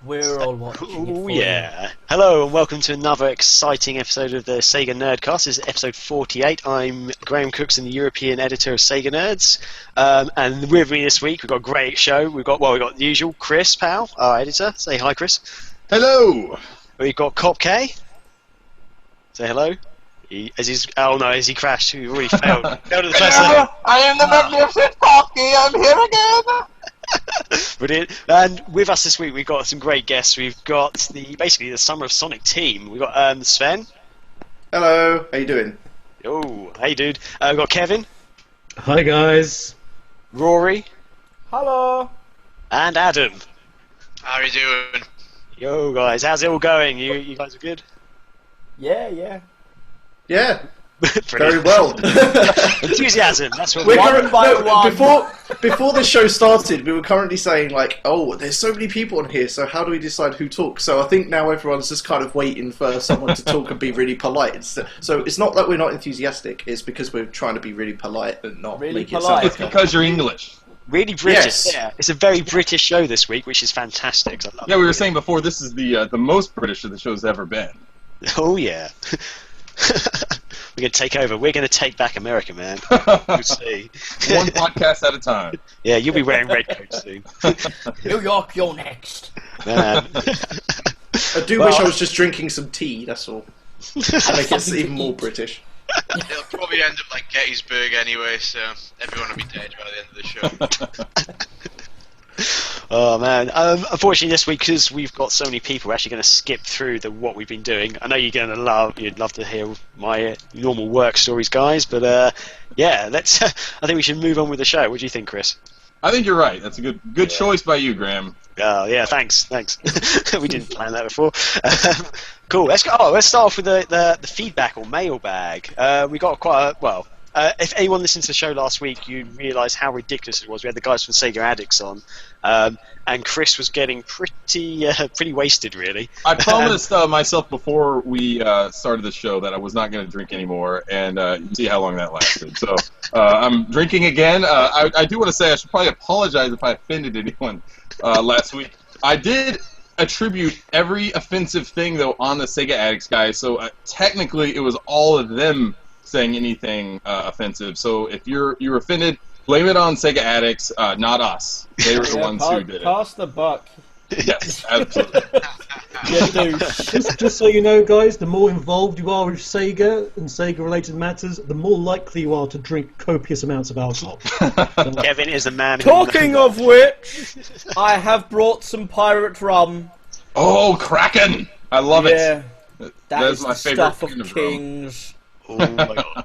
We're all watching it for yeah. Hello and welcome to another exciting episode of the SEGA Nerdcast. This is episode 48. I'm Graham Cookson, the European editor of SEGA Nerds. And with me this week, we've got a great show. We've got the usual Chris Powell, our editor. Say hi, Chris. Hello. We've got Cop K. Say hello. Has he crashed? He already failed. Failed at the first level. I am the magnificent Pocky. I'm here again. Brilliant. And with us this week, we've got some great guests. We've got the Summer of Sonic team. We've got Sven. Hello. How you doing? Oh, hey, dude. We've got Kevin. Hi, guys. Rory. Hello. And Adam. How are you doing? Yo, guys. How's it all going? You guys are good? Yeah. Yeah. Very well. Enthusiasm. That's what We're we before the show started, we were currently saying like, "Oh, there's so many people on here. So how do we decide who talks?" So I think now everyone's just kind of waiting for someone to talk and be really polite. So it's not that we're not enthusiastic. It's because we're trying to be really polite and not Really make polite. it sound It's because you're English. Really British. Yes. Yeah. It's a very British show this week, which is fantastic. I love Yeah, it. we were saying before, this is the most British that the show's ever been. Oh, yeah. We're going to take over. We're going to take back America, man. We'll see. One podcast at a time. Yeah, you'll be wearing red coats soon. New York, you're next. Man. I do wish I was just drinking some tea. That's all. To make it even more British. It'll probably end up like Gettysburg anyway, so everyone will be dead by the end of the show. Oh man! Unfortunately, this week because we've got so many people, we're actually going to skip through what we've been doing. I know you'd love to hear my normal work stories, guys. But yeah, let's. I think we should move on with the show. What do you think, Chris? I think you're right. That's a good choice by you, Graham. Oh yeah, thanks. We didn't plan that before. Cool. Let's go. Let's start off with the feedback or mailbag. We got quite a if anyone listened to the show last week, you'd realise how ridiculous it was. We had the guys from SEGA Addicts on, and Chris was getting pretty wasted, really. I promised myself before we started the show that I was not going to drink anymore, and you see how long that lasted. So I'm drinking again. I do want to say I should probably apologize if I offended anyone last week. I did attribute every offensive thing, though, on the SEGA Addicts guys, so technically it was all of them saying anything offensive. So if you're offended, blame it on SEGA Addicts, not us. They were the ones who did it. Pass the buck. Yes, absolutely. Just so you know, guys, the more involved you are with Sega and Sega-related matters, the more likely you are to drink copious amounts of alcohol. Kevin is the man. Talking of which, I have brought some pirate rum. Oh, Kraken! I love Yeah, it. that is my the favorite stuff of kind of rum. kings. Oh my god.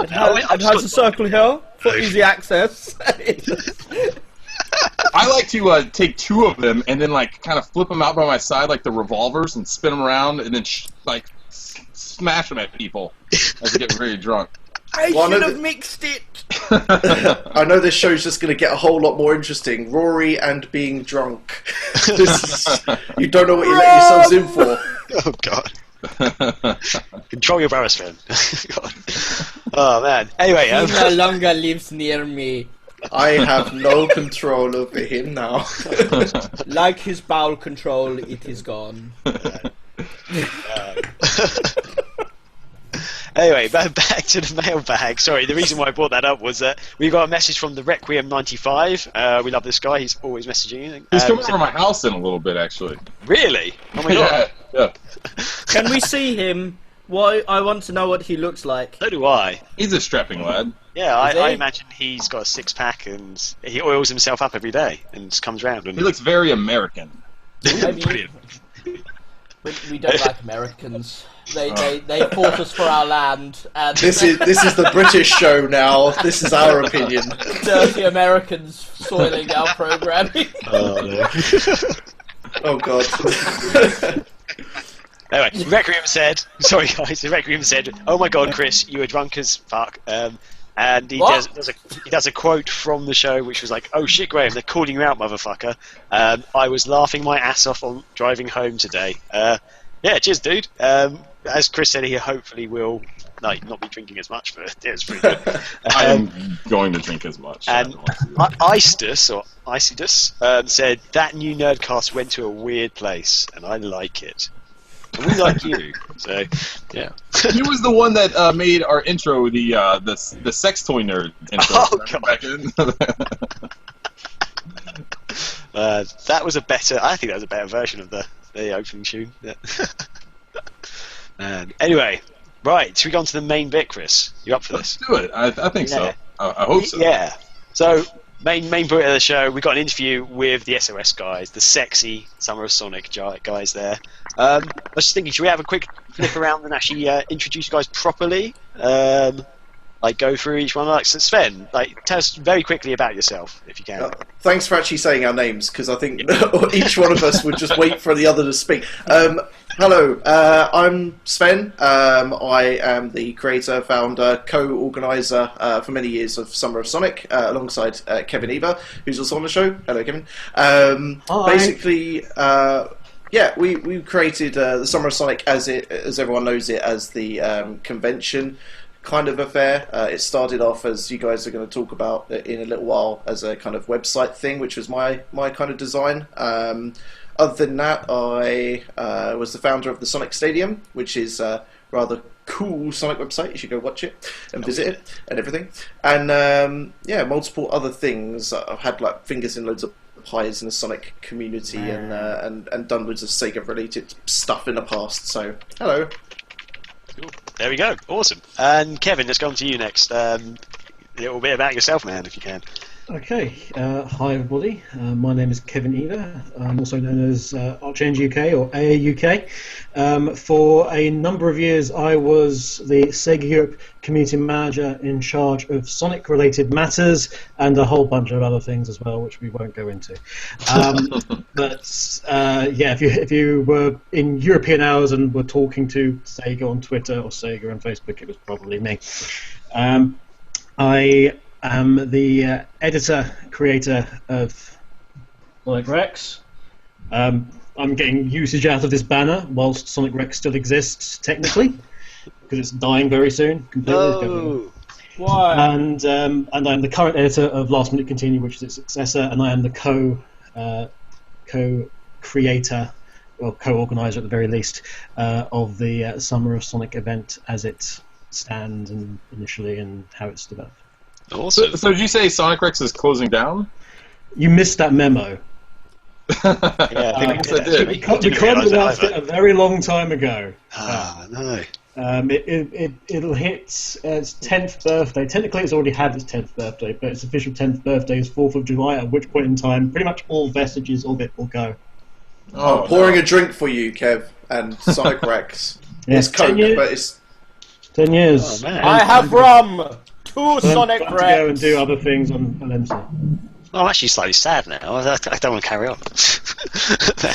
It has a circle here for easy access. I like to take two of them and then like kind of flip them out by my side like the revolvers and spin them around and then smash them at people as I get very drunk. I One should of have the- mixed it. I know this show's just going to get a whole lot more interesting. Rory and being drunk. You don't know what you're letting yourselves in for. Oh god. Control your barrels, man. God. Oh man. Anyway, He no longer lives near me. I have no control over him now. Like his bowel control, it is gone. Anyway, back to the mailbag. Sorry, the reason why I brought that up was that we got a message from the Requiem 95. We love this guy. He's always messaging. He's coming over my house in a little bit, actually. Really? Oh my god. Yeah. Can we see him? Why? I want to know what he looks like. So do I. He's a strapping lad. Yeah, Is I he? imagine he's got a six-pack and he oils himself up every day and just comes round. And He looks very American. brilliant. We don't like Americans. They fought us for our land, and This is the British show now. This is our opinion. dirty Americans soiling our programming. Oh, no. Oh god. Anyway, Requiem said, sorry guys, Requiem said, "Oh my god, Chris, you were drunk as fuck." And he What? does a quote from the show which was like, "Oh shit, Graham, they're calling you out, motherfucker. I was laughing my ass off on driving home today." Yeah, cheers, dude. as Chris said, he hopefully will not be drinking as much, but it was pretty good. I am going to drink as much. And Isidus said that new Nerdcast went to a weird place, and I like it. And we like you, so yeah. He was the one that made our intro the sex toy nerd intro. Oh, God. That was a better. I think that was a better version of the opening tune. Yeah. Anyway, right. Should we go on to the main bit, Chris? You up for Let's this? do it. I think so. I hope so. Yeah. So main bit of the show, we got an interview with the SOS guys, the sexy Summer of Sonic guys there. I was just thinking, should we have a quick flip around and actually introduce you guys properly? Go through each one. Like, so Sven, tell us very quickly about yourself, if you can. Thanks for actually saying our names, because I think each one of us would just wait for the other to speak. Hello, I'm Sven. I am the creator, founder, co-organiser for many years of Summer of Sonic, alongside Kevin Eva, who's also on the show. Hello, Kevin. Basically, we created the Summer of Sonic as everyone knows it, as the convention kind of affair. It started off, as you guys are going to talk about in a little while, as a kind of website thing, which was my kind of design. Other than that, I was the founder of the Sonic Stadium, which is a rather cool Sonic website. You should go watch it and visit it and everything. And multiple other things. I've had fingers in loads of pies in the Sonic community and done loads of Sega related stuff in the past. So hello. Cool. There we go. Awesome. And Kevin, let's go on to you next. A little bit about yourself, man, if you can. Okay, hi everybody. My name is Kevin Eder. I'm also known as Archange UK or AA UK. For a number of years, I was the Sega Europe community manager in charge of Sonic-related matters and a whole bunch of other things as well, which we won't go into. If you were in European hours and were talking to Sega on Twitter or Sega on Facebook, it was probably me. I am the editor-creator of Sonic Rex. I'm getting usage out of this banner whilst Sonic Rex still exists, technically, because it's dying very soon. Completely. Why? And I'm the current editor of Last Minute Continue, which is its successor, and I am the co-creator, or co-organizer at the very least, of the Summer of Sonic event as it stands and initially and how it's developed. Awesome. So did you say Sonic Rex is closing down? You missed that memo. Yeah, I guess I did. We announced it a very long time ago. No. It'll hit its 10th birthday. Technically, it's already had its 10th birthday, but its official 10th birthday is 4th of July, at which point in time, pretty much all vestiges of it will go. I'm pouring a drink for you, Kev, and Sonic Rex. Yeah, It's Coke, but it's... 10 years. Oh, man. I have rum! Two Sonic Rex. Go and Rex! do other things on MC. I'm actually slightly sad now. I don't want to carry on.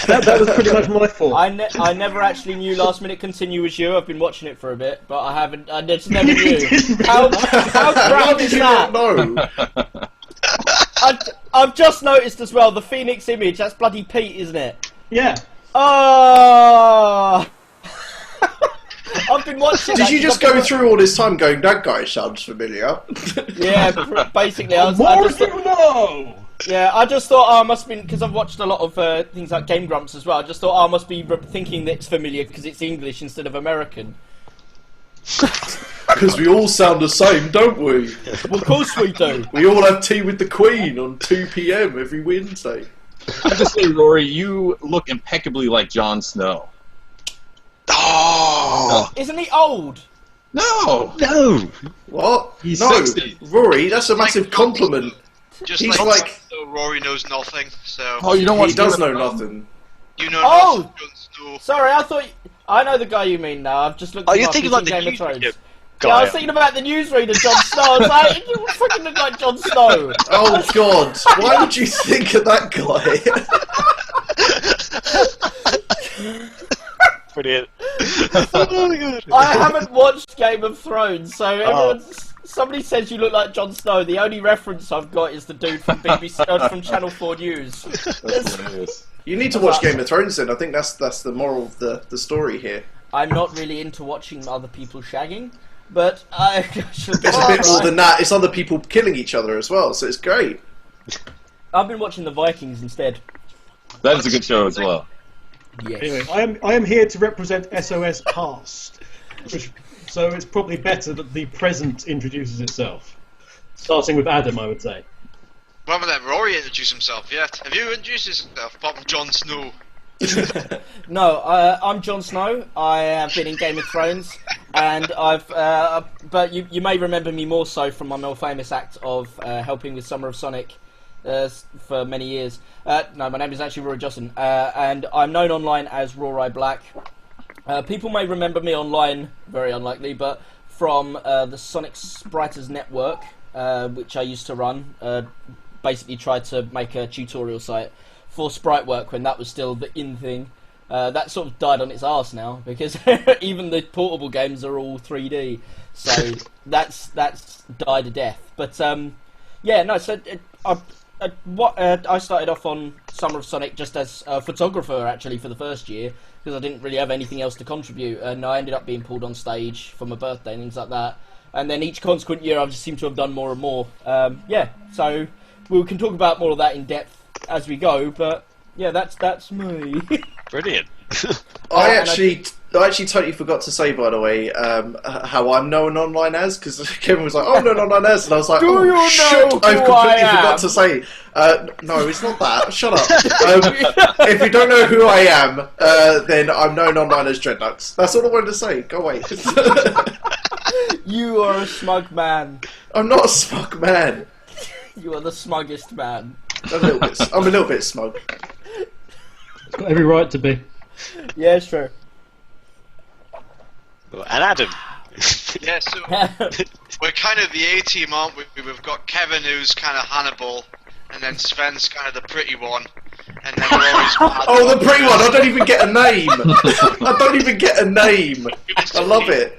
That was pretty much my fault. I never actually knew Last Minute Continue was you. I've been watching it for a bit, but I just never knew. How crap is did you that? not know? I've just noticed as well, the Phoenix image, that's bloody Pete, isn't it? Yeah. Oh! I've been watching. Did you just go through all this time going, that guy sounds familiar? Yeah, basically. I just know! Yeah, I just thought, I must be, because I've watched a lot of things like Game Grumps as well, I just thought, I must be thinking that it's familiar because it's English instead of American. Because we all sound the same, don't we? Well, of course we do. We all have tea with the Queen on 2 PM every Wednesday. I have to say, Rory, you look impeccably like Jon Snow. Oh! Isn't he old? No! What? He's no, 60. Rory, that's a massive compliment. Just He's like, like- so Rory knows nothing, so... Oh, you don't want He does know nothing. You know Oh! nothing, Jon Snow. Sorry, I know the guy you mean now. I've just looked. Oh, him you're up. thinking He's like in the Game of Thrones. newsreader Yeah, I was guy. thinking about the newsreader, Jon Snow. I was like, you fucking look like Jon Snow. Oh God! Why would you think of that guy? Brilliant. Oh my god. I haven't watched Game of Thrones, so somebody says you look like Jon Snow. The only reference I've got is the dude from BBC from Channel 4 News. That's hilarious. You need to watch Game of Thrones then. I think that's the moral of the story here. I'm not really into watching other people shagging, but I should It's a bit more than that. It's other people killing each other as well, so it's great. I've been watching the Vikings instead. That is a good show as well. Yes. Anyway, I am here to represent SOS Past, so it's probably better that the present introduces itself. Starting with Adam, I would say. Well, haven't let Rory introduce himself yet. Have you introduced yourself, apart from Jon Snow? No, I'm Jon Snow. I have been in Game of Thrones, and but you may remember me more so from my more famous act of helping with Summer of Sonic for many years. No, my name is actually Rory Johnson, and I'm known online as Rory Black. People may remember me online, very unlikely, but from the Sonic Spriters Network, which I used to run. Basically tried to make a tutorial site for sprite work when that was still the in thing. That sort of died on its arse now, because even the portable games are all 3D, so that's died a death. But yeah, no. So I started off on Summer of Sonic just as a photographer, actually, for the first year, because I didn't really have anything else to contribute, and I ended up being pulled on stage for my birthday and things like that. And then each consequent year, I've just seemed to have done more and more. Yeah, so we can talk about more of that in depth as we go, but yeah, that's me. Brilliant. I actually totally forgot to say, by the way, how I'm known online as, because Kevin was like, "Oh, I'm known online as," and I was like, Do you know shit, I've who completely I forgot am?" to say. No, it's not that. Shut up. If you don't know who I am, then I'm known online as Dreadnoughts. That's all I wanted to say. Go away. You are a smug man. I'm not a smug man. You are the smuggest man. I'm a little bit smug. It's got every right to be. Yeah, sure. And Adam. Yeah, so we're kind of the A-team, aren't we? We've got Kevin, who's kind of Hannibal, and then Sven's kind of the pretty one, and then we're always Oh, the pretty one! I don't even get a name! I don't even get a name! I love it.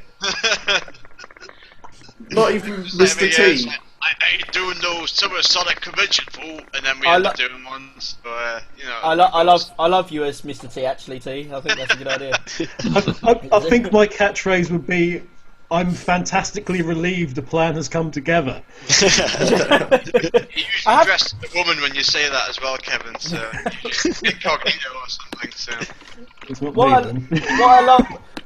Not even Mr. T. I ain't doing no Summer Sonic convention, fool, and then we end up doing one. So, you know. I love you as Mr. T. Actually, T. I think that's a good idea. I think my catchphrase would be, "I'm fantastically relieved the plan has come together." You usually dress as a woman when you say that as well, Kevin. So incognito or something. So. It's not What me, then.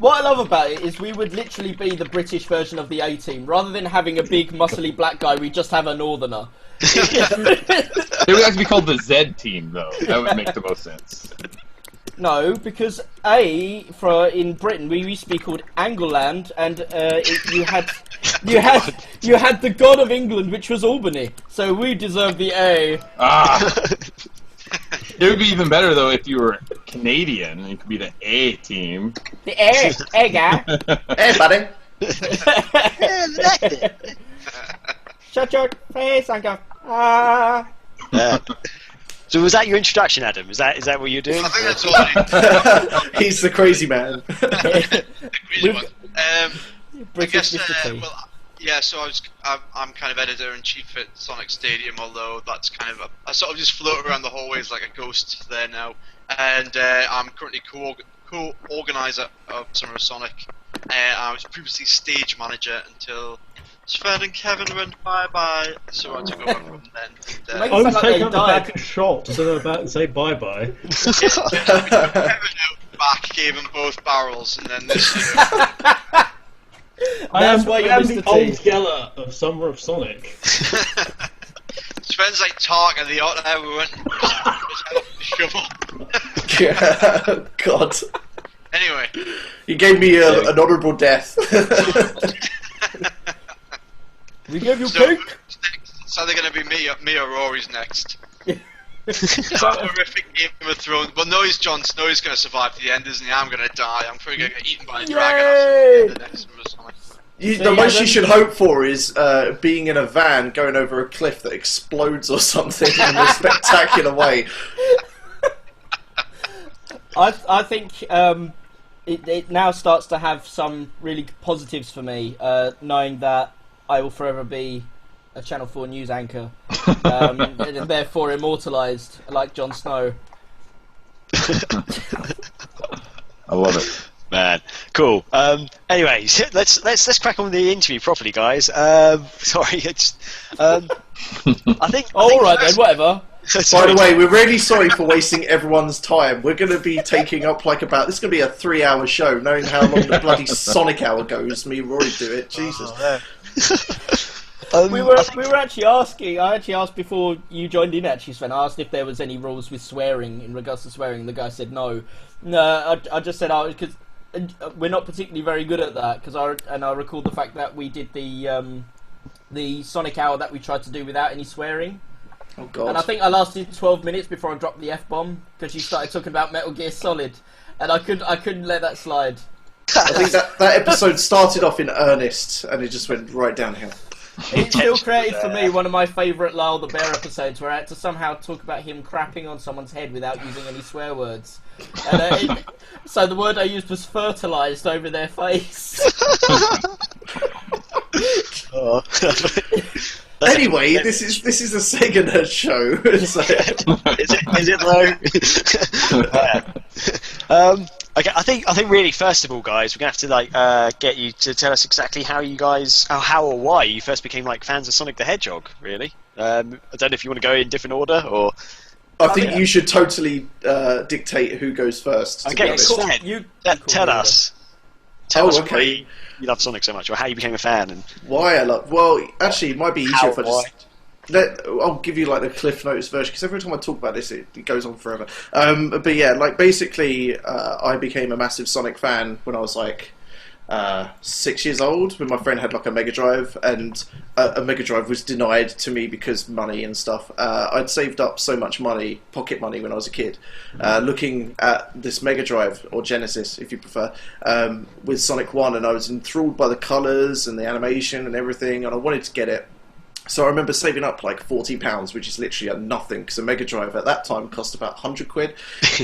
I love about it is we would literally be the British version of the A-Team. Rather than having a big muscly black guy, we just have a northerner. It would actually be called the Z team, though. That would make the most sense. No, because in Britain we used to be called Angleland, and you had the god of England, which was Albany. So we deserve the A. It would be even better, though, if you were Canadian. It could be the A team. The A guy. Hey, buddy. Shut your face and go. So was that your introduction, Adam? Is that what you're doing? I think that's all. He's the crazy man. I guess, Mr. T. well, yeah, so I'm kind of editor-in-chief at Sonic Stadium, although that's kind of I sort of just float around the hallways like a ghost there now. And I'm currently co-organizer of Summer of Sonic. I was previously stage manager until Sven and Kevin went bye-bye, so I took over from then. Like- I would Sound like take they out the died. back and shot so they're about to say bye-bye. Kevin out back gave them both barrels, and then this. I That's am, why I you're am Mr. the T. old Geller of Summer of Sonic. Sven's like Tark and the Otter, we went his head off the shovel. God. Anyway. You gave me an honourable death. We give you So, cake. it's either going to be me or Rory's next. That horrific Game of Thrones. Well, no, he's Jon Snow. He's going to survive to the end, isn't he? I'm going to die. I'm probably going to get eaten by a dragon or something. The next Sonic. The most you should hope for is being in a van going over a cliff that explodes or something in a spectacular way. I think it now starts to have some really positives for me, knowing that I will forever be a Channel 4 news anchor, and therefore immortalised like Jon Snow. I love it. Man, Cool. Anyways, let's crack on with the interview properly, guys. Sorry, I think. All right then, whatever. By the way, we're really sorry for wasting everyone's time. We're going to be taking up this is going to be a 3-hour show, knowing how long the bloody Sonic Hour goes. Me and Rory do it. Jesus. We were actually asking. I actually asked before you joined in. Actually, Sven, I asked if there was any rules with swearing in regards to swearing. The guy said no. No, I just said because we're not particularly very good at that. I recall the fact that we did the Sonic Hour that we tried to do without any swearing. Oh God! And I think I lasted 12 minutes before I dropped the F-bomb because you started talking about Metal Gear Solid, and I couldn't let that slide. I think that episode started off in earnest, and it just went right downhill. It still created for me one of my favourite Lyle the Bear episodes where I had to somehow talk about him crapping on someone's head without using any swear words. And, so the word I used was fertilised over their face. Anyway, this is a Sega Nerd show. So. Is it though? Okay, I think really first of all, guys, we're gonna have to get you to tell us exactly how or why you first became fans of Sonic the Hedgehog. Really, I don't know if you want to go in different order or. I think you should totally dictate who goes first. Okay, Sven, tell us. Tell us why you love Sonic so much, or how you became a fan, and why I love. Well, actually, it might be easier if I just. I'll give you the Cliff Notes version because every time I talk about this, it goes on forever. But yeah, basically, I became a massive Sonic fan when I was 6 years old. When my friend had a Mega Drive, and a Mega Drive was denied to me because money and stuff. I'd saved up so much money, pocket money, when I was a kid, looking at this Mega Drive or Genesis, if you prefer, with Sonic 1, and I was enthralled by the colours and the animation and everything, and I wanted to get it. So I remember saving up £40, which is literally nothing, because a Mega Drive at that time cost about £100.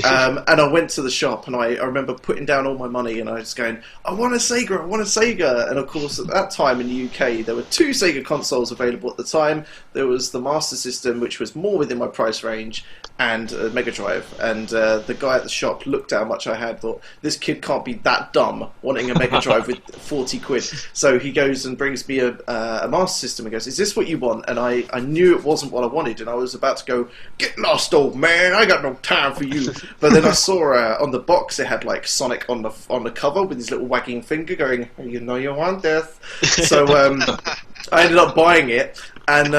And I went to the shop, and I remember putting down all my money, and I was going, I want a Sega. And of course, at that time in the UK, there were 2 Sega consoles available at the time. There was the Master System, which was more within my price range, and a Mega Drive. And the guy at the shop looked at how much I had, thought, this kid can't be that dumb wanting a Mega Drive with £40. So he goes and brings me a Master System and goes, is this what you want? And I knew it wasn't what I wanted, and I was about to go, get lost, old man, I got no time for you. But then I saw on the box it had Sonic on the cover with his little wagging finger going, you know you want this. So I ended up buying it. And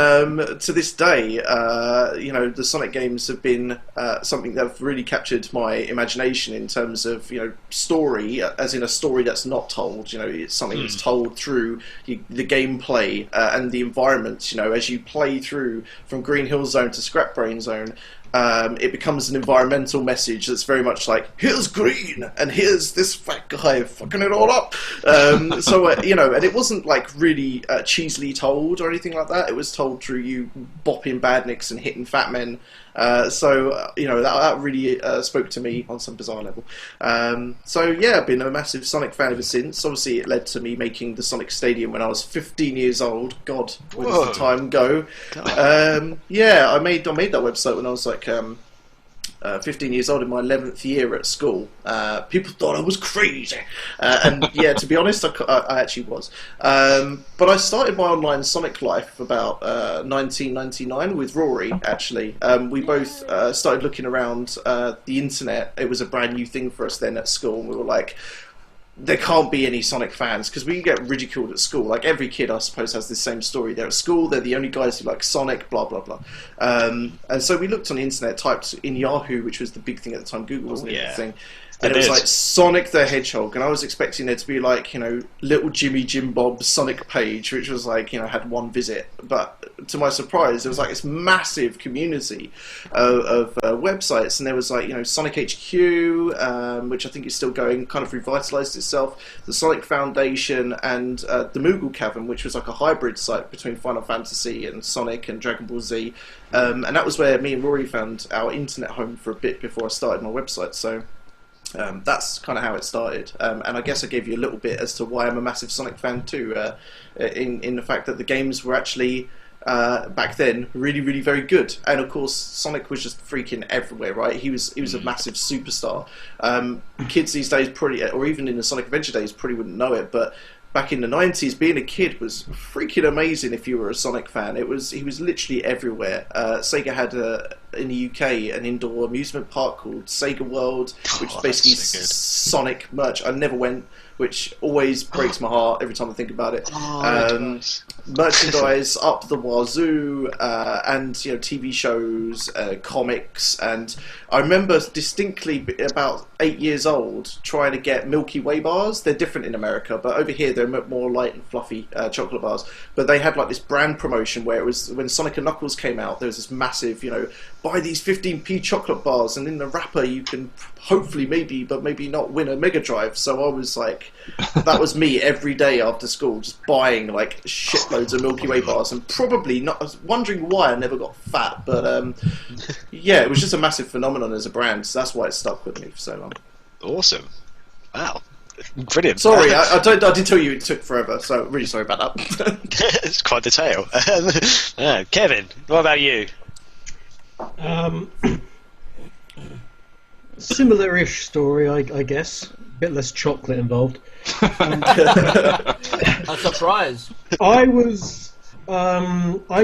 to this day, the Sonic games have been something that have really captured my imagination in terms of, story, as in a story that's not told. It's something that's told through the gameplay and the environments. As you play through from Green Hill Zone to Scrap Brain Zone, it becomes an environmental message that's very much here's green and here's this fat guy fucking it all up. And it wasn't really cheesily told or anything like that. It was told through you bopping badniks and hitting fat men. That really spoke to me on some bizarre level. I've been a massive Sonic fan ever since. Obviously, it led to me making the Sonic Stadium when I was 15 years old. God, where does the time go? I made that website when I was 15 years old in my 11th year at school. People thought I was crazy. To be honest, I actually was. But I started my online Sonic life about 1999 with Rory, actually. We both started looking around the internet. It was a brand new thing for us then at school, and we were like, there can't be any Sonic fans, because we get ridiculed at school. Every kid, I suppose, has the same story. They're at school, they're the only guys who like Sonic, blah, blah, blah. And so we looked on the internet, typed in Yahoo, which was the big thing at the time. Google wasn't the thing. And it was Sonic the Hedgehog, and I was expecting there to be little Jimmy Jim Bob's Sonic page, which was had one visit. But to my surprise, there was this massive community of websites, and there was Sonic HQ, which I think is still going, kind of revitalized itself, the Sonic Foundation, and the Moogle Cavern, which was a hybrid site between Final Fantasy and Sonic and Dragon Ball Z. And that was where me and Rory found our internet home for a bit before I started my website. So that's kind of how it started, and I guess I gave you a little bit as to why I'm a massive Sonic fan too, in the fact that the games were actually back then, really, really very good. And of course, Sonic was just freaking everywhere, right? He was a massive superstar. Kids these days probably, or even in the Sonic Adventure days, probably wouldn't know it, but back in the 90s, being a kid was freaking amazing if you were a Sonic fan. He was literally everywhere. Sega had in the UK an indoor amusement park called Sega World, which is basically so good. Sonic merch. I never went, which always breaks my heart every time I think about it. Nice. Merchandise up the wazoo, and TV shows, comics, and I remember distinctly about 8 years old trying to get Milky Way bars. They're different in America, but over here they're more light and fluffy chocolate bars. But they had like this brand promotion where it was when Sonic and Knuckles came out. There was this massive, buy these 15p chocolate bars, and in the wrapper you can hopefully maybe not win a Mega Drive. So I was like, that was me every day after school, just buying like shitloads of Milky Way bars, and probably not. I was wondering why I never got fat, but yeah, it was just a massive phenomenon as a brand. So that's why it stuck with me for so long. Awesome. Wow. Brilliant. Sorry, I did tell you it took forever, so really sorry about that. It's quite the tale. Kevin, what about you? Similar-ish story, I guess. A bit less chocolate involved. A surprise. I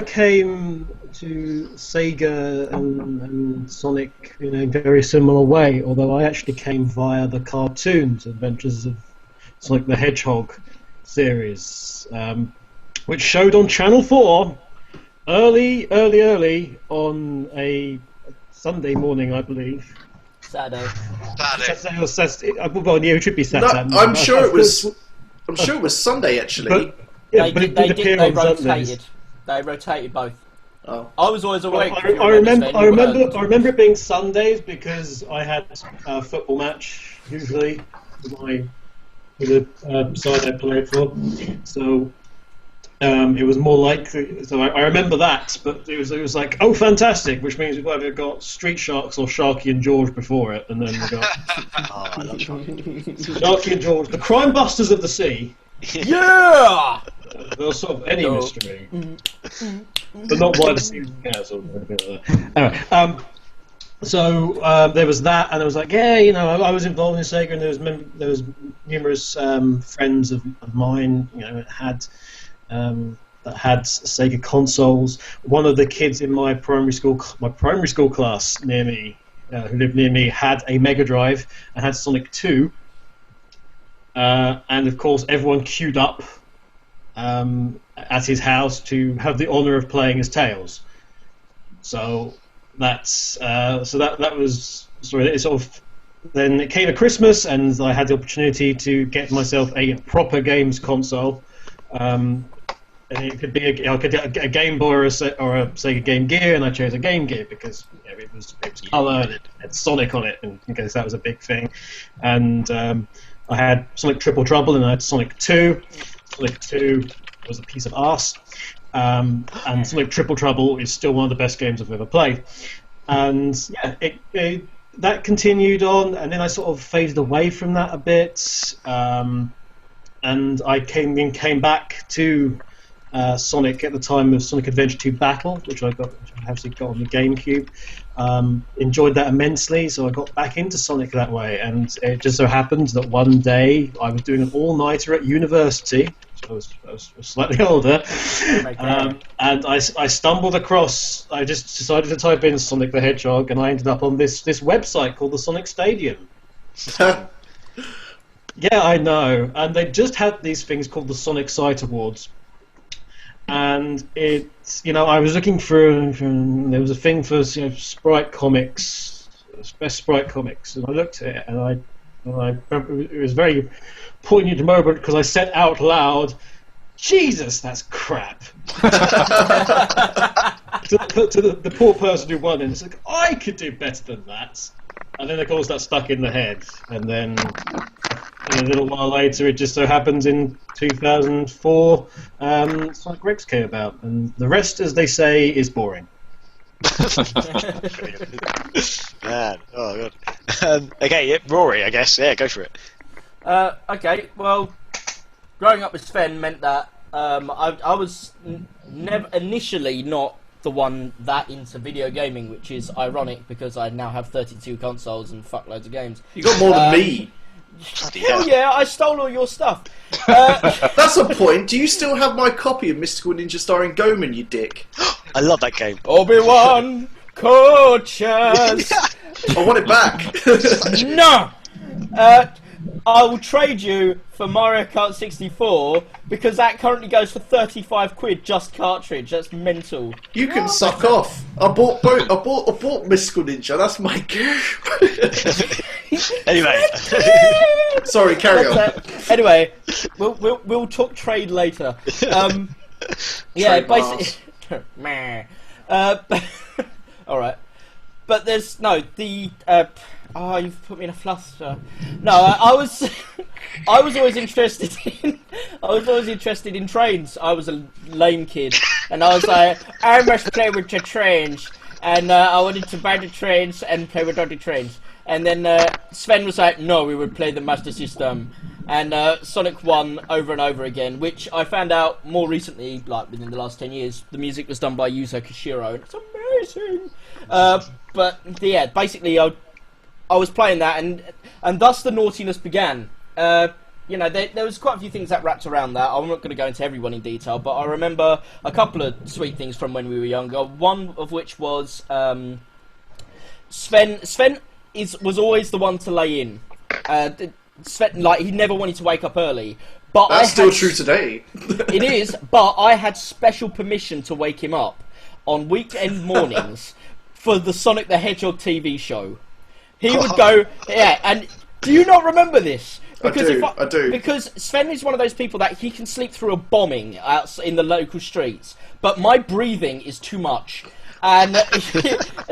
came to Sega and Sonic in a very similar way, although I actually came via the cartoons, Adventures of Sonic the Hedgehog series, which showed on Channel 4 early on a Sunday morning, I believe. Saturday. Well, yeah, it should be Saturday. No, I'm sure it was Sunday actually. But They rotated. They rotated both. Oh. I was always awake. I remember it being Sundays because I had a football match usually with the side I played for. So it was more likely. So I remember that, but it was like, oh, fantastic, which means we've either got Street Sharks or Sharky and George before it, and then we got I love Sharky and George, the Crime Busters of the Sea. Yeah. There's sort of any mystery, but not why the sea cares or anything like that. Anyway, so there was that, and I was like, yeah, I was involved in Sega, and there was numerous friends of mine, that had Sega consoles. One of the kids in my primary school class near me, who lived near me, had a Mega Drive and had Sonic 2. And of course, everyone queued up at his house to have the honour of playing as Tails. So that was it sort of. Then it came to Christmas, and I had the opportunity to get myself a proper games console. And it could be I could get a Game Boy or a Sega Game Gear, and I chose a Game Gear because it was colour and it had Sonic on it, and because that was a big thing. And I had Sonic Triple Trouble, and I had Sonic 2. Sonic 2 was a piece of arse. And Sonic Triple Trouble is still one of the best games I've ever played. And yeah, that continued on, and then I sort of faded away from that a bit. And I came back to Sonic at the time of Sonic Adventure 2 Battle, which I actually got on the GameCube. Enjoyed that immensely, so I got back into Sonic that way. And it just so happened that one day I was doing an all-nighter at university. I was slightly older, and I stumbled across. I just decided to type in Sonic the Hedgehog, and I ended up on this website called the Sonic Stadium. Yeah, I know. And they just had these things called the Sonic Site Awards. And it's, I was looking for there was a thing for Sprite Comics, best Sprite Comics, and I looked at it, and I remember it was a very poignant moment because I said out loud, "Jesus, that's crap." to the poor person who won it, it's like, I could do better than that. And then of course that stuck in the head, and then a little while later, it just so happens in 2004, Sonic Rex came about, and the rest, as they say, is boring. Man, oh god. Okay, yeah, Rory, I guess. Yeah, go for it. Okay, well, growing up with Sven meant that I was never initially not the one that into video gaming, which is ironic because I now have 32 consoles and fuckloads of games. You got more than me. Hell yeah, I stole all your stuff. That's a point. Do you still have my copy of Mystical Ninja starring Goman, you dick? I love that game. Obi-Wan coaches. I want it back. No! I will trade you for Mario Kart 64 because that currently goes for 35 quid just cartridge. That's mental. You can suck off. I bought Mystical Ninja. That's my game. Anyway. Sorry, carry on. Anyway, we'll talk trade later. Yeah, Trade basically. Meh. All right, but there's no the. Oh, you've put me in a fluster. No, I was always interested in. I was always interested in trains. I was a lame kid, and I was like, I must play with the trains, and I wanted to buy the trains and play with other trains. And then Sven was like, no, we would play the Master System, and Sonic won over and over again, which I found out more recently, like within the last 10 years. The music was done by Yuzo Koshiro, and it's amazing. But yeah, basically, I was playing that, and thus the naughtiness began. You know, there was quite a few things that wrapped around that. I'm not going to go into everyone in detail, but I remember a couple of sweet things from when we were younger. One of which was Sven was always the one to lay in. Sven, like, he never wanted to wake up early. But That's still true today. It is, but I had special permission to wake him up on weekend mornings for the Sonic the Hedgehog TV show. He would go, yeah, and do you not remember this? Because I do. Because Sven is one of those people that he can sleep through a bombing out in the local streets, but my breathing is too much, and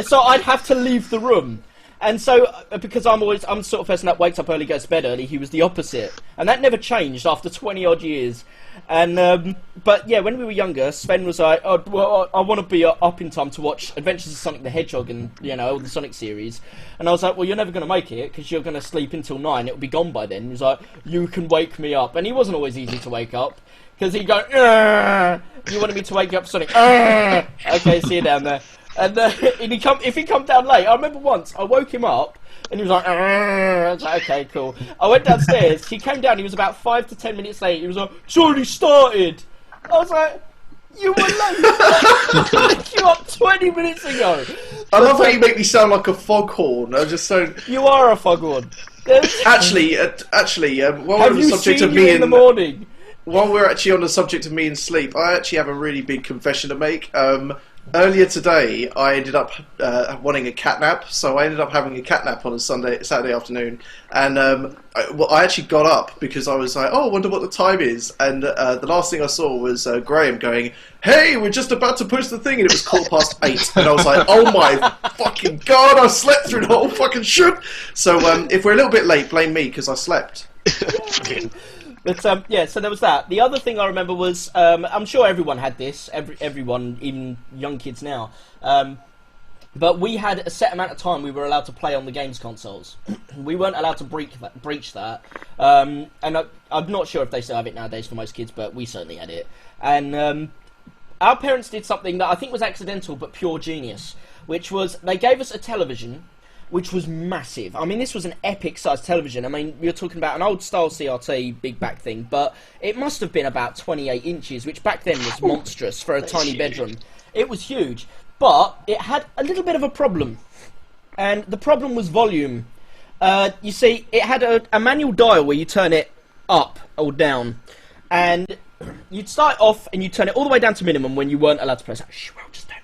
so I'd have to leave the room. And so, because I'm the sort of person that wakes up early, goes to bed early, he was the opposite, and that never changed after 20 odd years. And but yeah, when we were younger, Sven was like, "Oh, well, I want to be up in time to watch Adventures of Sonic the Hedgehog and all the Sonic series." And I was like, "Well, you're never going to make it because you're going to sleep until 9. It'll be gone by then." He was like, "You can wake me up," and he wasn't always easy to wake up because he'd go, "Argh! You wanted me to wake you up, Sonic? Argh! Okay, see you down there." And if he come down late, I remember once I woke him up and he was like, "Argh!" I was like, "Okay, cool." I went downstairs. He came down. He was about 5 to 10 minutes late. He was like, "It's already started." I was like, "You were late. I woke you up 20 minutes ago." I love how you make me sound like a foghorn. I just don't. You are a foghorn. Actually, while we're Have on the you subject seen of you me in the morning? while we're actually on the subject of me and sleep, I actually have a really big confession to make. Earlier today, I ended up wanting a catnap, so I ended up having a catnap on a Saturday afternoon, and I actually got up because I was like, "Oh, I wonder what the time is," and the last thing I saw was Graham going, "Hey, we're just about to push the thing," and it was 8:15, and I was like, "Oh my fucking god, I slept through the whole fucking shit." So if we're a little bit late, blame me because I slept. But yeah, so there was that. The other thing I remember was, I'm sure everyone had this, everyone, even young kids now, but we had a set amount of time we were allowed to play on the games consoles. We weren't allowed to breach that, and I'm not sure if they still have it nowadays for most kids, but we certainly had it. And our parents did something that I think was accidental but pure genius, which was they gave us a television which was massive. I mean, this was an epic-sized television. I mean, you're talking about an old-style CRT, big back thing, but it must have been about 28 inches, which back then was monstrous for a tiny bedroom. It was huge, but it had a little bit of a problem, and the problem was volume. You see, it had a manual dial where you turn it up or down, and you'd start off and you'd turn it all the way down to minimum when you weren't allowed to press that. Shh, well, just turn it.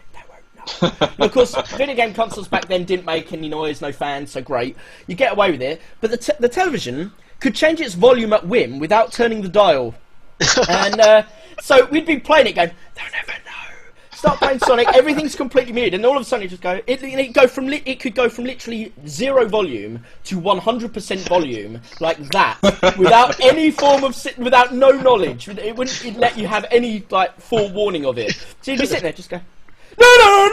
And of course, video game consoles back then didn't make any noise, no fans, so great. You get away with it. But the television could change its volume at whim without turning the dial. And so we'd be playing it going, they'll never know. Start playing Sonic, everything's completely muted, and all of a sudden it just go. It could go from literally 0 volume to 100% volume like that, without any form of without no knowledge. It wouldn't let you have any like forewarning of it. So you'd be sitting there just go. No,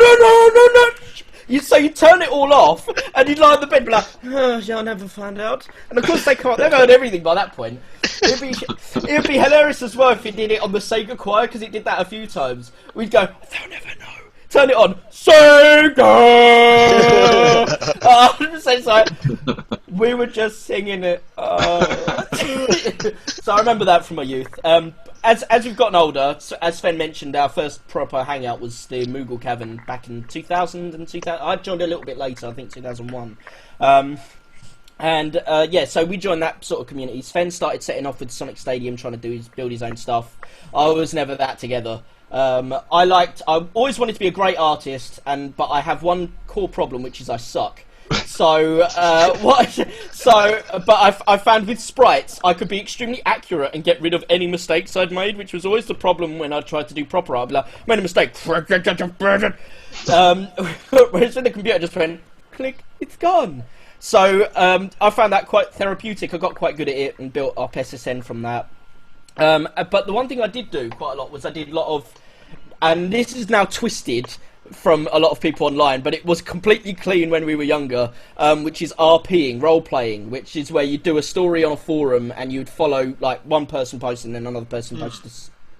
So you turn it all off, and you'd lie on the bed and be like, oh, yeah, I'll never find out. And of course they can't, they've heard everything by that point. It'd be hilarious as well if he did it on the Sega choir, because it did that a few times. We'd go, they'll never know. Turn it on, Sega! 100% so. We were just singing it. So I remember that from my youth. As we've gotten older, as Sven mentioned, our first proper hangout was the Moogle Cavern back in 2000 and 2000. I joined a little bit later, I think 2001. So we joined that sort of community. Sven started setting off with Sonic Stadium, trying to build his own stuff. I was never that together. I always wanted to be a great artist, but I have one core problem, which is I suck. But I found with sprites I could be extremely accurate and get rid of any mistakes I'd made, which was always the problem when I tried to do proper art. I'd be like, made a mistake. Whereas when the computer just went click, it's gone. So I found that quite therapeutic. I got quite good at it and built up SSN from that. But the one thing I did do quite a lot was I did a lot of, and this is now twisted from a lot of people online, but it was completely clean when we were younger, which is RPing, role-playing, which is where you do a story on a forum and you'd follow, like, one person posts and then another person posts to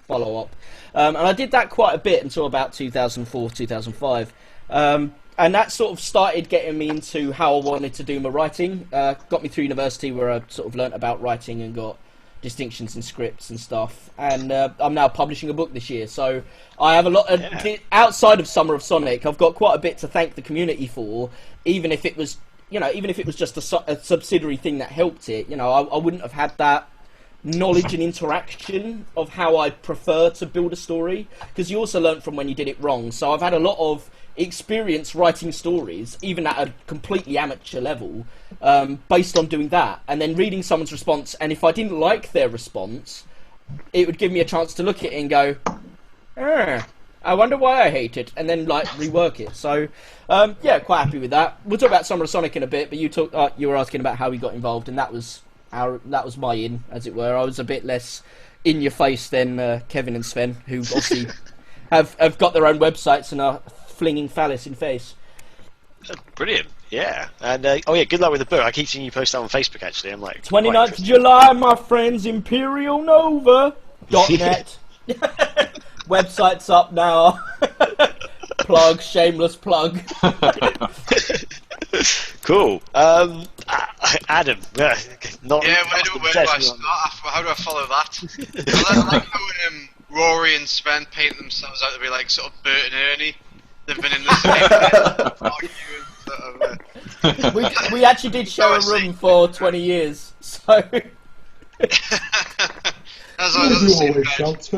follow up. And I did that quite a bit until about 2004, 2005. And that sort of started getting me into how I wanted to do my writing. Got me through university where I sort of learnt about writing and got distinctions in scripts and stuff, and I'm now publishing a book this year, so I have a lot of, outside of Summer of Sonic, I've got quite a bit to thank the community for, even if it was just a subsidiary thing that helped it. I wouldn't have had that knowledge and interaction of how I prefer to build a story, because you also learn from when you did it wrong. So I've had a lot of experience writing stories, even at a completely amateur level, based on doing that, and then reading someone's response, and if I didn't like their response, it would give me a chance to look at it and go, I wonder why I hate it, and then like rework it. So quite happy with that. We'll talk about Summer of Sonic in a bit, but you were asking about how we got involved, and that was my in, as it were. I was a bit less in your face than Kevin and Sven, who obviously have got their own websites and are flinging phallus in face. Brilliant, yeah. And good luck with the book. I keep seeing you post that on Facebook, actually. I'm like, 29th July, my friends, imperialnova.net. Website's up now. Plug, shameless plug. Cool. Adam. Where do I start? How do I follow that? I like how Rory and Sven paint themselves out to be like sort of Bert and Ernie. They've been in the same we actually did share a room for 20 years, so... As I was saying,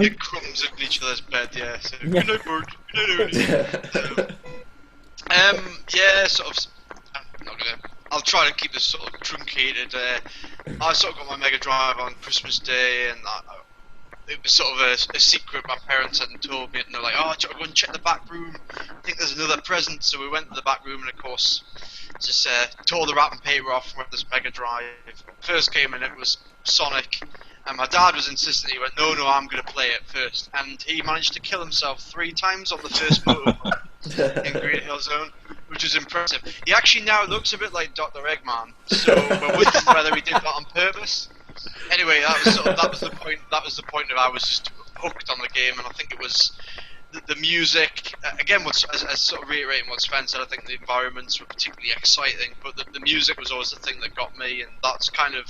get crumbs in each other's bed, yeah. So, good night, Bert. I'll try to keep this sort of truncated. I sort of got my Mega Drive on Christmas Day, and it was sort of a secret my parents hadn't told me, and they're like, oh, do you want to go and check the back room? I think there's another present. So we went to the back room, and of course, just tore the wrapping paper off from this Mega Drive. First came in, it was Sonic, and my dad was insistent. He went, no, I'm going to play it first. And he managed to kill himself 3 times on the first motorbike in Green Hill Zone, which was impressive. He actually now looks a bit like Dr. Eggman, so we're wondering whether he did that on purpose. Anyway, that was the point. That was the point of I was just hooked on the game, and I think it was the music. Again, as sort of reiterating what Sven said, I think the environments were particularly exciting, but the music was always the thing that got me, and that's kind of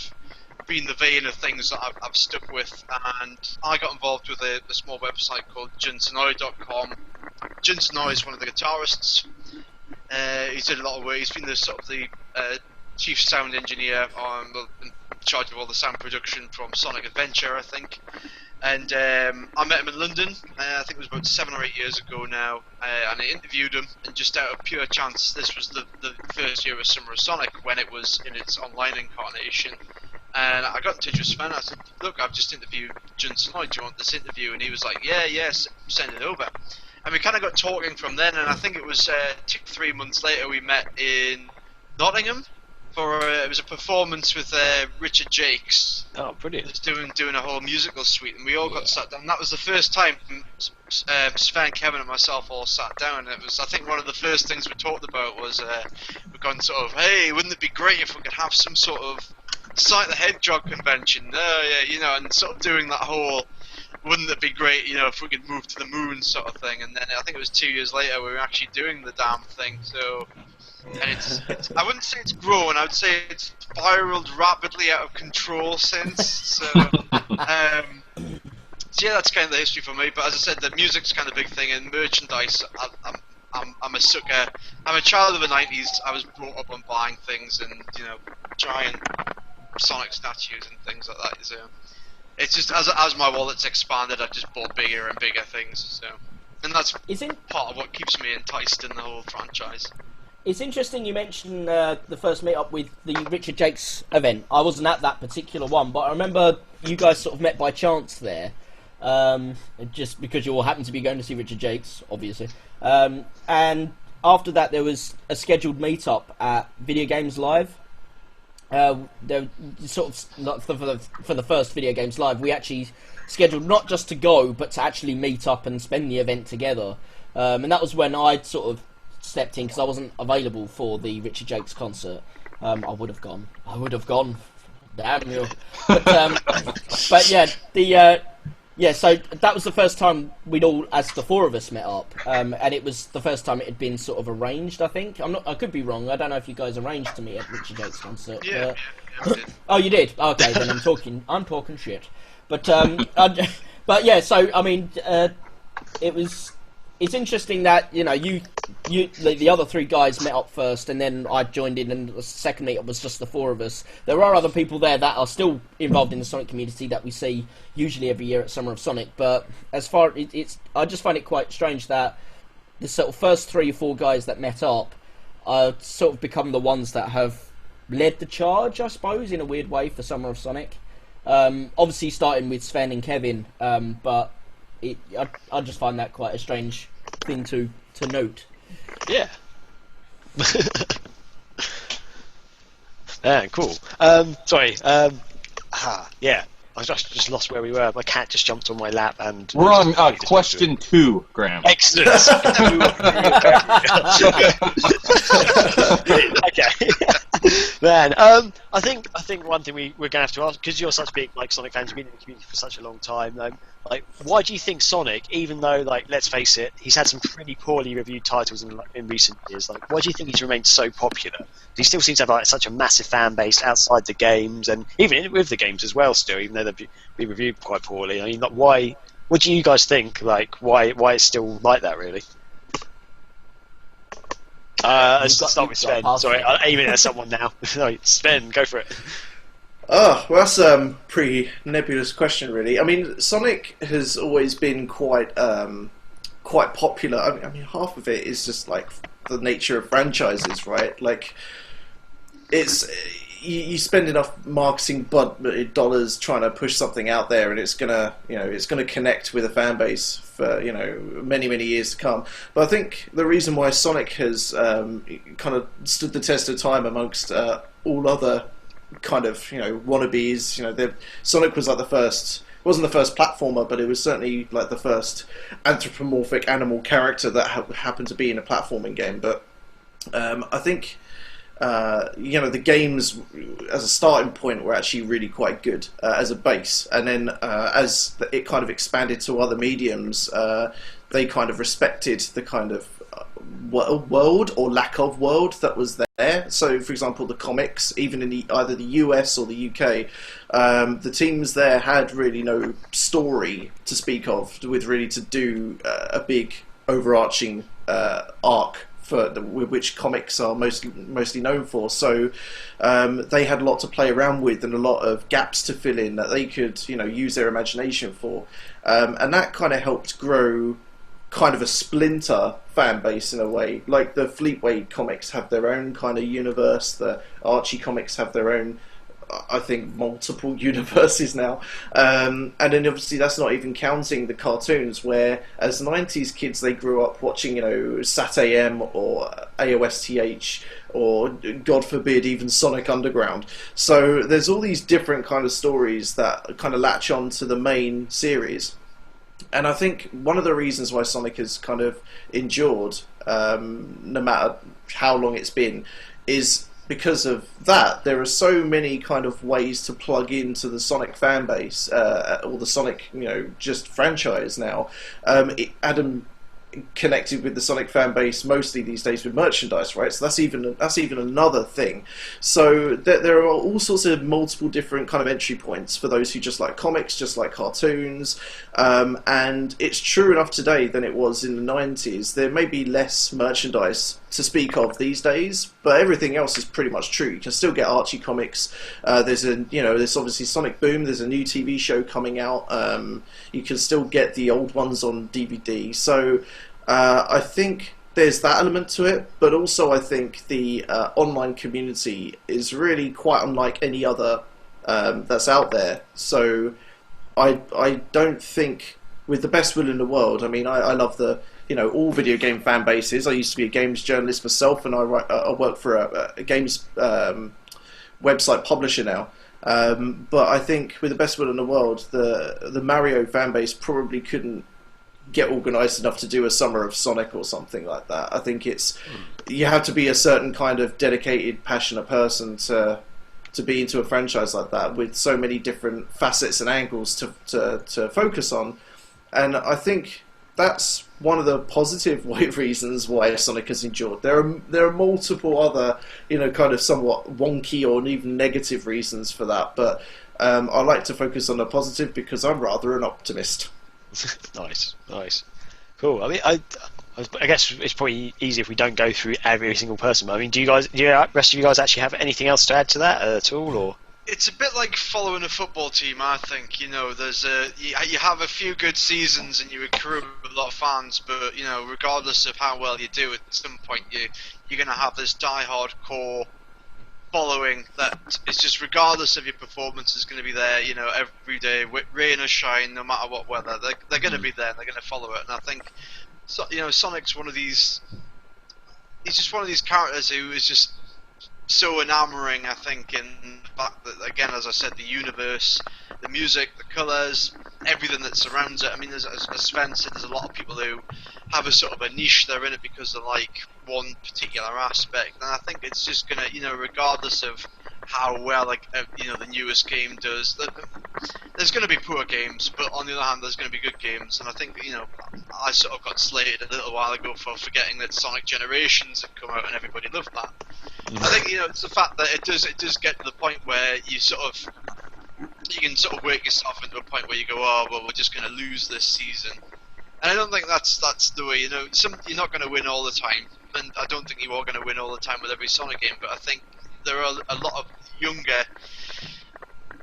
been the vein of things that I've stuck with. And I got involved with a small website called JunSonoy.com. Jun Sonoy is one of the guitarists. He's did a lot of work. He's been the sort of the chief sound engineer in charge of all the sound production from Sonic Adventure, I think. And I met him in London, I think it was about 7 or 8 years ago now, and I interviewed him, and just out of pure chance, this was the first year of Summer of Sonic when it was in its online incarnation. And I got in touch with Sven. I said, look, I've just interviewed Jun Sonoy, do you want this interview? And he was like, yes, send it over. And we kind of got talking from then, and I think it was 2-3 months later we met in Nottingham for it was a performance with Richard Jakes. Oh, brilliant! He was doing a whole musical suite, and we all got sat down. That was the first time Sven, Kevin, and myself all sat down. It was, I think, one of the first things we talked about was we're going sort of, hey, wouldn't it be great if we could have some sort of Sonic the Hedgehog convention? Yeah, and sort of doing that whole, wouldn't it be great, if we could move to the moon sort of thing. And then I think it was 2 years later we were actually doing the damn thing. So, and it's I wouldn't say it's grown. I would say it's spiraled rapidly out of control since. So, so yeah, that's kind of the history for me. But as I said, the music's kind of a big thing, and merchandise. I'm a sucker. I'm a child of the '90s. I was brought up on buying things and giant Sonic statues and things like that. So it's just as my wallet's expanded, I've just bought bigger and bigger things. So, and that's part of what keeps me enticed in the whole franchise. It's interesting you mentioned the first meet-up with the Richard Jakes event. I wasn't at that particular one, but I remember you guys sort of met by chance there, just because you all happened to be going to see Richard Jakes, obviously. And after that, there was a scheduled meet-up at Video Games Live. There sort of for the first Video Games Live, we actually scheduled not just to go, but to actually meet up and spend the event together. And that was when I'd sort of stepped in because I wasn't available for the Richard Jakes concert. I would have gone. Damn you. But yeah, so that was the first time we'd all, as the four of us, met up, and it was the first time it had been sort of arranged. I think I could be wrong. I don't know if you guys arranged to meet at Richard Jakes' concert. Yeah. Oh, you did. Okay, then I'm talking shit. But but yeah. So I mean, it's interesting that the other three guys met up first, and then I joined in, and the second meetup was just the four of us. There are other people there that are still involved in the Sonic community that we see usually every year at Summer of Sonic. But as far I just find it quite strange that the sort of first 3 or 4 guys that met up are sort of become the ones that have led the charge, I suppose, in a weird way for Summer of Sonic. Obviously starting with Sven and Kevin, but I just find that quite a strange thing to note. Yeah. Yeah, cool. Sorry. Yeah. I just lost where we were. My cat just jumped on my lap, and we're on question 2, Graham. Excellent. Okay. Man, I think one thing we're gonna have to ask, because you're such big Sonic fans, you've been in the community for such a long time. Why do you think Sonic, even though let's face it, he's had some pretty poorly reviewed titles in recent years, why do you think he's remained so popular? He still seems to have such a massive fan base outside the games, and even with the games as well. Still, even though they've been reviewed quite poorly. I mean, why? What do you guys think? Why it's still like that, really? Let's start with Sven. Sorry, I'm aiming at someone now. Sorry, Sven, go for it. Oh, well, that's a pretty nebulous question, really. I mean, Sonic has always been quite popular. I mean, half of it is just the nature of franchises, right? It's you spend enough marketing dollars trying to push something out there, and it's gonna connect with a fan base for many years to come. But I think the reason why Sonic has kind of stood the test of time amongst all other kind of wannabes, Sonic was the first. Wasn't the first platformer, but it was certainly the first anthropomorphic animal character that happened to be in a platforming game. But I think the games as a starting point were actually really quite good as a base, and then as it kind of expanded to other mediums, they kind of respected the kind of world or lack of world that was there. So, for example, the comics, even in either the US or the UK, the teams there had really no story to speak of, to do a big overarching arc with which comics are mostly known for. So they had a lot to play around with and a lot of gaps to fill in that they could use their imagination for, and that kind of helped grow kind of a splinter fan base in a way. Like the Fleetway comics have their own kind of universe, the Archie comics have their own, I think, multiple universes now, and then obviously that's not even counting the cartoons, where as 90s kids they grew up watching Sat AM or AOSTH or God forbid, even Sonic Underground. So there's all these different kind of stories that kind of latch on to the main series. And I think one of the reasons why Sonic has kind of endured, no matter how long it's been, is because of that. There are so many kind of ways to plug into the Sonic fan base, or the Sonic, just franchise now. Adam connected with the Sonic fan base mostly these days with merchandise, right? So that's even another thing. So there are all sorts of multiple different kind of entry points for those who just like comics, just like cartoons, and it's true enough today than it was in the 90s. There may be less merchandise to speak of these days, but everything else is pretty much true. You can still get Archie comics. There's obviously Sonic Boom. There's a new TV show coming out. You can still get the old ones on DVD. So I think there's that element to it, but also I think the online community is really quite unlike any other that's out there. So I don't think, with the best will in the world, I mean, I love all video game fan bases. I used to be a games journalist myself, and I work for a games website publisher now. But I think, with the best will in the world, the Mario fan base probably couldn't get organised enough to do a Summer of Sonic or something like that. I think you have to be a certain kind of dedicated, passionate person to be into a franchise like that, with so many different facets and angles to focus on. And I think that's one of the positive reasons why Sonic has endured. There are multiple other, kind of somewhat wonky or even negative reasons for that, but I like to focus on the positive because I'm rather an optimist. Nice. Cool. I mean, I guess it's probably easy if we don't go through every single person, but I mean, do the rest of you guys actually have anything else to add to that at all, or? It's a bit like following a football team, I think. There's you have a few good seasons and you accrue a lot of fans, but regardless of how well you do, at some point you're going to have this die-hard core following that is just, regardless of your performance, is going to be there. Every day, rain or shine, no matter what weather, they're going to be there. And they're going to follow it. And I think, Sonic's one of these. He's just one of these characters who is just so enamoring, I think, in the fact that, again, as I said, the universe, the music, the colours, everything that surrounds it. I mean, as Sven said, there's a lot of people who have a sort of a niche. They're in it because they like one particular aspect, and I think it's just gonna, regardless of how well, the newest game does, there's gonna be poor games, but on the other hand, there's gonna be good games. And I think, I sort of got slated a little while ago for forgetting that Sonic Generations had come out and everybody loved that. I think, it's the fact that it does get to the point where you can sort of work yourself into a point where you go, oh well, we're just going to lose this season. And I don't think that's the way. You're not going to win all the time, and I don't think you are going to win all the time with every Sonic game. But I think there are a lot of younger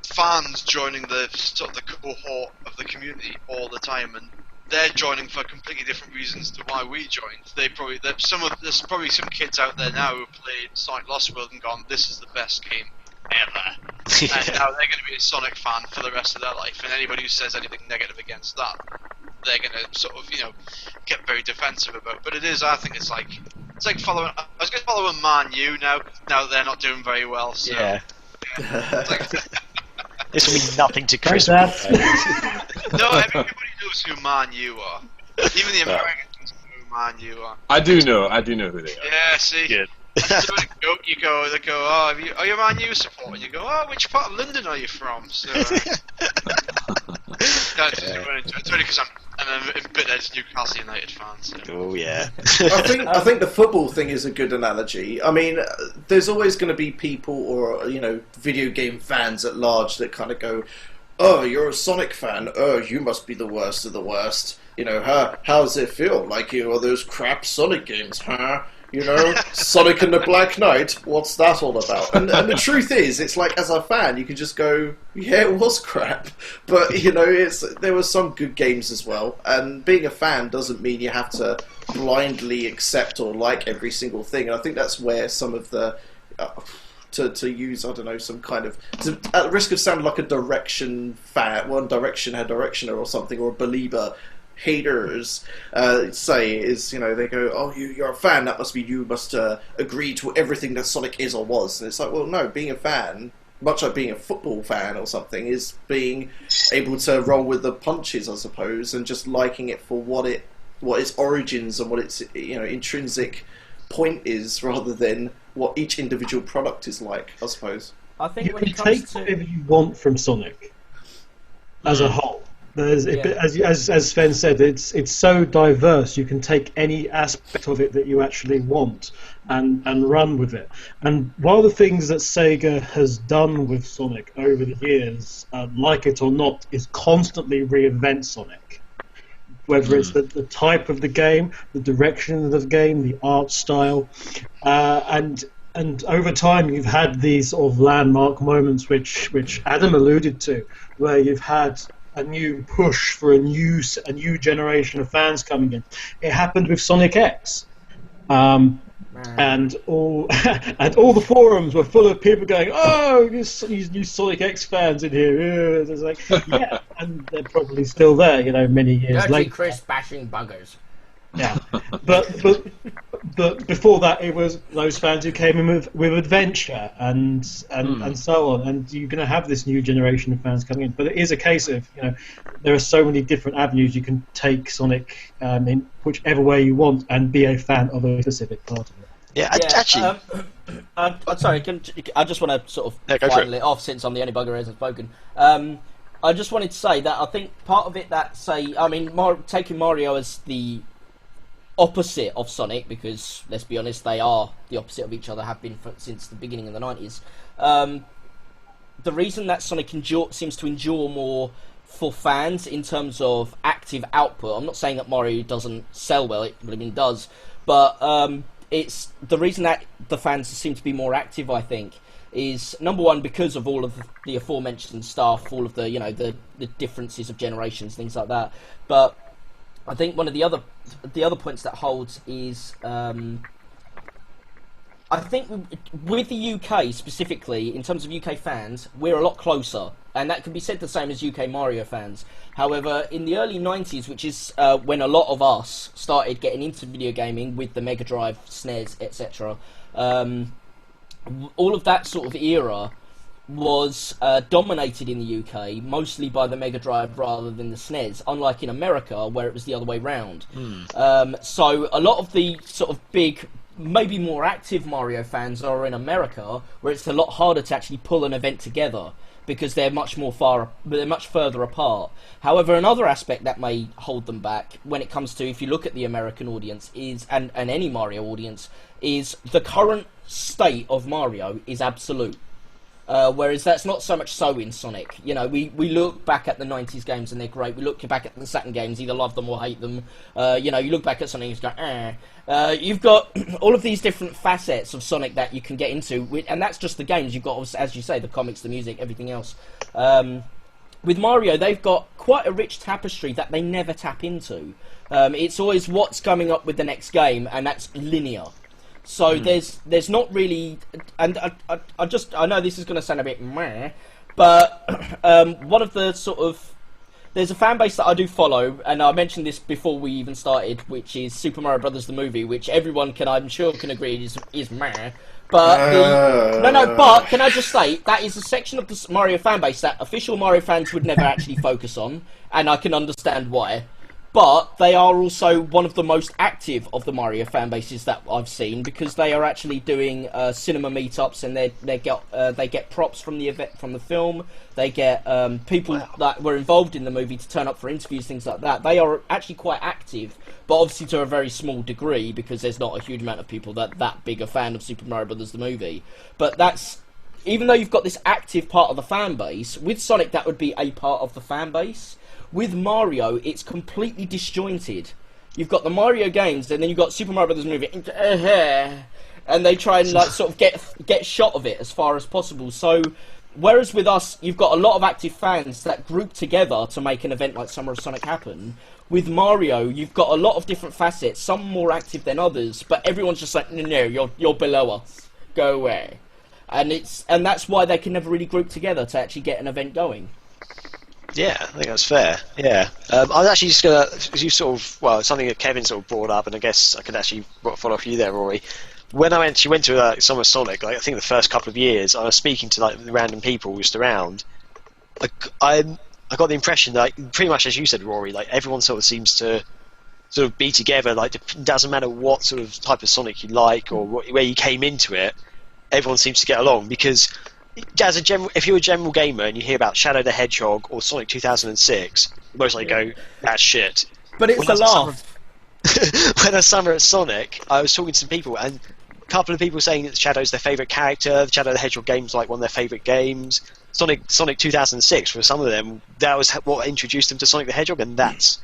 fans joining the sort of the cohort of the community all the time, and they're joining for completely different reasons to why we joined. There's probably some kids out there now who played Sonic Lost World and gone, this is the best game ever. And now they're going to be a Sonic fan for the rest of their life, and anybody who says anything negative against that, they're going to sort of, get very defensive about. But I think it's like following. I was going to follow a Man U now that they're not doing very well. So, yeah. This will mean nothing to Chris. No, everybody knows who Man U are. Even the Americans know who Man U are. I do know who they are. Yeah, see. Good. So they go, oh, are you a Man U supporter? And you go, oh, which part of London are you from? So, it's only because I'm a bit Newcastle United fan. So. Oh yeah. I think the football thing is a good analogy. I mean, there's always going to be people, or video game fans at large, that kind of go, oh, you're a Sonic fan. Oh, you must be the worst of the worst. How does it feel? Like all those crap Sonic games, huh? Sonic and the Black Knight, what's that all about? And the truth is, it's like, as a fan, you can just go, yeah, it was crap. But, there were some good games as well. And being a fan doesn't mean you have to blindly accept or like every single thing. And I think that's where some of the... To use, I don't know, some kind of... at risk of sounding like a Direction fan, One Direction had Directioner or something, or a Belieber, haters say is, they go, oh, you're a fan, that must mean you must agree to everything that Sonic is or was. And it's like, well, no, being a fan, much like being a football fan or something, is being able to roll with the punches, I suppose, and just liking it for what its origins and what its intrinsic point is, rather than what each individual product is like, I suppose. I think You when can it comes take to whatever you want from Sonic as a whole. As Sven said, it's so diverse. You can take any aspect of it that you actually want and run with it. And one of the things that Sega has done with Sonic over the years, like it or not, is constantly reinvent Sonic. Whether it's the type of the game, the direction of the game, the art style, and over time you've had these sort of landmark moments which Adam alluded to, where you've had a new push for a new generation of fans coming in. It happened with Sonic X, and all the forums were full of people going, "Oh, these new Sonic X fans in here." It's like, yeah, and they're probably still there, many years dirty later. Chris bashing buggers. Yeah, but before that, it was those fans who came in with adventure and so on, and you're going to have this new generation of fans coming in. But it is a case of there are so many different avenues you can take Sonic in whichever way you want and be a fan of a specific part of it. Yeah, actually. I'm sorry. I just want to sort of final it off, since I'm the only bugger who hasn't spoken. I just wanted to say that I think part of it taking Mario as the opposite of Sonic, because let's be honest, they are the opposite of each other, have been since the beginning of the 90s. The reason that Sonic seems to endure more for fans in terms of active output, I'm not saying that Mario doesn't sell well, it does, but it's the reason that the fans seem to be more active, I think, is number one because of all of the aforementioned stuff, all of the the differences of generations, things like that. But I think one of the other points that holds is I think with the UK specifically, in terms of UK fans, we're a lot closer, and that can be said the same as UK Mario fans. However, in the early 90s, which is when a lot of us started getting into video gaming with the Mega Drive, SNES, etc., all of that sort of era was dominated in the UK mostly by the Mega Drive rather than the SNES, unlike in America where it was the other way round. So a lot of the sort of big, maybe more active Mario fans are in America, where it's a lot harder to actually pull an event together because they're much further apart. However, another aspect that may hold them back when it comes to, if you look at the American audience is and any Mario audience, is the current state of Mario is absolute. Whereas that's not so much so in Sonic. We look back at the 90s games and they're great. We look back at the Saturn games, either love them or hate them. You look back at Sonic and you go, you've got all of these different facets of Sonic that you can get into, and that's just the games. You've got, as you say, the comics, the music, everything else. With Mario, they've got quite a rich tapestry that they never tap into. It's always what's coming up with the next game, and that's linear. So there's not really, and I know this is going to sound a bit meh, but one of the sort of, there's a fan base that I do follow, and I mentioned this before we even started, which is Super Mario Brothers the movie, which everyone I'm sure can agree is meh. But but can I just say that is a section of the Mario fan base that official Mario fans would never actually focus on, and I can understand why. But they are also one of the most active of the Mario fan bases that I've seen, because they are actually doing cinema meetups, and they get props from the event, from the film. They get people that were involved in the movie to turn up for interviews, things like that. They are actually quite active, but obviously to a very small degree, because there's not a huge amount of people that big a fan of Super Mario Brothers the movie. But that's, even though you've got this active part of the fan base, with Sonic that would be a part of the fan base. With Mario, it's completely disjointed. You've got the Mario games, and then you've got Super Mario Brothers movie, and they try and sort of get shot of it as far as possible. So, whereas with us, you've got a lot of active fans that group together to make an event like Summer of Sonic happen. With Mario, you've got a lot of different facets, some more active than others, but everyone's just like, no, you're below us, go away, and that's why they can never really group together to actually get an event going. Yeah, I think that's fair. Yeah, I was actually just gonna, because you sort of, well, something that Kevin sort of brought up, and I guess I could actually follow off you there, Rory. When she went to Summer Sonic, like, I think the first couple of years, I was speaking to like random people just around. I got the impression that, like, pretty much as you said, Rory, like everyone sort of seems to sort of be together. Like, it doesn't matter what sort of type of Sonic you like or where you came into it, everyone seems to get along because. As a general, if you're a general gamer and you hear about Shadow the Hedgehog or Sonic 2006, most likely go, that's shit. But it's a laugh. When I summer at Sonic, I was talking to some people, and a couple of people saying that Shadow's their favourite character, the Shadow the Hedgehog game's like one of their favourite games. Sonic 2006, for some of them, that was what introduced them to Sonic the Hedgehog, and that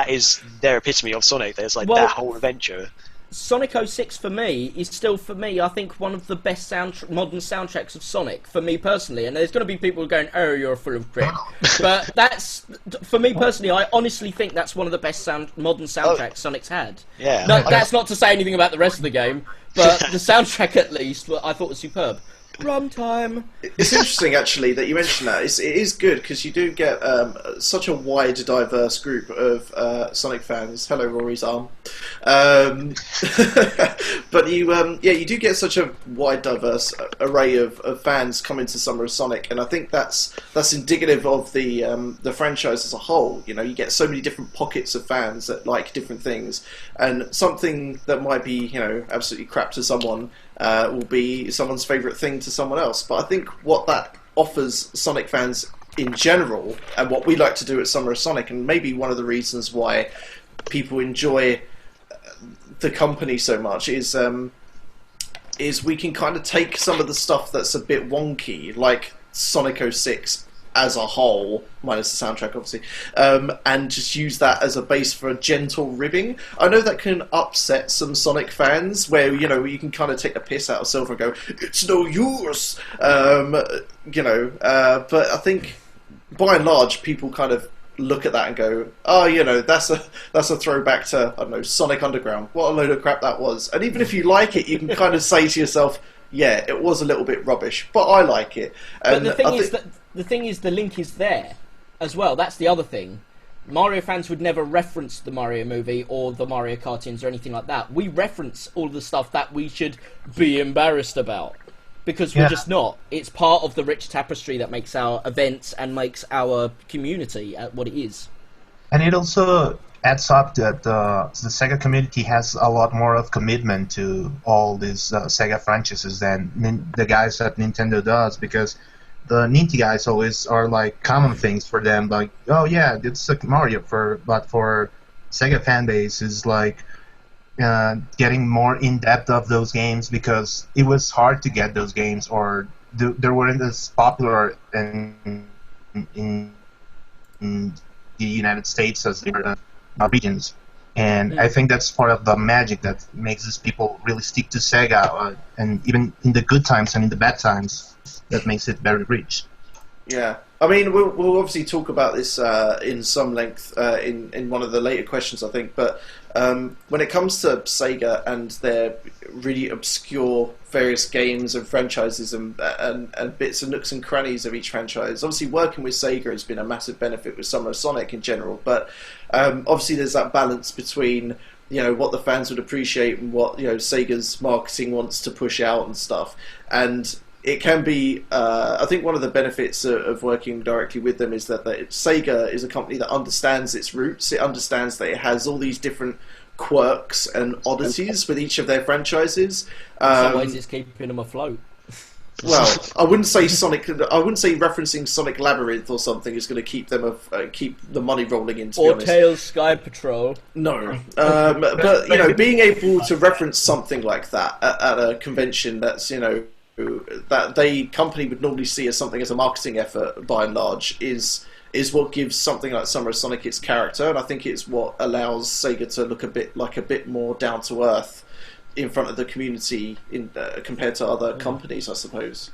is their epitome of Sonic. There's like that whole adventure. Sonic 06 for me is still, for me, I think one of the best modern soundtracks of Sonic, for me personally. And there's going to be people going, oh, you're full of crap. But that's, for me personally, I honestly think that's one of the best modern soundtracks Sonic's had. Yeah. No, that's not to say anything about the rest of the game, but the soundtrack at least, I thought was superb. Runtime. It's interesting, actually, that you mentioned that. It is good because you do get such a wide, diverse group of Sonic fans. Hello, Rory's arm. But you do get such a wide, diverse array of fans coming to Summer of Sonic, and I think that's indicative of the franchise as a whole. You know, you get so many different pockets of fans that like different things, and something that might be, absolutely crap to someone. Will be someone's favourite thing to someone else. But I think what that offers Sonic fans in general, and what we like to do at Summer of Sonic, and maybe one of the reasons why people enjoy the company so much, is we can kind of take some of the stuff that's a bit wonky, like Sonic 06 as a whole, minus the soundtrack obviously, and just use that as a base for a gentle ribbing. I know that can upset some Sonic fans, where you can kind of take the piss out of Silver and go, it's no use, but I think by and large people kind of look at that and go, oh, that's a throwback to, I don't know, Sonic Underground. What a load of crap that was. And even if you like it, you can kind of say to yourself, yeah, it was a little bit rubbish, but I like it. And but the thing is, the link is there as well. That's the other thing. Mario fans would never reference the Mario movie or the Mario cartoons or anything like that. We reference all the stuff that we should be embarrassed about because we're just not. It's part of the rich tapestry that makes our events and makes our community what it is. And it also adds up that the Sega community has a lot more of commitment to all these Sega franchises than the guys at Nintendo does, because the Ninty guys always are like common things for them, like, oh yeah, it's like Mario, but for Sega fan base is like getting more in depth of those games, because it was hard to get those games, or they weren't as popular in the United States as they were regions. And I think that's part of the magic that makes these people really stick to Sega, and even in the good times and in the bad times, that makes it very rich. Yeah, I mean, we'll obviously talk about this in some length in one of the later questions, I think. But when it comes to Sega and their really obscure various games and franchises and bits and nooks and crannies of each franchise, obviously working with Sega has been a massive benefit with Summer of Sonic in general. But obviously there's that balance between what the fans would appreciate and what Sega's marketing wants to push out and stuff. And it can be, I think one of the benefits of working directly with them is that Sega is a company that understands its roots. It understands that it has all these different quirks and oddities with each of their franchises. In some ways, it's keeping them afloat. Well, I wouldn't say referencing Sonic Labyrinth or something is going to keep them keep the money rolling in. To be honest. Tails Sky Patrol. No, but being able to reference something like that at a convention that's that the company would normally see as something as a marketing effort by and large is what gives something like Summer of Sonic its character, and I think it's what allows Sega to look a bit more down to earth in front of the community compared to other companies, I suppose.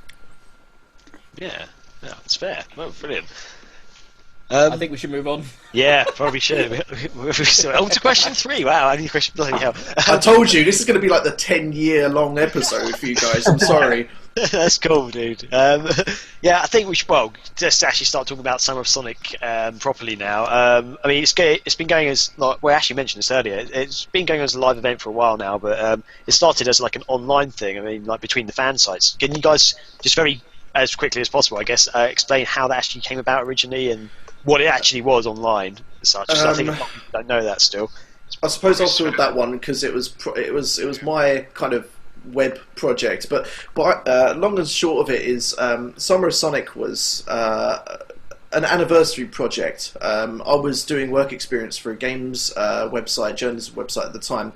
Yeah, that's fair. Well, brilliant. I think we should move on. Yeah, probably should. On to question 3. Wow, I need question. Bloody hell! I told you this is going to be like the 10-year long episode for you guys. I'm sorry. That's cool, dude. Yeah, I think we should, well, just actually start talking about Summer of Sonic properly now. I mean, it's been going as, like, well, I actually mentioned this earlier, it's been going as a live event for a while now, but it started as like an online thing, I mean, like between the fan sites. Can you guys, just very, as quickly as possible, I guess, explain how that actually came about originally and what it actually was online as such? I think a lot of people don't know that still. I suppose I'll field that one because it was my kind of web project, but long and short of it is Summer of Sonic was an anniversary project. I was doing work experience for a games website, journalism website at the time,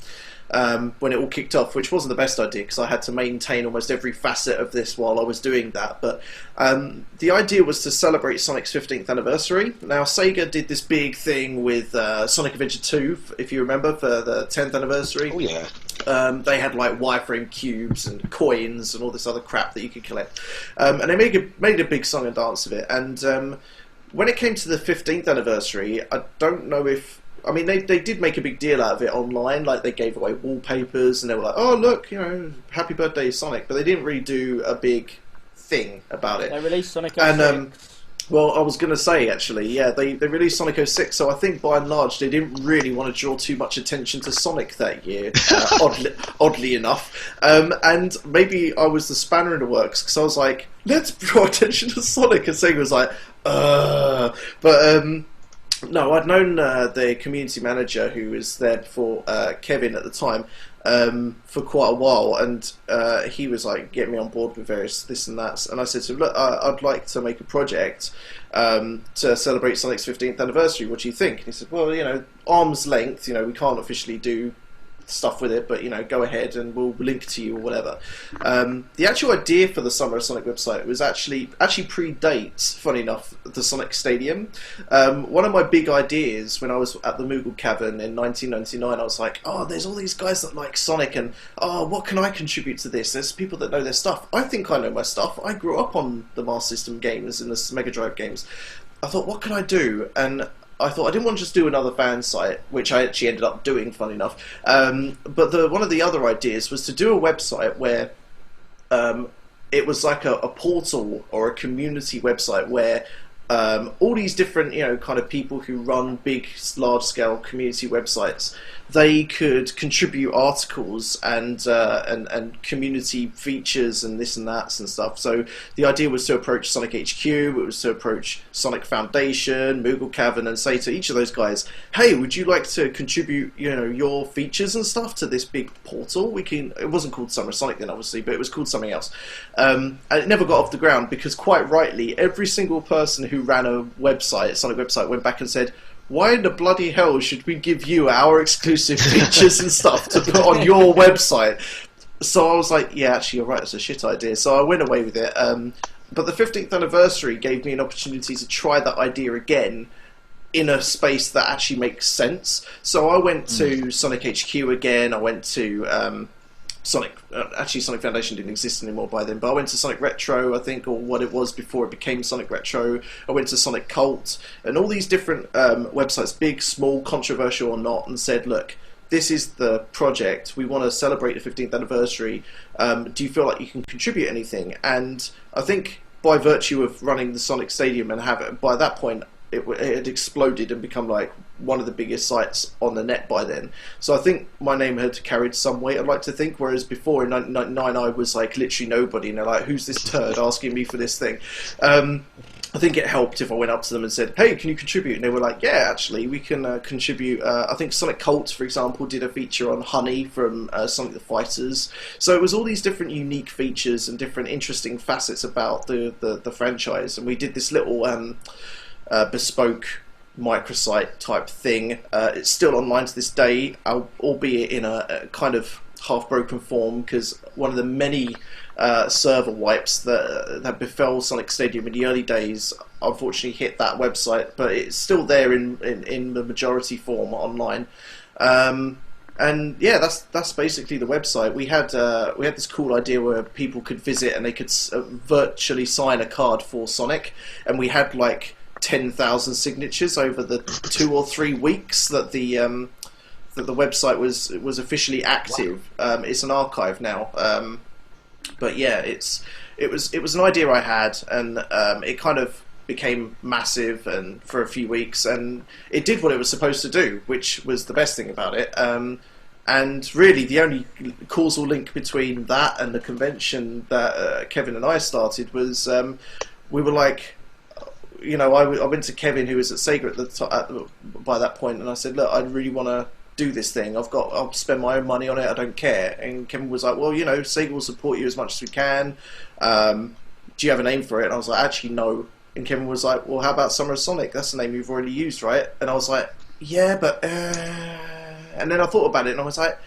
when it all kicked off, which wasn't the best idea because I had to maintain almost every facet of this while I was doing that. But the idea was to celebrate Sonic's 15th anniversary. Now, Sega did this big thing with Sonic Adventure 2, if you remember, for the 10th anniversary. Oh, yeah. They had like wireframe cubes and coins and all this other crap that you could collect. And they made a big song and dance of it. And when it came to the 15th anniversary, I don't know if... I mean, they did make a big deal out of it online, like they gave away wallpapers and they were like, oh look, happy birthday Sonic, but they didn't really do a big thing about it. They released Sonic 06. And, well, I was going to say, actually, yeah, they released Sonic 06, so I think by and large they didn't really want to draw too much attention to Sonic that year, oddly enough. And maybe I was the spanner in the works, because I was like, let's draw attention to Sonic, and Sega was like, But no, I'd known the community manager who was there before Kevin at the time for quite a while, and he was like, get me on board with various this and that, and I said to him, look, I'd like to make a project to celebrate Sonic's 15th anniversary, what do you think? And he said, well, arm's length, we can't officially do stuff with it, but go ahead and we'll link to you or whatever. The actual idea for the Summer of Sonic website was actually predates, funny enough, the Sonic Stadium. One of my big ideas when I was at the Moogle Cavern in 1999, I was like, oh, there's all these guys that like Sonic, and what can I contribute to this? There's people that know their stuff. I think I know my stuff. I grew up on the Master System games and the Mega Drive games. I thought, what can I do? And I thought I didn't want to just do another fan site, which I actually ended up doing, funny enough. But one of the other ideas was to do a website where it was like a portal or a community website where all these different, kind of people who run big, large-scale community websites, they could contribute articles and community features and this and that and stuff. So the idea was to approach Sonic HQ, it was to approach Sonic Foundation, Moogle Cavern, and say to each of those guys, hey, would you like to contribute, your features and stuff to this big portal? It wasn't called Summer Sonic then, obviously, but it was called something else. And it never got off the ground because, quite rightly, every single person who ran a Sonic website, went back and said, why in the bloody hell should we give you our exclusive features and stuff to put on your website? So I was like, yeah, actually, you're right, it's a shit idea. So I went away with it. But the 15th anniversary gave me an opportunity to try that idea again in a space that actually makes sense. So I went to Sonic HQ again. I went to Sonic Foundation didn't exist anymore by then, but I went to Sonic Retro, I think, or what it was before it became Sonic Retro. I went to Sonic Cult, and all these different websites, big, small, controversial or not, and said, look, this is the project, we want to celebrate the 15th anniversary, do you feel like you can contribute anything? And I think by virtue of running the Sonic Stadium and by that point, it had exploded and become like one of the biggest sites on the net by then. So I think my name had carried some weight, I'd like to think, whereas before in 1999 I was like literally nobody, and they're like, who's this turd asking me for this thing? I think it helped if I went up to them and said, hey, can you contribute? And they were like, yeah, actually, we can contribute. I think Sonic Cult, for example, did a feature on Honey from Sonic the Fighters. So it was all these different unique features and different interesting facets about the franchise. And we did this little bespoke microsite type thing. It's still online to this day, albeit in a kind of half-broken form, because one of the many server wipes that befell Sonic Stadium in the early days unfortunately hit that website, but it's still there in the majority form online. And yeah, that's basically the website. We had this cool idea where people could visit and they could virtually sign a card for Sonic, and we had like 10,000 signatures over the 2 or 3 weeks that the website was officially active. It's an archive now, but yeah, it's it was an idea I had, and it kind of became massive and for a few weeks, and it did what it was supposed to do, which was the best thing about it. And really, the only causal link between that and the convention that Kevin and I started was we were like, you know, I went to Kevin, who was at SEGA by that point, and I said, look, I really want to do this thing. I'll spend my own money on it. I don't care. And Kevin was like, well, you know, SEGA will support you as much as we can. Do you have a name for it? And I was like, actually, no. And Kevin was like, well, how about Summer of Sonic? That's the name you've already used, right? And I was like, yeah, but... And then I thought about it, and I was like,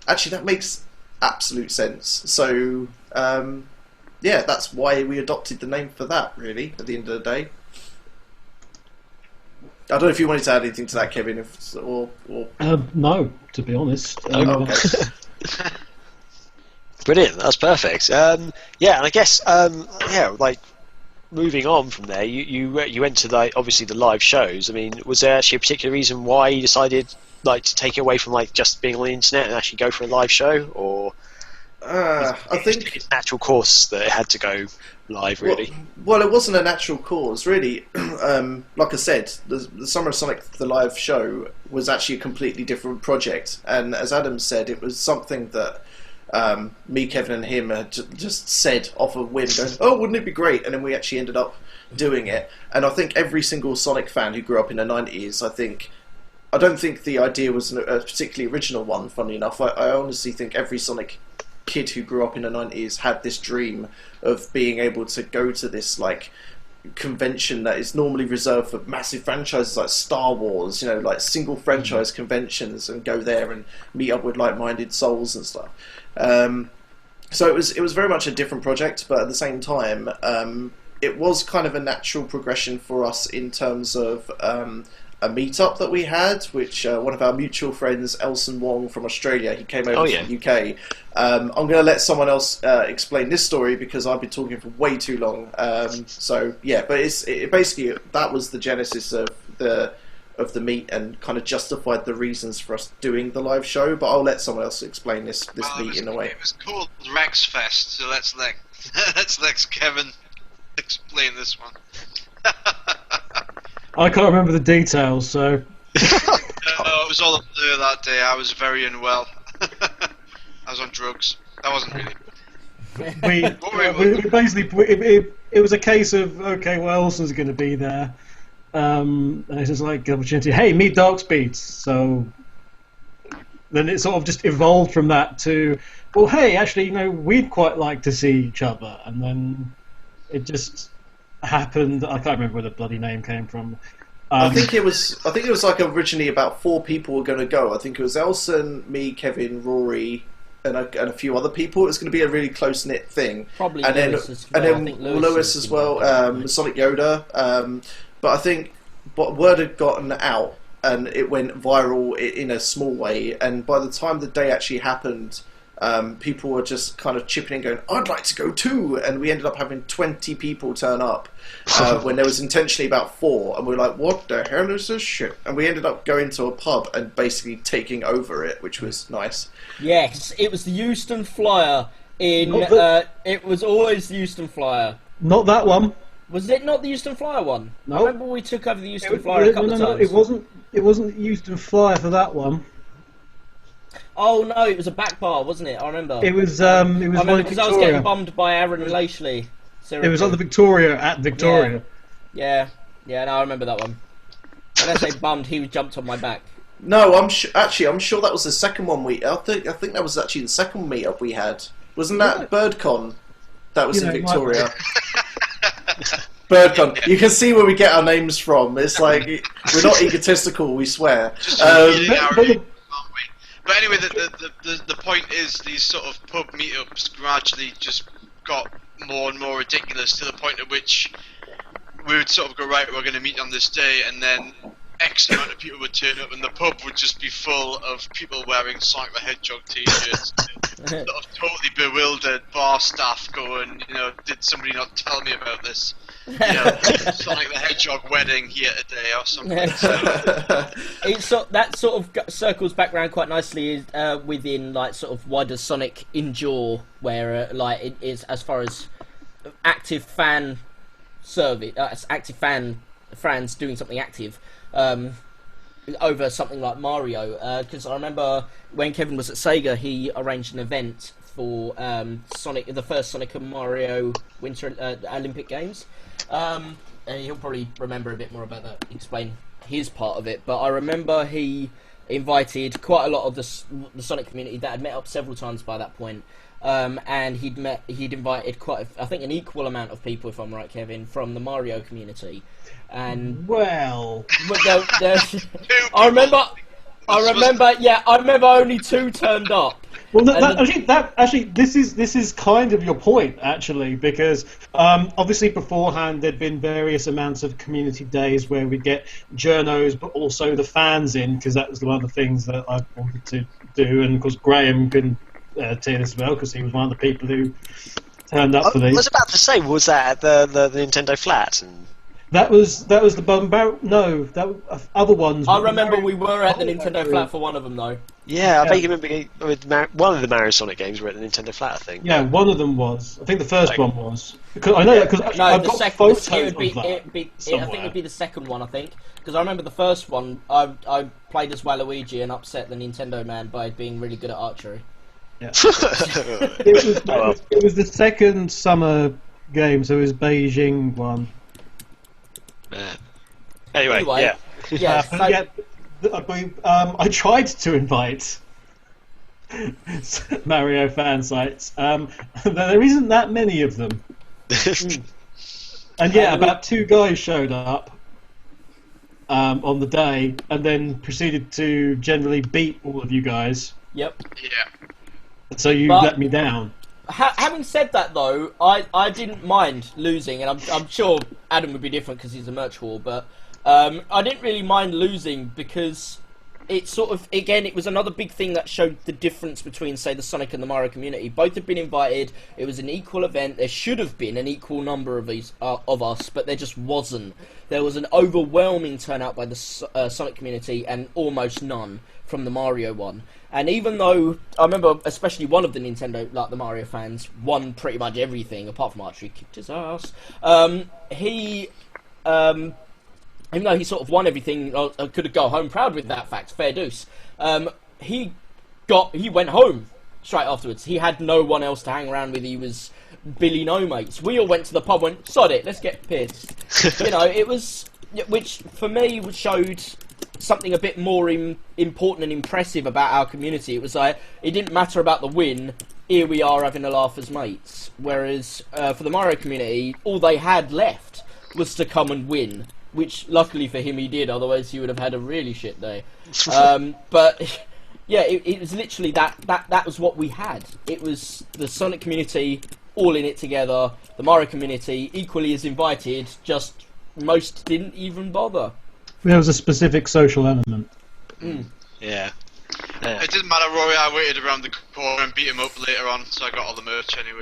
actually, that makes absolute sense. So, yeah, that's why we adopted the name for that, really, at the end of the day. I don't know if you wanted to add anything to that, Kevin, or... No, to be honest. Okay. Brilliant, that's perfect. Yeah, and I guess, like, moving on from there, you went to, like, obviously the live shows. I mean, was there actually a particular reason why you decided, like, to take it away from, like, just being on the internet and actually go for a live show, or I think it's a natural course that it had to go live, really? Well, it wasn't a natural cause, really. Like I said, the Summer of Sonic, the live show, was actually a completely different project, and as Adam said, it was something that me, Kevin, and him had just said off a whim, going, "Oh, wouldn't it be great?" And then we actually ended up doing it. And I think every single Sonic fan who grew up in the '90s, I don't think the idea was a particularly original one. Funny enough, I honestly think every Sonic kid who grew up in the '90s had this dream of being able to go to this, like, convention that is normally reserved for massive franchises like Star Wars, you know, like single franchise conventions, and go there and meet up with like-minded souls and stuff. So it was very much a different project, but at the same time, it was kind of a natural progression for us in terms of a meetup that we had, which one of our mutual friends, Elson Wong from Australia, he came over from the UK. I'm going to let someone else explain this story because I've been talking for way too long. So yeah, but it basically that was the genesis of the meet and kind of justified the reasons for us doing the live show. But I'll let someone else explain this meet in a way. It was called Rex Fest, so let's let Kevin explain this one. I can't remember the details, so... It was all up there that day. I was very unwell. I was on drugs. I wasn't really. We basically... It was a case of, okay, well, Elson's going to be there. And it's just like, opportunity, hey, meet Dark Speeds. So then it sort of just evolved from that to, well, hey, actually, you know, we'd quite like to see each other. And then it just... happened. I can't remember where the bloody name came from. I think it was like originally about 4 people were going to go. I think it was Elson, me, Kevin, Rory, and a few other people. It was going to be a really close knit thing. Probably and Lewis as well. And then Lewis as well, Sonic Yoda. But I think word had gotten out and it went viral in a small way. And by the time the day actually happened, people were just kind of chipping in going, I'd like to go too, and we ended up having 20 people turn up when there was intentionally about 4, and we were like, what the hell is this shit? And we ended up going to a pub and basically taking over it, which was nice. Yes, it was the Euston Flyer it was always the Euston Flyer. Not that one. Was it not the Euston Flyer one? No. I remember we took over the Euston Flyer a couple of times. It wasn't the Euston Flyer for that one. Oh no, it was a back bar, wasn't it? I remember. It was I remember because I was getting Victoria. bummed by Aaron and Lashley. It was on the Victoria at Victoria. Yeah, no, I remember that one. When I say bummed, he jumped on my back. No, I'm sure that was the second one I think that was actually the second meetup we had. Wasn't that BirdCon? That was in Victoria. BirdCon. You can see where we get our names from. It's like we're not egotistical, we swear. But anyway, the point is these sort of pub meetups gradually just got more and more ridiculous to the point at which we would sort of go, right, we're going to meet on this day, and then X amount of people would turn up, and the pub would just be full of people wearing Sonic the Hedgehog t-shirts, sort of totally bewildered bar staff going, you know, did somebody not tell me about this? You know, Sonic the Hedgehog wedding here today or something. That sort of circles back around quite nicely within, like, sort of why does Sonic endure, where like it is as far as active fan survey, active fans doing something active over something like Mario. Because I remember when Kevin was at Sega, he arranged an event for the first Sonic and Mario Winter Olympic Games. And he'll probably remember a bit more about that, explain his part of it. But I remember he invited quite a lot of the Sonic community that had met up several times by that point. And he'd invited I think an equal amount of people, if I'm right, Kevin, from the Mario community. And well, I remember only 2 turned up. Well, this is kind of your point, actually, because obviously beforehand there'd been various amounts of community days where we'd get journos, but also the fans in, because that was one of the things that I wanted to do, and of course Graham can tell us as well, because he was one of the people who turned up for these. I was about to say, was that at the Nintendo Flat? And... That was the Bum Barrel. No, that other ones. I remember we were at the Nintendo Flat for one of them, though. Yeah, I vaguely remember with one of the Mario Sonic games were at the Nintendo Flat, I think. Yeah, one of them was. I think the first one was. Because I know that because I've got photos of that. I think it'd be the second one. I think because I remember the first one. I played as Waluigi and upset the Nintendo man by being really good at archery. Yeah. it was the second summer game, so it was Beijing one. Anyway, yeah. I tried to invite Mario fan sites. There isn't that many of them. And yeah, about 2 guys showed up on the day, and then proceeded to generally beat all of you guys. Yep. Yeah. So you let me down. Having said that, though, I didn't mind losing, and I'm sure Adam would be different because he's a merch whore, but I didn't really mind losing because it sort of, again, it was another big thing that showed the difference between, say, the Sonic and the Mario community. Both had been invited. It was an equal event. There should have been an equal number of us, but there just wasn't. There was an overwhelming turnout by the Sonic community and almost none from the Mario one. And even though I remember, especially one of the Nintendo, like the Mario fans, won pretty much everything apart from archery, kicked his ass. Even though he sort of won everything, I could go home proud with that fact. Fair deuce. He went home straight afterwards. He had no one else to hang around with. He was Billy No Mates. We all went to the pub, went sod it, let's get pissed. It was, which for me showed something a bit more important and impressive about our community. It was like, it didn't matter about the win, here we are having a laugh as mates. Whereas for the Mario community, all they had left was to come and win, which luckily for him he did, otherwise he would have had a really shit day. But yeah, it was literally that was what we had. It was the Sonic community all in it together, the Mario community equally as invited, just most didn't even bother. There was a specific social element. Yeah. It didn't matter, Rory. I waited around the corner and beat him up later on, so I got all the merch anyway.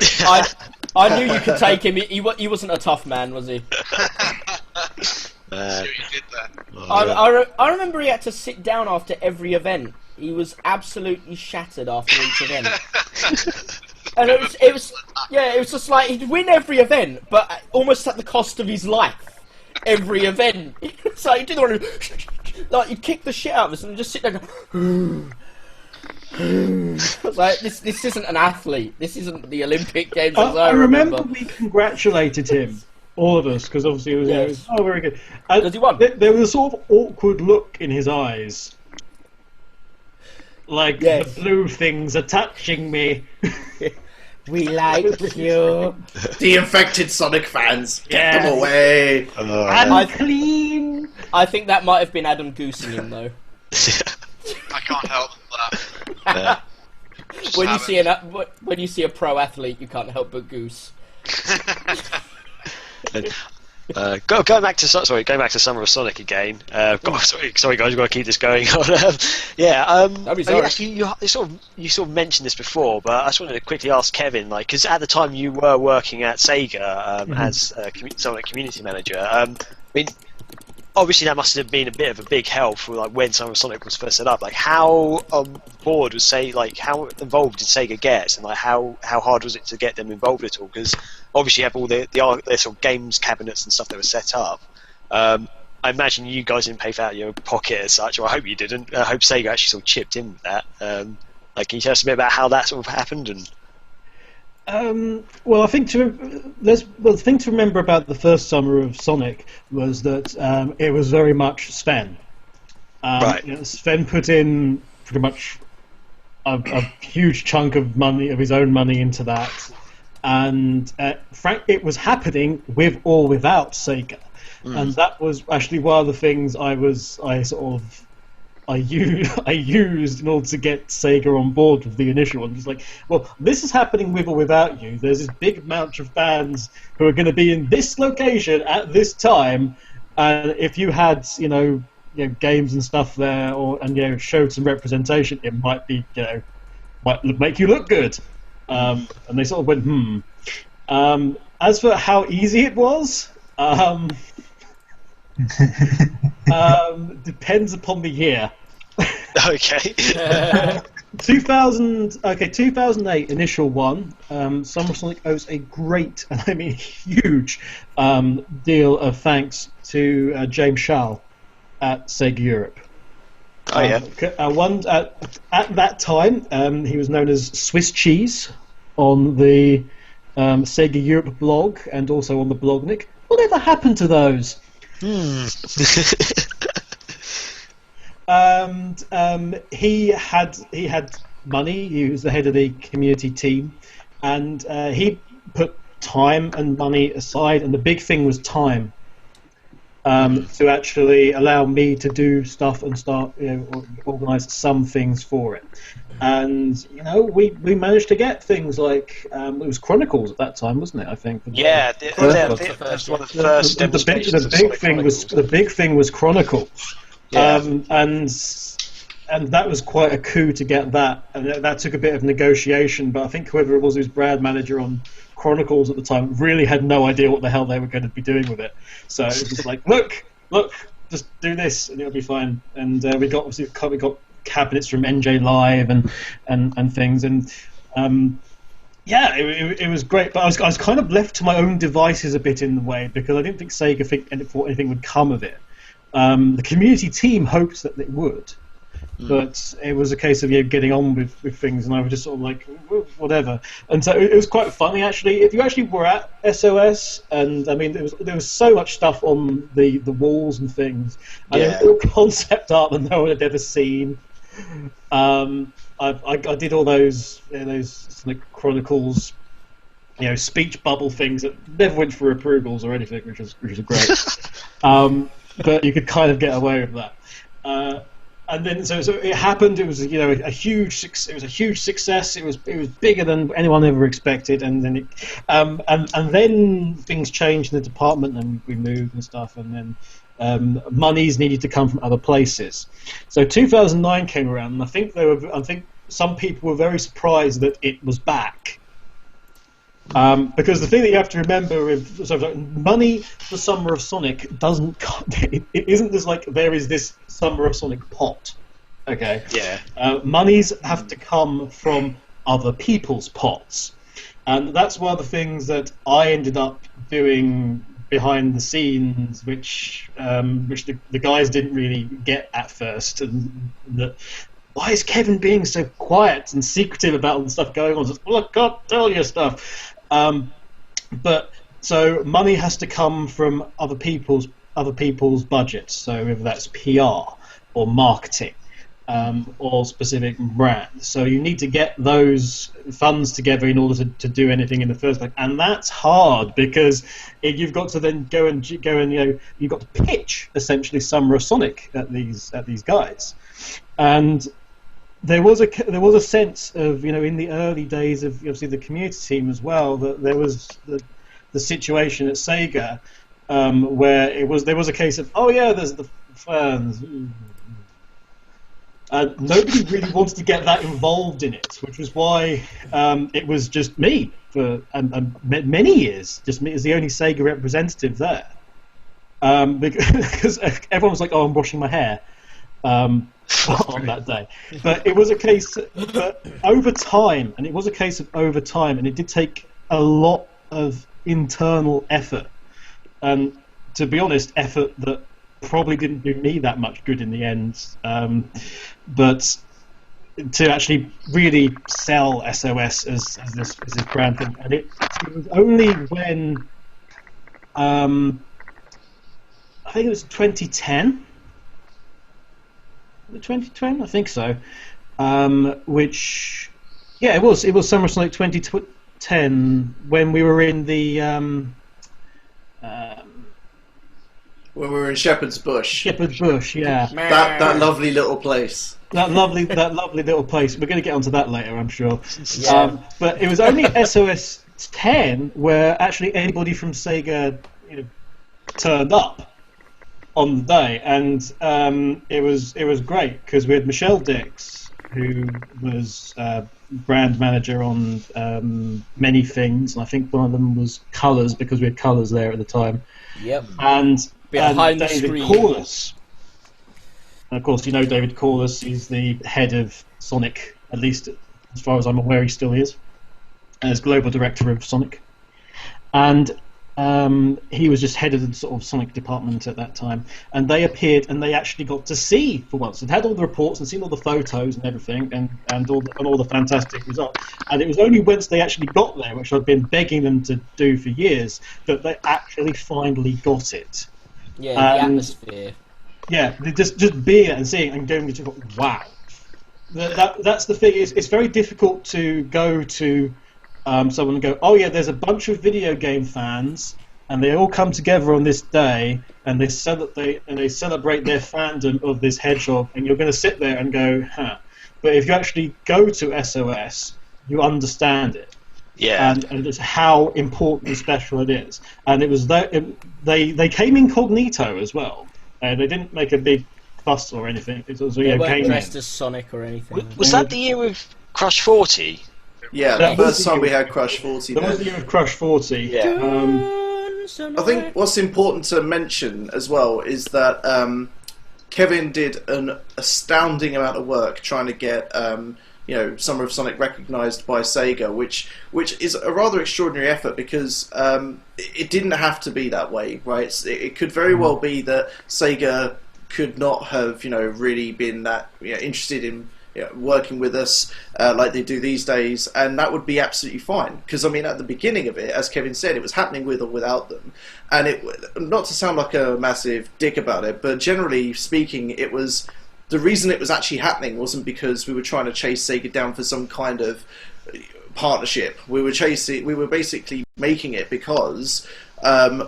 I knew you could take him. He wasn't a tough man, was he? See what you did there. I remember he had to sit down after every event. He was absolutely shattered after each event. And it was just like he'd win every event, but almost at the cost of his life. Every event, it's like he didn't want to, like he'd kick the shit out of us and just sit there and go, like this isn't an athlete. This isn't the Olympic Games. I remember we congratulated him, all of us, because obviously it was very good. Because he won. There was a sort of awkward look in his eyes, like the blue things are touching me. We like you. The infected Sonic fans, get them away. Unclean. I think that might have been Adam goosing him, though. I can't help that. When you see a pro athlete, you can't help but goose. Going back to Summer of Sonic again. Sorry guys, we've got to keep this going on. You sort of mentioned this before, but I just wanted to quickly ask Kevin, like, because at the time you were working at Sega as Sonic community manager. I mean, obviously that must have been a bit of a big help for like when Summer of Sonic was first set up. Like how bored was how involved did Sega get, and like how hard was it to get them involved at all? Because obviously you have all the sort of games cabinets and stuff that were set up. I imagine you guys didn't pay for out of your pocket as such, or I hope you didn't. I hope Sega actually sort of chipped in with that. Like, can you tell us a bit about how that sort of happened? And Well, I think the thing to remember about the first Summer of Sonic was that it was very much Sven. Right. Sven put in pretty much a huge chunk of money, of his own money, into that, and it was happening with or without Sega, and that was actually one of the things I used in order to get Sega on board with the initial one. It's like, well, this is happening with or without you. There's this big amount of fans who are going to be in this location at this time, and if you had, games and stuff there, and showed some representation, it might be, might make you look good. And they sort of went, As for how easy it was, depends upon the year. okay. 2008 initial one. Summer of Sonic owes a great, and I mean huge, deal of thanks to James Schall at Sega Europe. Oh yeah. At that time, he was known as Swiss Cheese on the Sega Europe blog and also on the Blognik. Whatever happened to those? And he had money. He was the head of the community team, and he put time and money aside. And the big thing was time, to actually allow me to do stuff and start, organise some things for it. And we managed to get things like it was Chronicles at that time, wasn't it? I think. Yeah, that's one of the first demonstrations. The big thing was Chronicles. Yeah. And that was quite a coup to get that, and that took a bit of negotiation. But I think whoever it was who's brand manager on Chronicles at the time really had no idea what the hell they were going to be doing with it. So it was like, look, just do this and it'll be fine. And we got cabinets from NJ Live and things, and it was great. But I was kind of left to my own devices a bit in the way, because I didn't think Sega thought anything would come of it. The community team hoped that it would, but it was a case of getting on with things, and I was just sort of like, whatever. And so it was quite funny, actually. If you actually were at SOS, and I mean, there was so much stuff on the walls and things, and it was all concept art that no one had ever seen. I did all those like Chronicles, speech bubble things that never went for approvals or anything, which was great. But you could kind of get away with that. And then so it happened. It was a huge success. It was bigger than anyone ever expected. And then and then things changed in the department, and we moved and stuff. And then monies needed to come from other places. So 2009 came around, and I think some people were very surprised that it was back. Because the thing that you have to remember is, money for Summer of Sonic it isn't just like there is this Summer of Sonic pot. Okay. Yeah. Monies have to come from other people's pots, and that's one of the things that I ended up doing behind the scenes, which the guys didn't really get at first, and that. Why is Kevin being so quiet and secretive about all the stuff going on? Well, I can't tell you stuff. But so money has to come from other people's budgets. So whether that's PR or marketing or specific brands. So you need to get those funds together in order to do anything in the first place, and that's hard because you've got to then go and you've got to pitch essentially Summer of Sonic at these guys, and. There was a sense of in the early days of obviously the community team as well, that there was the situation at Sega where there was a case of there's the fans. Nobody really wanted to get that involved in it, which was why it was just me for many years, just me as the only Sega representative there. because everyone was like, "Oh, I'm washing my hair." On that day, but it was a case. But over time, and it did take a lot of internal effort, and to be honest, effort that probably didn't do me that much good in the end. But to actually really sell SOS as this brand thing, and it was only when I think it was 2010. 2010, I think so. Which, yeah, it was Summer Sonic 2010 when we were in the when we were in Shepherd's Bush. Shepherd's Bush, yeah. That lovely little place. That lovely little place. We're going to get onto that later, I'm sure. Yeah. But it was only SOS 10 where actually anybody from Sega, turned up on the day, and it was great because we had Michelle Dix, who was brand manager on many things, and I think one of them was colours because we had colours there at the time. Yep. And Behind the David screen. Corliss. And of course, David Corliss. He's the head of Sonic, at least as far as I'm aware, he still is, as global director of Sonic. And he was just head of the sort of Sonic department at that time. And they appeared, and they actually got to see for once. They'd had all the reports and seen all the photos and everything, and all the fantastic results. And it was only once they actually got there, which I've been begging them to do for years, that they actually finally got it. Yeah, the atmosphere. Yeah, just being it and seeing it and going to wow. That's the thing. It's very difficult to go to someone and go, oh yeah, there's a bunch of video game fans, and they all come together on this day, and they celebrate their fandom of this hedgehog, and you're going to sit there and go, huh. But if you actually go to SOS, you understand it. Yeah. And just how important and special it is. And it was they came incognito as well. They didn't make a big fuss or anything. It was, They weren't came dressed in. as Sonic or anything. Was that the year with Crush 40? Yeah, That the was first the time we year- had Crush 40 That there. was the year of Crush 40. Yeah. I think what's important to mention as well is that Kevin did an astounding amount of work trying to get Summer of Sonic recognised by Sega, which is a rather extraordinary effort because it didn't have to be that way, right? It could very well be that Sega could not have really been that interested in working with us like they do these days, and that would be absolutely fine. Because I mean, at the beginning of it, as Kevin said, it was happening with or without them, and not to sound like a massive dick about it, but generally speaking, it was. The reason it was actually happening wasn't because we were trying to chase Sega down for some kind of partnership. We were basically making it because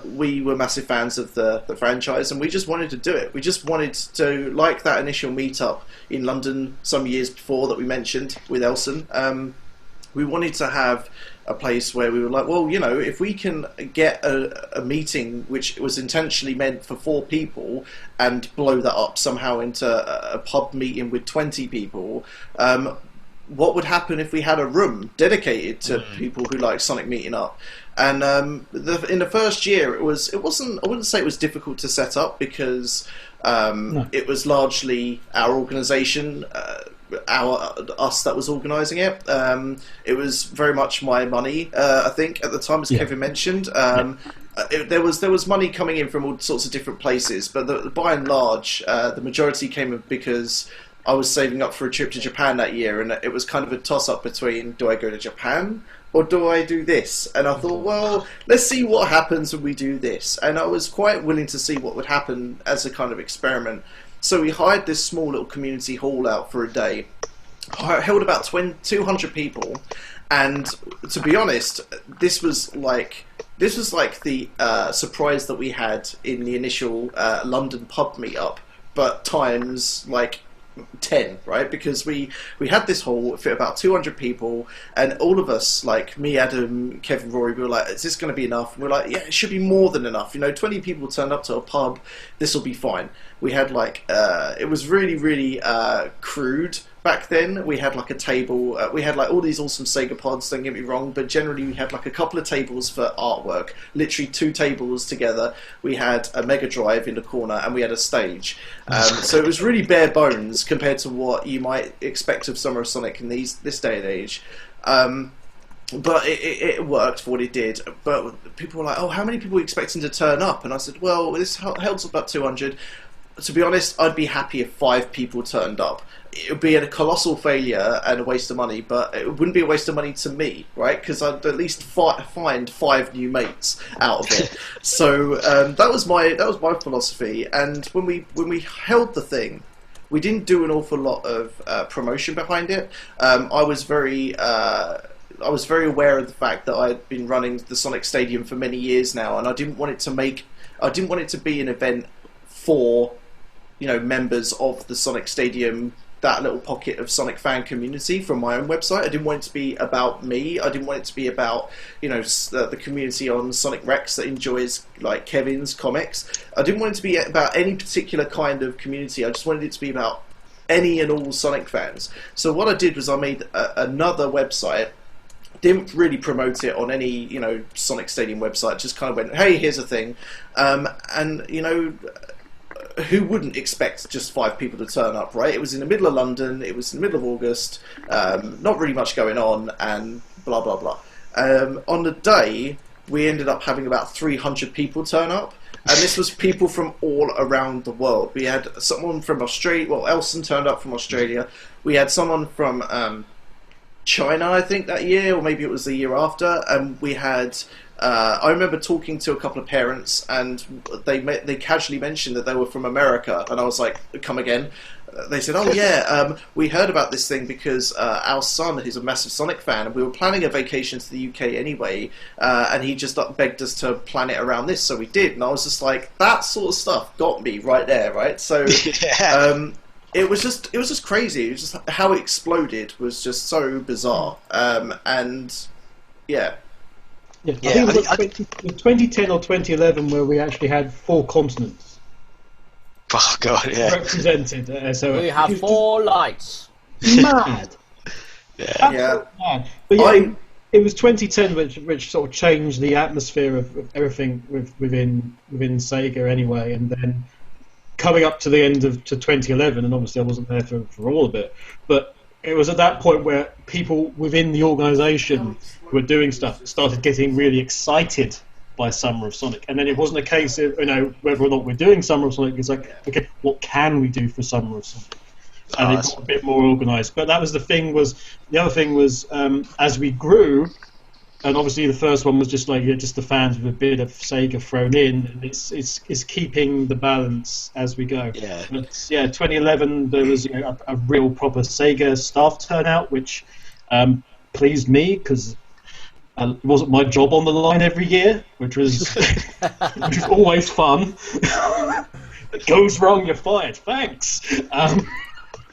we were massive fans of the franchise, and we just wanted to do it. We just wanted to, like that initial meetup in London some years before that we mentioned with Elson. We wanted to have a place where we were like, well, if we can get a meeting which was intentionally meant for 4 people and blow that up somehow into a pub meeting with 20 people, what would happen if we had a room dedicated to people who like Sonic meeting up? And in the first year, it wasn't. I wouldn't say it was difficult to set up because it was largely our organisation. Us that was organising it. It was very much my money, I think, at the time, as Kevin mentioned. There was money coming in from all sorts of different places, but by and large, the majority came because I was saving up for a trip to Japan that year, and it was kind of a toss-up between, do I go to Japan or do I do this? And I thought, well, let's see what happens when we do this. And I was quite willing to see what would happen as a kind of experiment. So we hired this small little community hall out for a day. Held about 200 people, and to be honest, this was like the surprise that we had in the initial London pub meetup, but times like 10, right? Because we had this hall fit about 200 people, and all of us, like me, Adam, Kevin, Rory, we were like, is this going to be enough? And we're like, yeah, it should be more than enough. 20 people turned up to a pub, this will be fine. We had it was really, really crude, back then we had like a table. We had like all these awesome Sega pods. Don't get me wrong, but generally we had like a couple of tables for artwork. Literally 2 tables together. We had a Mega Drive in the corner, and we had a stage. So it was really bare bones compared to what you might expect of Summer of Sonic in this day and age. But it worked for what it did. But people were like, "Oh, how many people are you expecting to turn up?" And I said, "Well, this held to about 200. To be honest, I'd be happy if 5 people turned up. It would be a colossal failure and a waste of money, but it wouldn't be a waste of money to me, right? Because I'd at least find 5 new mates out of it." So that was my philosophy. And when we held the thing, we didn't do an awful lot of promotion behind it. I was very aware of the fact that I had been running the Sonic Stadium for many years now, and I didn't want it to be an event for, members of the Sonic Stadium, that little pocket of Sonic fan community from my own website. I didn't want it to be about me. I didn't want it to be about, the community on Sonic Rex that enjoys like Kevin's comics. I didn't want it to be about any particular kind of community. I just wanted it to be about any and all Sonic fans. So what I did was I made another website. Didn't really promote it on any, Sonic Stadium website. Just kind of went, "Hey, here's a thing," and who wouldn't expect just 5 people to turn up, right? It was in the middle of London. It was in the middle of August. Not really much going on, and blah blah blah. On the day, we ended up having about 300 people turn up. And this was people from all around the world. We had someone from Australia. Well, Elson turned up from Australia. We had someone from China, I think, that year, or maybe it was the year after. And we had. I remember talking to a couple of parents, and they casually mentioned that they were from America, and I was like, "Come again?" They said, "Oh yeah, we heard about this thing because our son is a massive Sonic fan, and we were planning a vacation to the UK anyway, and he just begged us to plan it around this, so we did." And I was just like, that sort of stuff got me right there, right? So it was just crazy. It was just how it exploded was just so bizarre, and yeah. Yeah, I think it was like 2010 or 2011 where we actually had 4 continents. Oh god, yeah. Represented. So we have 4 lights. Mad. Yeah. Mad. But yeah, it was 2010 which sort of changed the atmosphere of everything within Sega anyway, and then coming up to the end of 2011, and obviously I wasn't there for all of it, but it was at that point where people within the organisation who were doing stuff started getting really excited by Summer of Sonic. And then it wasn't a case of, whether or not we're doing Summer of Sonic, it's like, okay, what can we do for Summer of Sonic? And it got a bit more organised. But that was the other thing was, as we grew, and obviously the first one was just like just the fans with a bit of Sega thrown in, and it's keeping the balance as we go. Yeah. But 2011 there was a real proper Sega staff turnout, which pleased me because it wasn't my job on the line every year, which was always fun. It goes wrong, you're fired. Thanks.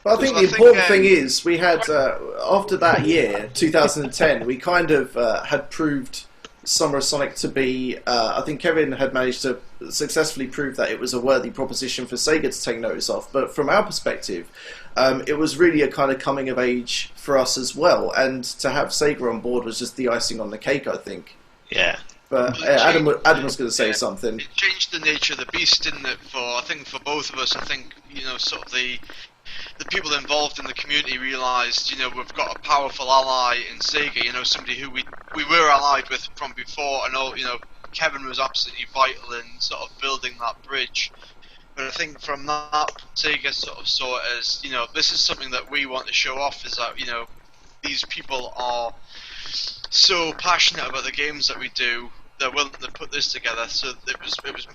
But I think the important thing is we had, after that year, 2010, we kind of had proved Summer of Sonic to be, I think Kevin had managed to successfully prove that it was a worthy proposition for Sega to take notice of. But from our perspective, it was really a kind of coming of age for us as well. And to have Sega on board was just the icing on the cake, I think. Yeah. But Adam was going to say something. It changed the nature of the beast, didn't it? I think for both of us, I think, sort of the people involved in the community realised, we've got a powerful ally in Sega, somebody who we were allied with from before, and all, Kevin was absolutely vital in sort of building that bridge. But I think from that, Sega sort of saw it as, this is something that we want to show off, is that, these people are so passionate about the games that we do, they're willing to put this together. So it was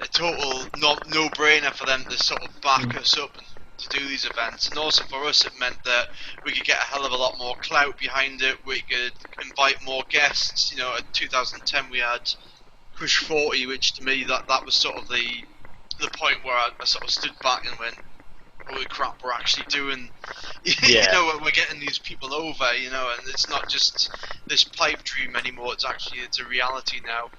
a total no-brainer for them to sort of back us up to do these events, and also for us it meant that we could get a hell of a lot more clout behind it. We could invite more guests. In 2010 we had Crush 40, which to me that was sort of the point where I sort of stood back and went, holy crap, we're actually doing, we're getting these people over, and it's not just this pipe dream anymore, it's a reality now.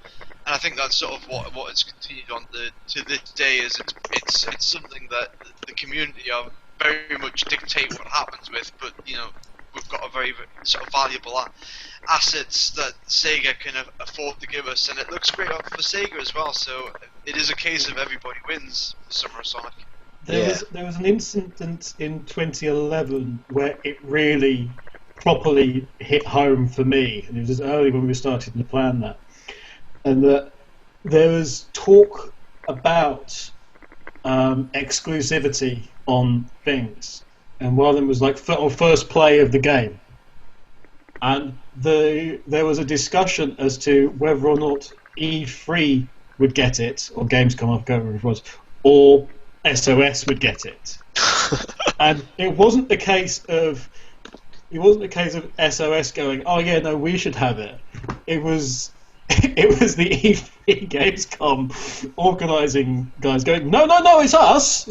And I think that's sort of what it's continued on to this day, is it's something that the community are very much dictate what happens with, but we've got a very sort of valuable assets that Sega can afford to give us, and it looks great for Sega as well. So it is a case of everybody wins the Summer of Sonic. There was an incident in 2011 where it really properly hit home for me, and it was early when we started to plan that, and that there was talk about exclusivity on things, and one of them was like first play of the game, and there was a discussion as to whether or not E3 would get it, or Gamescom, I forget what it was, or SOS would get it. And it wasn't the case of SOS going, oh yeah, no, we should have it. It was the E3 Gamescom organising guys going, no, it's us,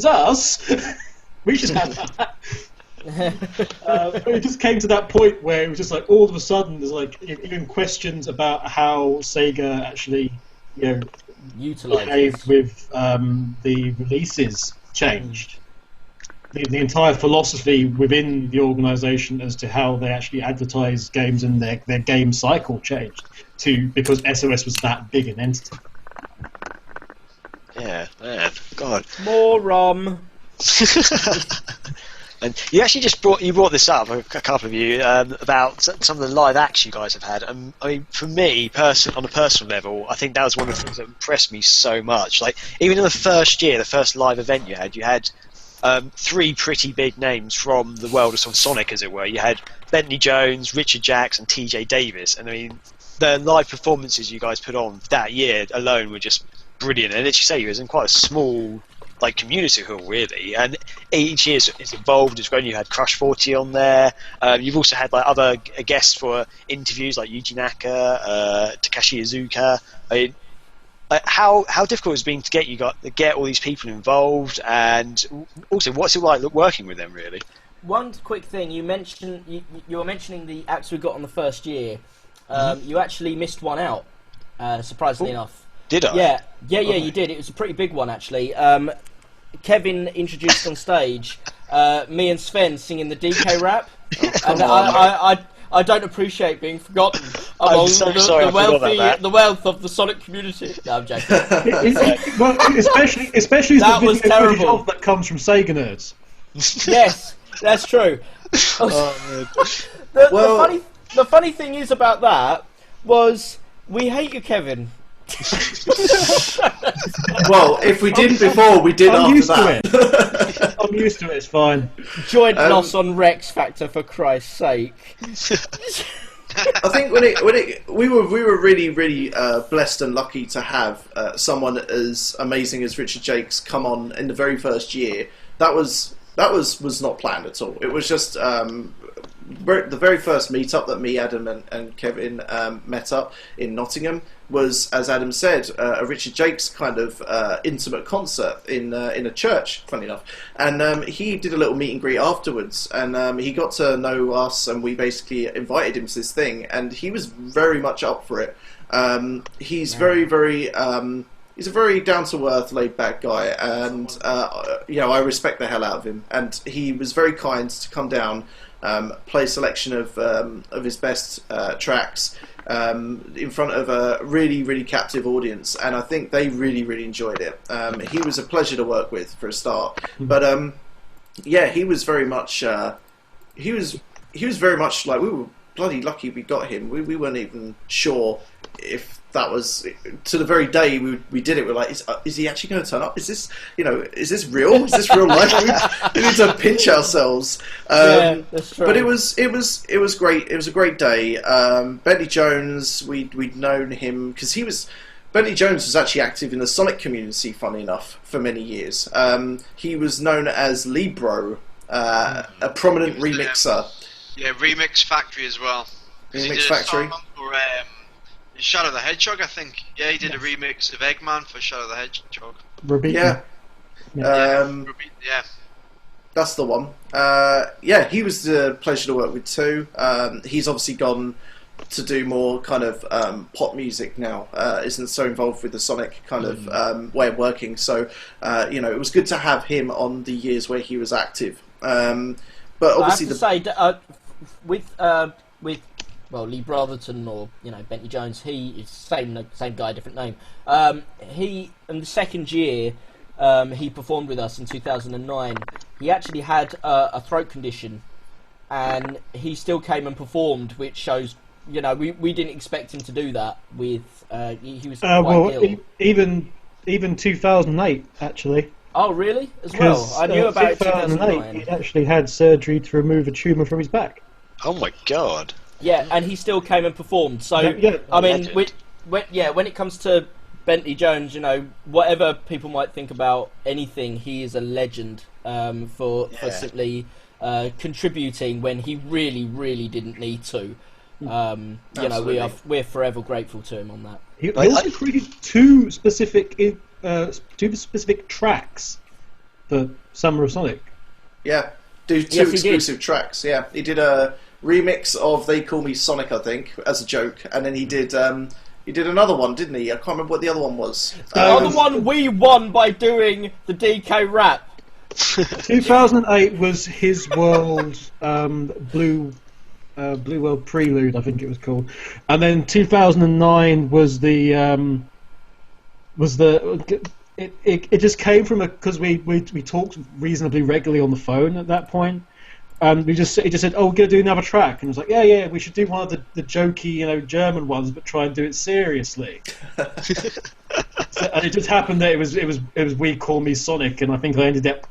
we should have that. It just came to that point where it was just like all of a sudden there's like even questions about how Sega actually behaved with the releases changed. The entire philosophy within the organisation as to how they actually advertise games and their game cycle changed because SOS was that big an entity. Yeah, man, God. More rum. And you actually brought this up, a couple of you, about some of the live acts you guys have had. I mean, for me, on a personal level, I think that was one of the things that impressed me so much. Like, even in the first year, the first live event you had three pretty big names from the world of Sonic, as it were. You had Bentley Jones, Richard Jacks, and TJ Davis. And I mean, the live performances you guys put on that year alone were just brilliant. And as you say, it was in quite a small community hall, really, and each year it's evolved as grown. You had Crush 40 on there. You've also had other guests for interviews like Yuji Naka, Takashi Iizuka. I mean, how difficult it's been to get all these people involved, and also what's it like working with them, really? One quick thing, you were mentioning the acts we got on the first year. You actually missed one out, surprisingly enough. Did I? Yeah, you did. It was a pretty big one, actually. Kevin introduced on stage me and Sven singing the DK rap, and I don't appreciate being forgotten among the wealth of the Sonic community. No, I'm joking. Well, especially that the was video footage terrible. that comes from SEGA Nerds. Yes, that's true. The funny thing is about that was we hate you, Kevin. Well, if we didn't before, we did I'm after used that. to it. I'm used to it. It's fine. Joint loss on Rex Factor, for Christ's sake. I think we were really blessed and lucky to have someone as amazing as Richard Jakes come on in the very first year. That was not planned at all. It was just the very first meetup that me, Adam, and Kevin met up in Nottingham was, as Adam said, a Richard Jakes kind of intimate concert in a church, funny enough. And he did a little meet and greet afterwards, and he got to know us, and we basically invited him to this thing, and he was very much up for it. He's he's a very down-to-earth, laid-back guy, and I respect the hell out of him. And he was very kind to come down, play a selection of his best tracks in front of a really captive audience, and I think they really enjoyed it. He was a pleasure to work with for a start, but he was very much he was very much like, we were bloody lucky we got him. We weren't even sure if that was, to the very day we did it, we're like, is he actually going to turn up? Is this real? Is this real life? We need to pinch ourselves. Yeah, that's true. But it was great. It was a great day. Bentley Jones, we'd known him because Bentley Jones was actually active in the Sonic community, funny enough, for many years. He was known as Libro, a prominent remixer. Remix Factory as well. Remix Factory. For, Shadow the Hedgehog, I think. Yeah, he did a remix of Eggman for Shadow the Hedgehog. Rabita. Yeah. That's the one. He was a pleasure to work with too. He's obviously gone to do more kind of pop music now. Isn't so involved with the Sonic kind of way of working. So, it was good to have him on the years where he was active. But I have obviously to say, with Lee Brotherton or Bentley Jones, he is same guy, different name. He in the second year he performed with us in 2009. He actually had a throat condition, and he still came and performed, which shows we didn't expect him to do that. With he was quite ill. Even 2008 actually. Oh, really? As well, I knew about 2008. He actually had surgery to remove a tumour from his back. Oh my god. Yeah, and he still came and performed. So, I mean, when it comes to Bentley Jones, whatever people might think about anything, he is a legend for simply contributing when he really, really didn't need to. We're forever grateful to him on that. He also created two specific tracks for Summer of Sonic. Yeah, two exclusive tracks. Yeah, he did a remix of "They Call Me Sonic," I think, as a joke, and then he did another one, didn't he? I can't remember what the other one was. The other one we won by doing the DK rap. 2008 was his World Blue World Prelude, I think it was called, and then 2009 was it just came from because we talked reasonably regularly on the phone at that point, and he just said, "Oh, we're gonna do another track," and I was like, "Yeah, we should do one of the jokey German ones, but try and do it seriously." And it just happened that it was "We Call Me Sonic," and I think I ended up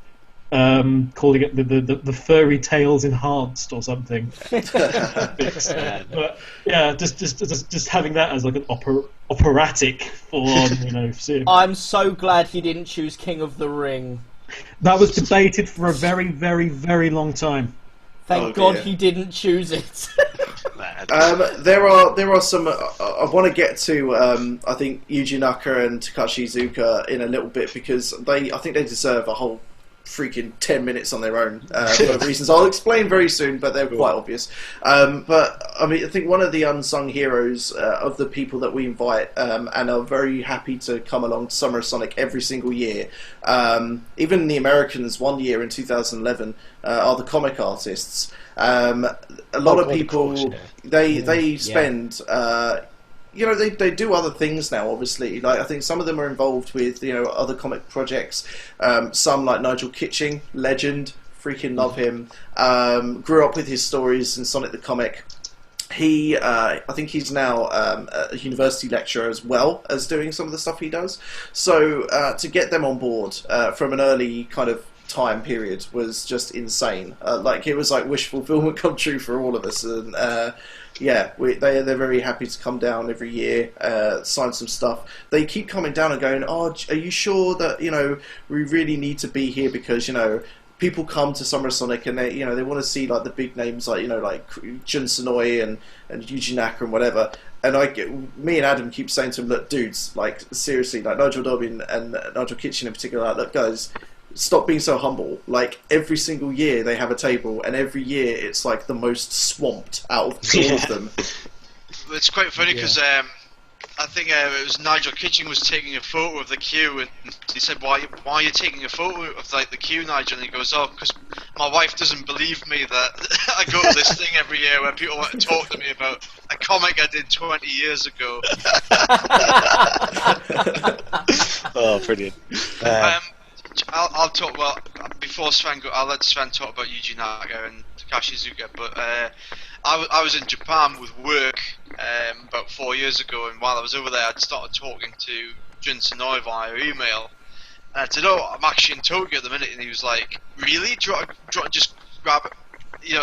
calling it the Furry Tales Enhanced or something. But yeah, just having that as like an operatic full-on, I'm so glad he didn't choose King of the Ring. That was debated for a very, very, very long time. Thank God he didn't choose it. There are some. I want to get to. I think Yuji Naka and Takashi Iizuka in a little bit because I think they deserve a whole freaking 10 minutes on their own for reasons I'll explain very soon, but they're quite obvious. But I mean, I think one of the unsung heroes of the people that we invite and are very happy to come along to Summer of Sonic every single year, even the Americans one year in 2011, are the comic artists. A lot of people, they spend... they do other things now, obviously. Like, I think some of them are involved with, other comic projects. Some, like Nigel Kitching, legend, freaking love him. Grew up with his stories in Sonic the Comic. I think he's now a university lecturer as well as doing some of the stuff he does. So to get them on board from an early kind of time period was just insane. It was like wish fulfillment come true for all of us. And they're very happy to come down every year, sign some stuff. They keep coming down and going, "Oh, are you sure that we really need to be here because people come to Summer of Sonic and they want to see like the big names like Jun Senoi and Yuji Naka and whatever." And me and Adam keep saying to him, "Look, dudes, like seriously, like Nigel Dobbin and Nigel Kitchen in particular, like, look, guys, stop being so humble. Like every single year they have a table, and every year it's like the most swamped out of all of them." It's quite funny because I think it was Nigel Kitching was taking a photo of the queue, and he said, "Why are you taking a photo of like the queue, Nigel?" And he goes, "Oh, because my wife doesn't believe me that I go to this thing every year where people want to talk to me about a comic I did 20 years ago." Oh, brilliant. I'll talk before Sven I'll let Sven talk about Yuji Naka and Takashi Iizuka, but I was in Japan with work about 4 years ago, and while I was over there I'd started talking to Jun Senoi via email, and I said, "Oh, I'm actually in Tokyo at the minute," and he was like, "Really? Do you want to just grab a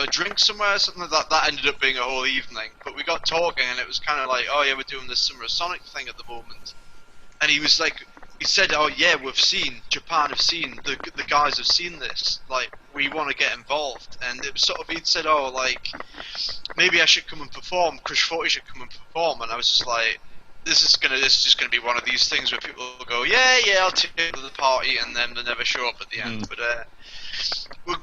drink somewhere?" Something like that. That ended up being a whole evening, but we got talking and it was kind of like, "Oh yeah, we're doing this Summer of Sonic thing at the moment," and he was like, he said, "Oh yeah, Japan have seen, the guys have seen this, like, we want to get involved." And it was sort of, he'd said, "Oh, like, maybe I should come and perform, Crush 40 should come and perform," and I was just like, this is just gonna be one of these things where people will go, yeah, I'll take you to the party, and then they never show up at the end. But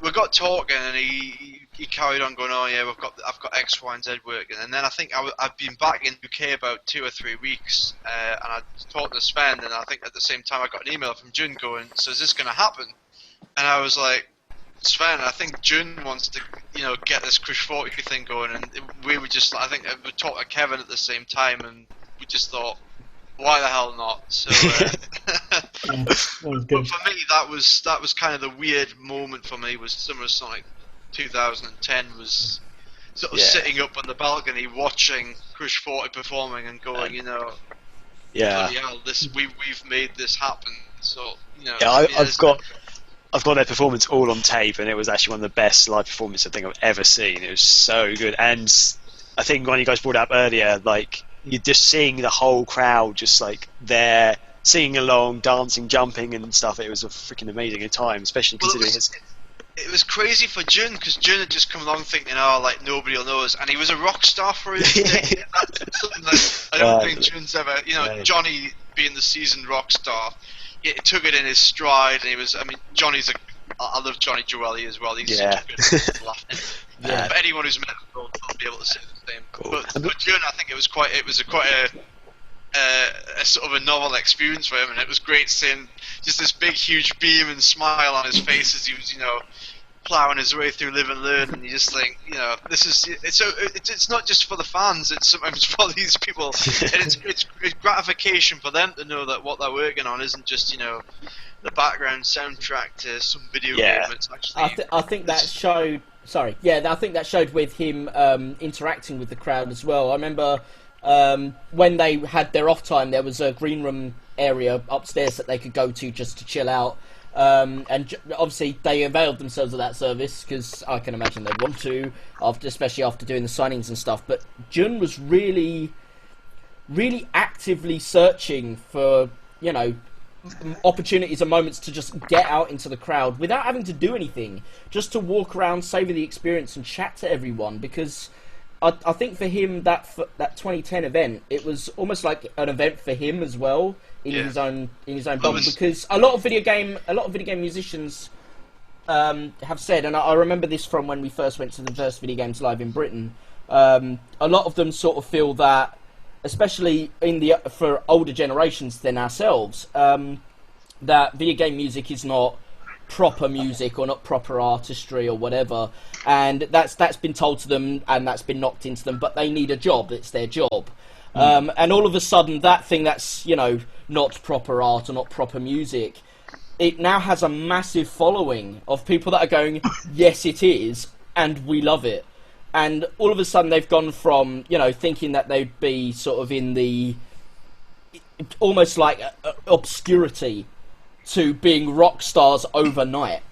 we got talking, and he carried on going, "Oh yeah, I've got X, Y, and Z working," and then I think I've been back in UK about 2 or 3 weeks, and I talked to Sven, and I think at the same time I got an email from Jun going, "So is this going to happen?" And I was like, Sven, I think June wants to, get this Crush 40 thing going, and we were just, I think we talked to Kevin at the same time, and we just thought, why the hell not? So, Yeah, that was good. but for me, that was kind of the weird moment for me. Was Summer of Sonic 2010 was sort of sitting up on the balcony watching Crush 40 performing and going, bloody hell, we've made this happen. So, I've got their performance all on tape, and it was actually one of the best live performances I think I've ever seen. It was so good, and I think when you guys brought up earlier, like you're just seeing the whole crowd just like there singing along, dancing, jumping, and stuff. It was a freaking amazing time, especially considering it was crazy for Jun, because Jun had just come along thinking, like nobody will know us, and he was a rock star for his day. That's something that I don't think Jun's ever, Johnny being the seasoned rock star, he took it in his stride, and he was, I love Johnny Joeli as well, he's such a good laugh. But anyone who's met him will be able to say the same. Cool. But Jun, I think it was quite a sort of a novel experience for him, and it was great seeing just this big huge beam and smile on his face as he was ploughing his way through Live and Learn, and you just think this is it's not just for the fans, it's sometimes for these people, and it's gratification for them to know that what they're working on isn't just the background soundtrack to some video game. It's actually I think that showed. Sorry, I think that showed with him interacting with the crowd as well. I remember when they had their off time, there was a green room area upstairs that they could go to just to chill out. And obviously they availed themselves of that service, because I can imagine they'd want to, especially after doing the signings and stuff. But Jun was really, really actively searching for, opportunities and moments to just get out into the crowd without having to do anything, just to walk around, savor the experience, and chat to everyone. Because I think for him that 2010 event, it was almost like an event for him as well in his own bubble. Because a lot of video game musicians have said, and I remember this from when we first went to the first Video Games Live in Britain. A lot of them sort of feel that, especially for older generations than ourselves, that video game music is not proper music or not proper artistry or whatever, and that's been told to them and that's been knocked into them, but they need a job, it's their job. And all of a sudden that thing that's not proper art or not proper music, it now has a massive following of people that are going, yes it is, and we love it. And all of a sudden they've gone from thinking that they'd be sort of in the almost like obscurity to being rock stars overnight,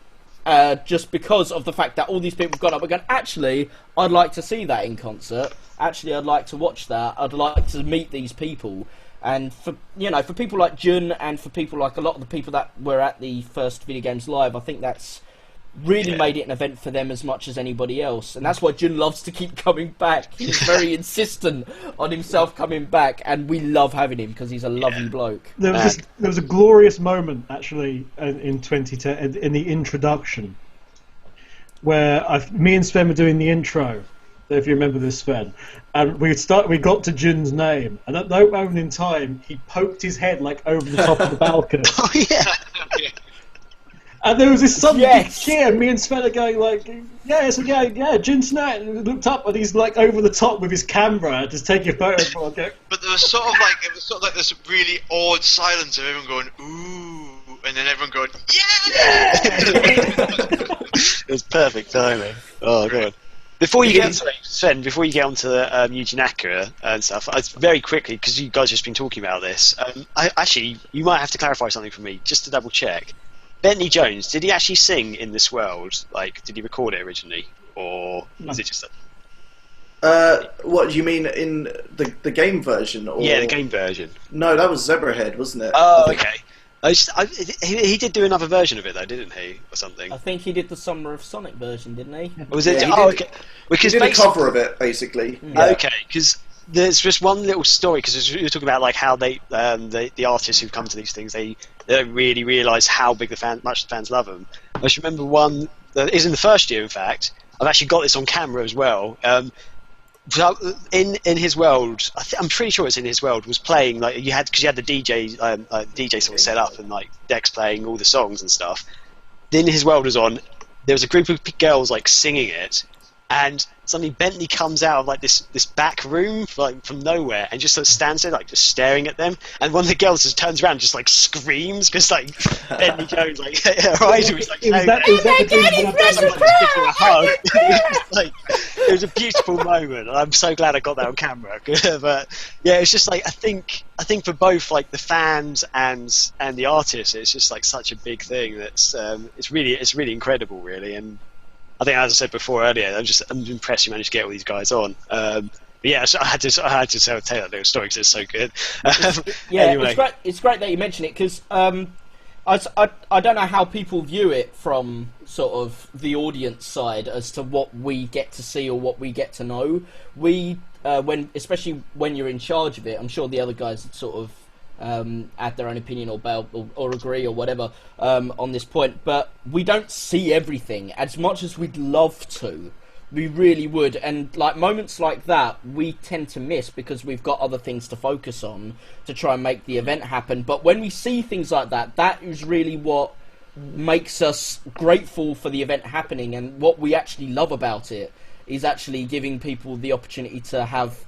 just because of the fact that all these people have gone up and gone, actually, I'd like to see that in concert. Actually, I'd like to watch that. I'd like to meet these people. And for people like Jun, and for people like a lot of the people that were at the first Video Games Live, I think that's really made it an event for them as much as anybody else. And that's why Jun loves to keep coming back. He's very insistent on himself coming back, and we love having him because he's a lovely bloke. There was a glorious moment actually in 2010 in the introduction where me and Sven were doing the intro. If you remember this, Sven, and we got to Jun's name, and at that moment in time, he poked his head like over the top of the balcony. Oh yeah. And there was this sudden big cheer. Me and Sven are going like, Jun Snap. Looked up and he's like over the top with his camera, just taking a photo. Okay. But there was sort of like this really awed silence of everyone going ooh, and then everyone going yeah. It was perfect timing. Oh god. Before you get onto Sven, before you get onto Yuji Naka and stuff, very quickly, because you guys have just been talking about this, you might have to clarify something for me, just to double check. Bentley Jones, did he actually sing in this world? Like, did he record it originally, or was it just what do you mean in the game version? Or... Yeah, the game version. No, that was Zebrahead, wasn't it? Oh, okay. He did do another version of it though, didn't he, or something? I think he did the Summer of Sonic version, didn't he? Or was it? Yeah, okay. Because he did a cover of it, basically. Yeah. Okay, because there's just one little story, because you're talking about like how the artists who come to these things, they don't really realise how big much the fans love them. I just remember one that is in the first year. In fact, I've actually got this on camera as well. So in his world, I'm pretty sure it's in his world, was playing like you had the DJ sort of set up and like Dex playing all the songs and stuff. Then his world was on. there was a group of girls like singing it, and suddenly Bentley comes out of like this back room like from nowhere and just sort of stands there like just staring at them, and one of the girls just turns around and just like screams because like Bentley Jones like her eyes was like Was that a hug. It was a beautiful moment, and I'm so glad I got that on camera. But yeah, it's just like I think for both like the fans and the artists, it's just like such a big thing that's it's really incredible, really. And I think, as I said before earlier, I'm impressed you managed to get all these guys on. But yeah, so I had to tell that little story because it's so good. Yeah, anyway. it's great that you mention it because I don't know how people view it from sort of the audience side as to what we get to see or what we get to know. Especially when you're in charge of it, I'm sure the other guys sort of add their own opinion or agree or whatever on this point, but we don't see everything as much as we'd love to. We really would, and like moments like that we tend to miss because we've got other things to focus on to try and make the event happen. But when we see things like that, that is really what makes us grateful for the event happening, and what we actually love about it is actually giving people the opportunity to have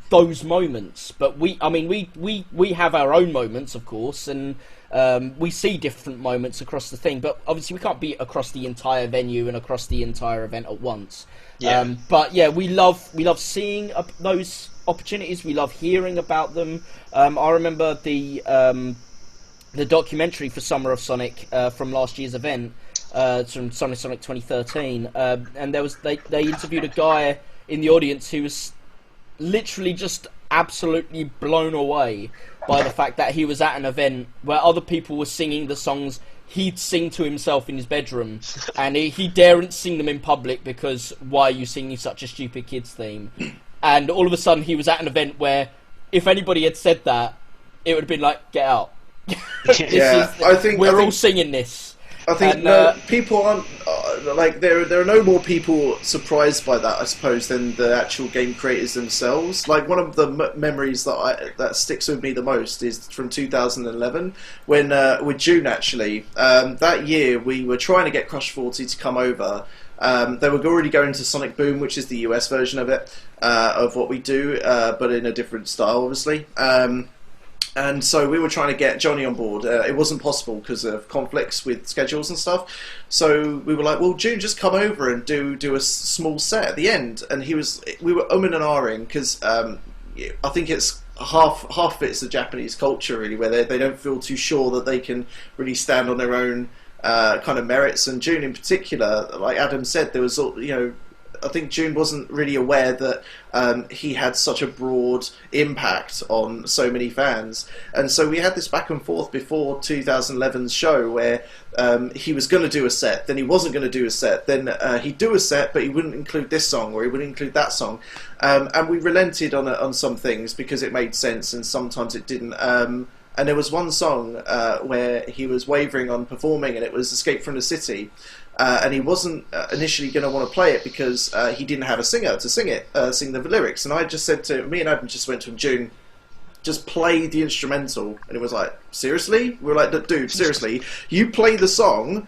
those moments. But we have our own moments, of course, and we see different moments across the thing, but obviously we can't be across the entire venue and across the entire event at once. Yeah. But yeah, we love seeing those opportunities. We love hearing about them. I remember the documentary for Summer of Sonic from last year's event, from Sonic 2013, and they interviewed a guy in the audience who was literally just absolutely blown away by the fact that he was at an event where other people were singing the songs he'd sing to himself in his bedroom, and he daren't sing them in public because why are you singing such a stupid kids theme? And all of a sudden he was at an event where if anybody had said that, it would have been like, get out. I think all singing this. I think people aren't like there are no more people surprised by that, I suppose, than the actual game creators themselves. Like one of the memories that sticks with me the most is from 2011 when with June actually. That year we were trying to get Crush 40 to come over. They were already going to Sonic Boom, which is the US version of it, of what we do, but in a different style, obviously. And so we were trying to get Johnny on board. It wasn't possible because of conflicts with schedules and stuff. So we were like, well, June, just come over and do a small set at the end. And we were umming and ahhing because I think it's half of it's the Japanese culture, really, where they don't feel too sure that they can really stand on their own kind of merits. And June in particular, like Adam said, there was, I think June wasn't really aware that he had such a broad impact on so many fans. And so we had this back and forth before 2011's show where he was going to do a set, then he wasn't going to do a set, then he'd do a set but he wouldn't include this song or he wouldn't include that song. And we relented on some things because it made sense and sometimes it didn't. And there was one song where he was wavering on performing, and it was Escape from the City. And he wasn't initially going to want to play it because he didn't have a singer to sing the lyrics. And I just said to me and Adam just went to him, June, just play the instrumental. And it was like, seriously? We were like, dude, seriously, you play the song,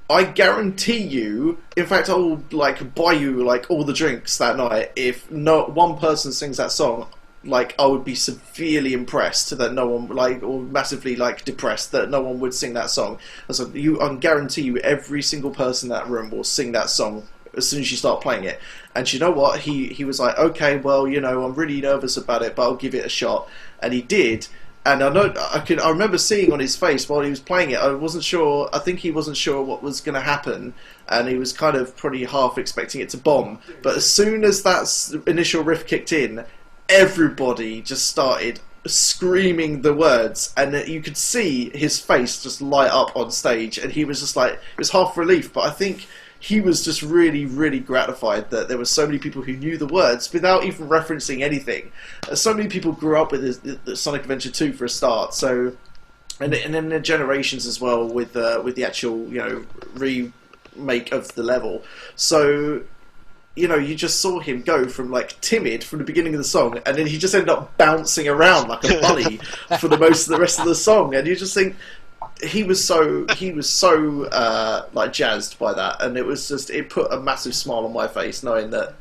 I guarantee you, in fact, I will like buy you like all the drinks that night if not one person sings that song. Like, I would be severely impressed that no one, like, or massively, like, depressed that no one would sing that song. I was like, I guarantee you every single person in that room will sing that song as soon as you start playing it. And you know what? He was like, okay, well, I'm really nervous about it, but I'll give it a shot. And he did. And I remember seeing on his face while he was playing it, I think he wasn't sure what was going to happen. And he was kind of probably half expecting it to bomb. But as soon as that initial riff kicked in, everybody just started screaming the words, and you could see his face just light up on stage, and he was just like, it was half relief, but I think he was just really, really gratified that there were so many people who knew the words without even referencing anything. So many people grew up with the Sonic Adventure 2 for a start, so and then the generations as well with the actual remake of the level. So you just saw him go from like timid from the beginning of the song, and then he just ended up bouncing around like a bunny for the rest of the song. And you just think, he was so like jazzed by that, and it put a massive smile on my face knowing that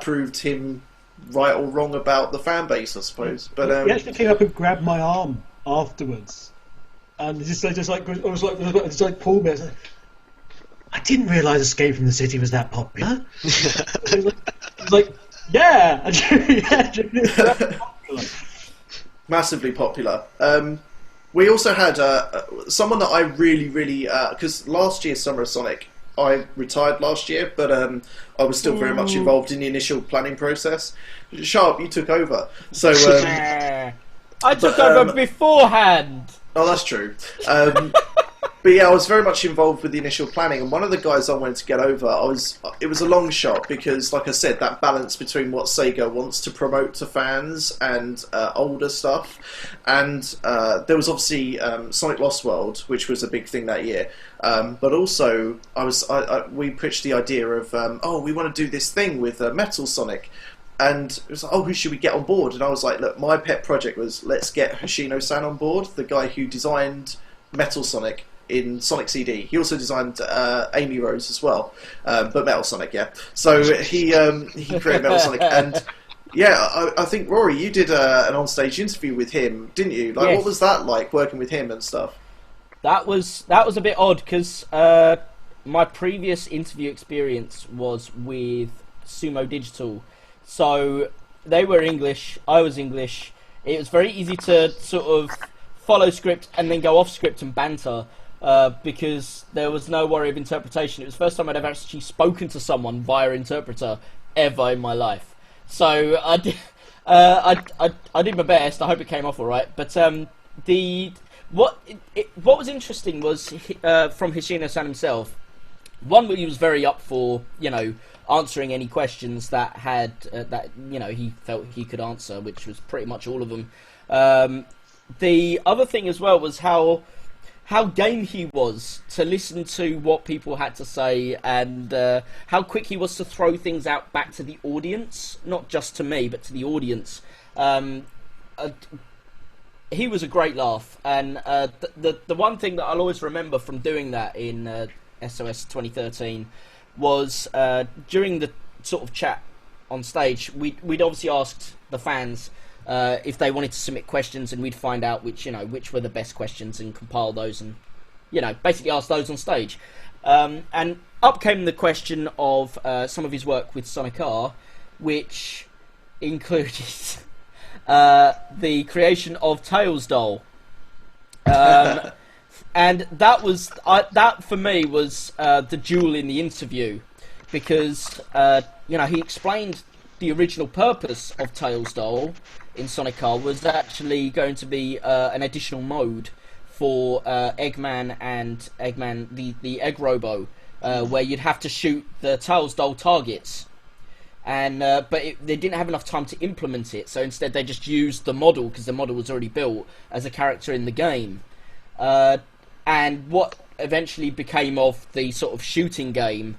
proved him right or wrong about the fan base, I suppose. But he actually came up and grabbed my arm afterwards, and just pulled me. I didn't realise Escape from the City was that popular. He was like, yeah, massively popular. We also had someone that I really, because last year's Summer of Sonic, I retired last year, but I was still very much involved in the initial planning process. Sharp, you took over. So I took over beforehand. Oh, that's true. But yeah, I was very much involved with the initial planning, and one of the guys I wanted to get over, it was a long shot because, like I said, that balance between what Sega wants to promote to fans and older stuff, and there was obviously Sonic Lost World, which was a big thing that year, but also we pitched the idea of we want to do this thing with Metal Sonic. And it was like, who should we get on board? And I was like, look, my pet project was, let's get Hoshino-san on board, the guy who designed Metal Sonic in Sonic CD. He also designed Amy Rose as well, but Metal Sonic, yeah. So he created Metal Sonic, and yeah, I think Rory, you did an on-stage interview with him, didn't you? Like, yes. What was that like working with him and stuff? That was a bit odd because my previous interview experience was with Sumo Digital, so they were English, I was English. It was very easy to sort of follow script and then go off script and banter. Because there was no worry of interpretation. It was the first time I'd ever actually spoken to someone via interpreter ever in my life. So I did my best. I hope it came off all right. But what was interesting was from Hoshino-san himself. One, he was very up for answering any questions that had that he felt he could answer, which was pretty much all of them. The other thing as well was how game he was to listen to what people had to say, and how quick he was to throw things out back to the audience, not just to me, but to the audience. He was a great laugh, and the one thing that I'll always remember from doing that in SOS 2013 was during the sort of chat on stage, we'd obviously asked the fans if they wanted to submit questions, and we'd find out which were the best questions and compile those and basically ask those on stage. And up came the question of some of his work with Sonic R, which included the creation of Tails Doll. And that for me was the jewel in the interview, because he explained the original purpose of Tails Doll in Sonic R was actually going to be an additional mode for Eggman and the Egg Robo, where you'd have to shoot the Tails Doll targets, and but they didn't have enough time to implement it, so instead they just used the model, because the model was already built, as a character in the game. And what eventually became of the sort of shooting game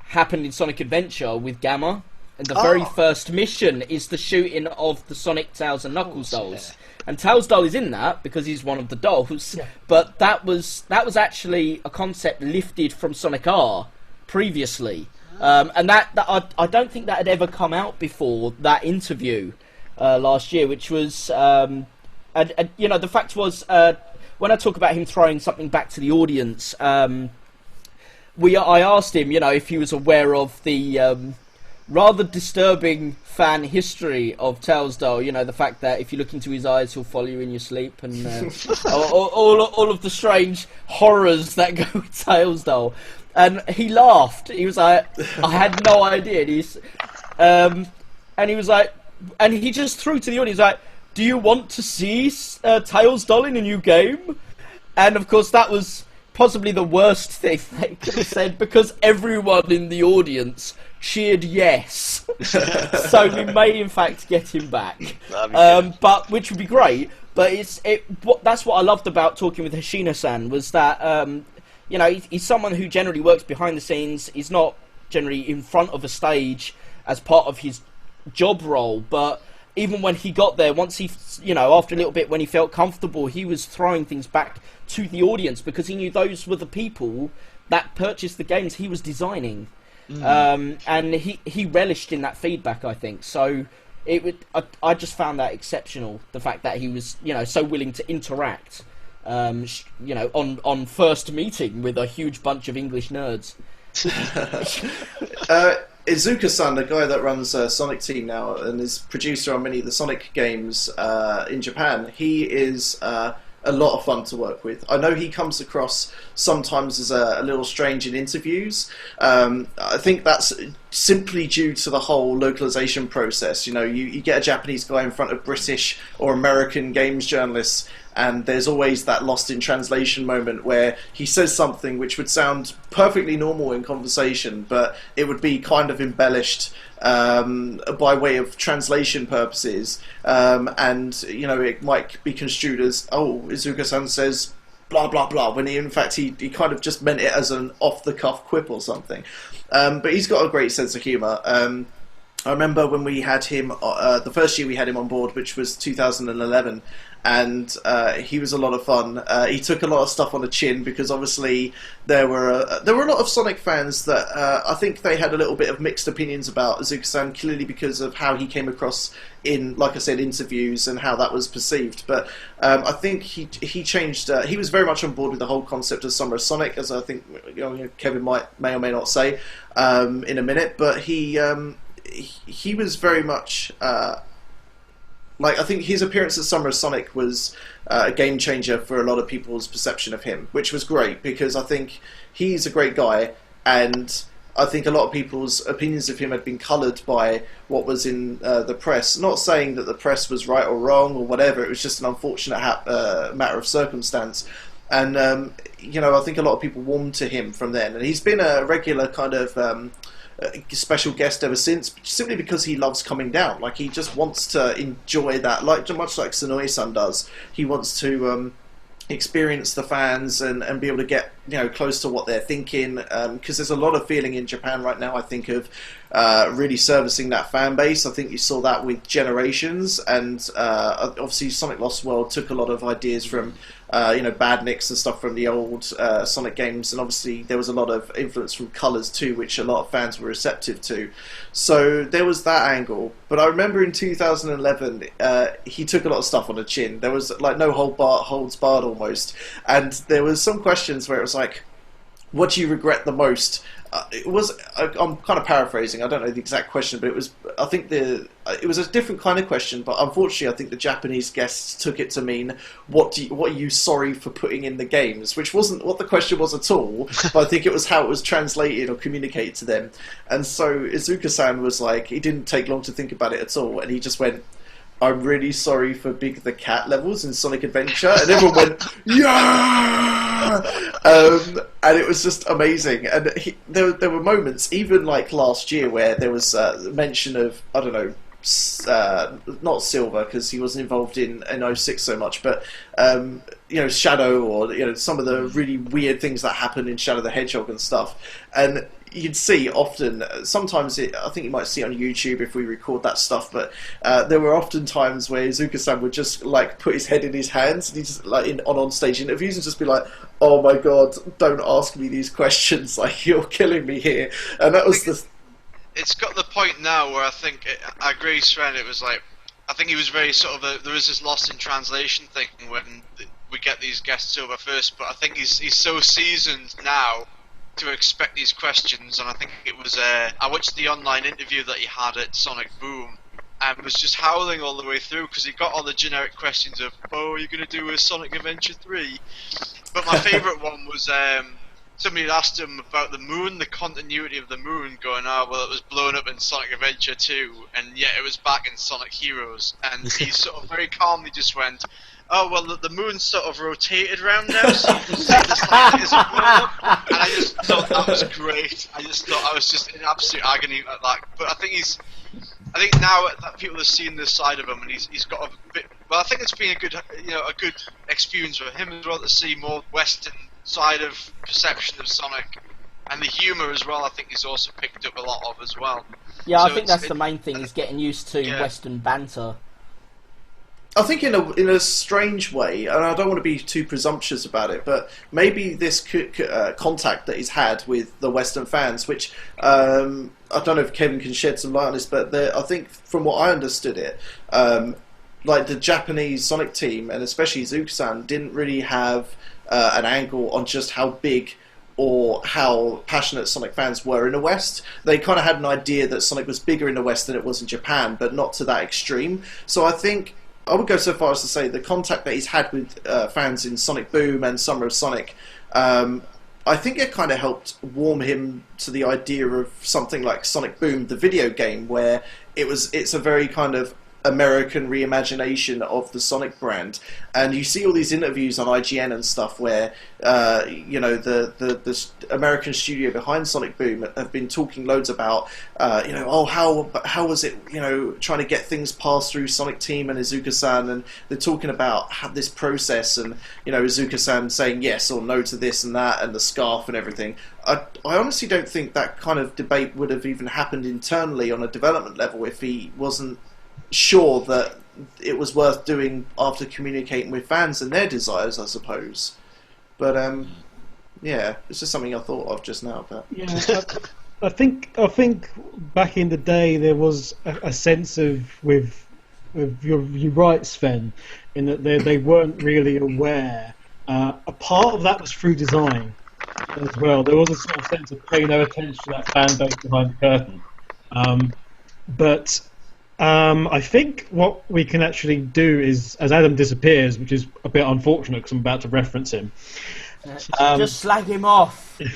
happened in Sonic Adventure with Gamma. And the very first mission is the shooting of the Sonic, Tails and Knuckles dolls. Yeah. And Tails doll is in that because he's one of the dolls. Yeah. But that was actually a concept lifted from Sonic R previously. And that I don't think that had ever come out before that interview last year, which was... the fact was, when I talk about him throwing something back to the audience, I asked him, if he was aware of the... rather disturbing fan history of Tails Doll, the fact that if you look into his eyes, he'll follow you in your sleep, and all of the strange horrors that go with Tails Doll. And he laughed. He was like, I had no idea. And he was like, and he just threw to the audience, like, do you want to see Tails Doll in a new game? And of course, that was possibly the worst thing they could have said, because everyone in the audience cheered yes. So we may in fact get him back, but which would be great. But that's what I loved about talking with Hoshino-san, was that he's someone who generally works behind the scenes. He's not generally in front of a stage as part of his job role, but even when he got there, once he, after a little bit, when he felt comfortable, he was throwing things back to the audience because he knew those were the people that purchased the games he was designing. And he relished in that feedback, I think. So I just found that exceptional, the fact that he was, so willing to interact, on first meeting with a huge bunch of English nerds. Izuka-san, the guy that runs Sonic Team now and is producer on many of the Sonic games in Japan, he is a lot of fun to work with. I know he comes across sometimes as a little strange in interviews. I think that's simply due to the whole localization process. You get a Japanese guy in front of British or American games journalists, and there's always that lost in translation moment where he says something which would sound perfectly normal in conversation, but it would be kind of embellished by way of translation purposes, and it might be construed as, oh, Izuka-san says blah blah blah, when in fact he kind of just meant it as an off-the-cuff quip or something. But he's got a great sense of humour. I remember when we had him, the first year we had him on board, which was 2011, and he was a lot of fun. He took a lot of stuff on the chin because obviously there were a lot of Sonic fans that I think they had a little bit of mixed opinions about Izuka-san, clearly because of how he came across in, like I said, interviews and how that was perceived. But I think he changed. He was very much on board with the whole concept of Summer of Sonic, as I think Kevin may or may not say in a minute. But he was very much. I think his appearance at Summer of Sonic was a game changer for a lot of people's perception of him, which was great because I think he's a great guy, and I think a lot of people's opinions of him had been coloured by what was in the press. Not saying that the press was right or wrong or whatever, it was just an unfortunate matter of circumstance. And, I think a lot of people warmed to him from then, and he's been a regular kind of special guest ever since, simply because he loves coming down. Like, he just wants to enjoy that, much like Sonoe-san does. He wants to experience the fans and be able to get close to what they're thinking, because there's a lot of feeling in Japan right now, I think, of really servicing that fan base. I think you saw that with Generations, and obviously Sonic Lost World took a lot of ideas from Badniks and stuff from the old Sonic games, and obviously there was a lot of influence from Colors too, which a lot of fans were receptive to. So there was that angle. But I remember in 2011, he took a lot of stuff on the chin. There was like no holds barred almost, and there was some questions where it was like, what do you regret the most? I'm kind of paraphrasing, I don't know the exact question, but I think it was a different kind of question, but unfortunately I think the Japanese guests took it to mean, what are you sorry for putting in the games? Which wasn't what the question was at all, but I think it was how it was translated or communicated to them. And so Izuka-san was like, he didn't take long to think about it at all, and he just went, I'm really sorry for Big the Cat levels in Sonic Adventure, and everyone went, yeah! And it was just amazing. And there were moments, even like last year, where there was mention of, I don't know, not Silver, because he wasn't involved in 06 so much, but Shadow, or some of the really weird things that happen in Shadow the Hedgehog and stuff. And you'd see often, sometimes I think you might see on YouTube if we record that stuff, but there were often times where Izuka-san would just like put his head in his hands, and he just like on stage interviews and just be like, "Oh my god, don't ask me these questions! Like, you're killing me here." And that was It's got the point now where I think I agree, Sven. It was like, I think he was very sort of there is this lost in translation thing when we get these guests over first, but I think he's so seasoned now to expect these questions, and I think it was I watched the online interview that he had at Sonic Boom and was just howling all the way through because he got all the generic questions of, oh, are you going to do a Sonic Adventure 3? But my favourite one was somebody had asked him about the moon, the continuity of the moon, going, oh, well, it was blown up in Sonic Adventure 2 and yet it was back in Sonic Heroes, and he sort of very calmly just went, oh, well, the moon sort of rotated around now, so you can see this light isn't blown up. And I just thought that was great. I just thought I was just in absolute agony at that. But I think now that people have seen this side of him, and he's got a bit. Well, I think it's been a good experience for him as well to see more Western side of perception of Sonic, and the humour as well. I think he's also picked up a lot of as well. Yeah, so I think that's the main thing, is getting used to Western banter. I think in a strange way, and I don't want to be too presumptuous about it, but maybe this contact that he's had with the Western fans, which I don't know if Kevin can shed some light on this, but I think from what I understood it, like the Japanese Sonic team, and especially Izuku-san, didn't really have an angle on just how big or how passionate Sonic fans were in the West. They kind of had an idea that Sonic was bigger in the West than it was in Japan, but not to that extreme. So I think I would go so far as to say the contact that he's had with fans in Sonic Boom and Summer of Sonic, I think it kind of helped warm him to the idea of something like Sonic Boom, the video game, where it's a very kind of American reimagination of the Sonic brand, and you see all these interviews on IGN and stuff where the American studio behind Sonic Boom have been talking loads about how was it trying to get things passed through Sonic Team and Izuku-san, and they're talking about this process, and Izuku-san saying yes or no to this and that and the scarf and everything. I honestly don't think that kind of debate would have even happened internally on a development level if he wasn't sure that it was worth doing after communicating with fans and their desires, I suppose. But yeah, it's just something I thought of just now. But yeah, I think back in the day there was a sense of with you're right, Sven, in that they weren't really aware. A part of that was through design as well. There was a sort of sense of paying no attention to that fan base behind the curtain, but. I think what we can actually do is, as Adam disappears, which is a bit unfortunate because I'm about to reference him. Just slag him off. No.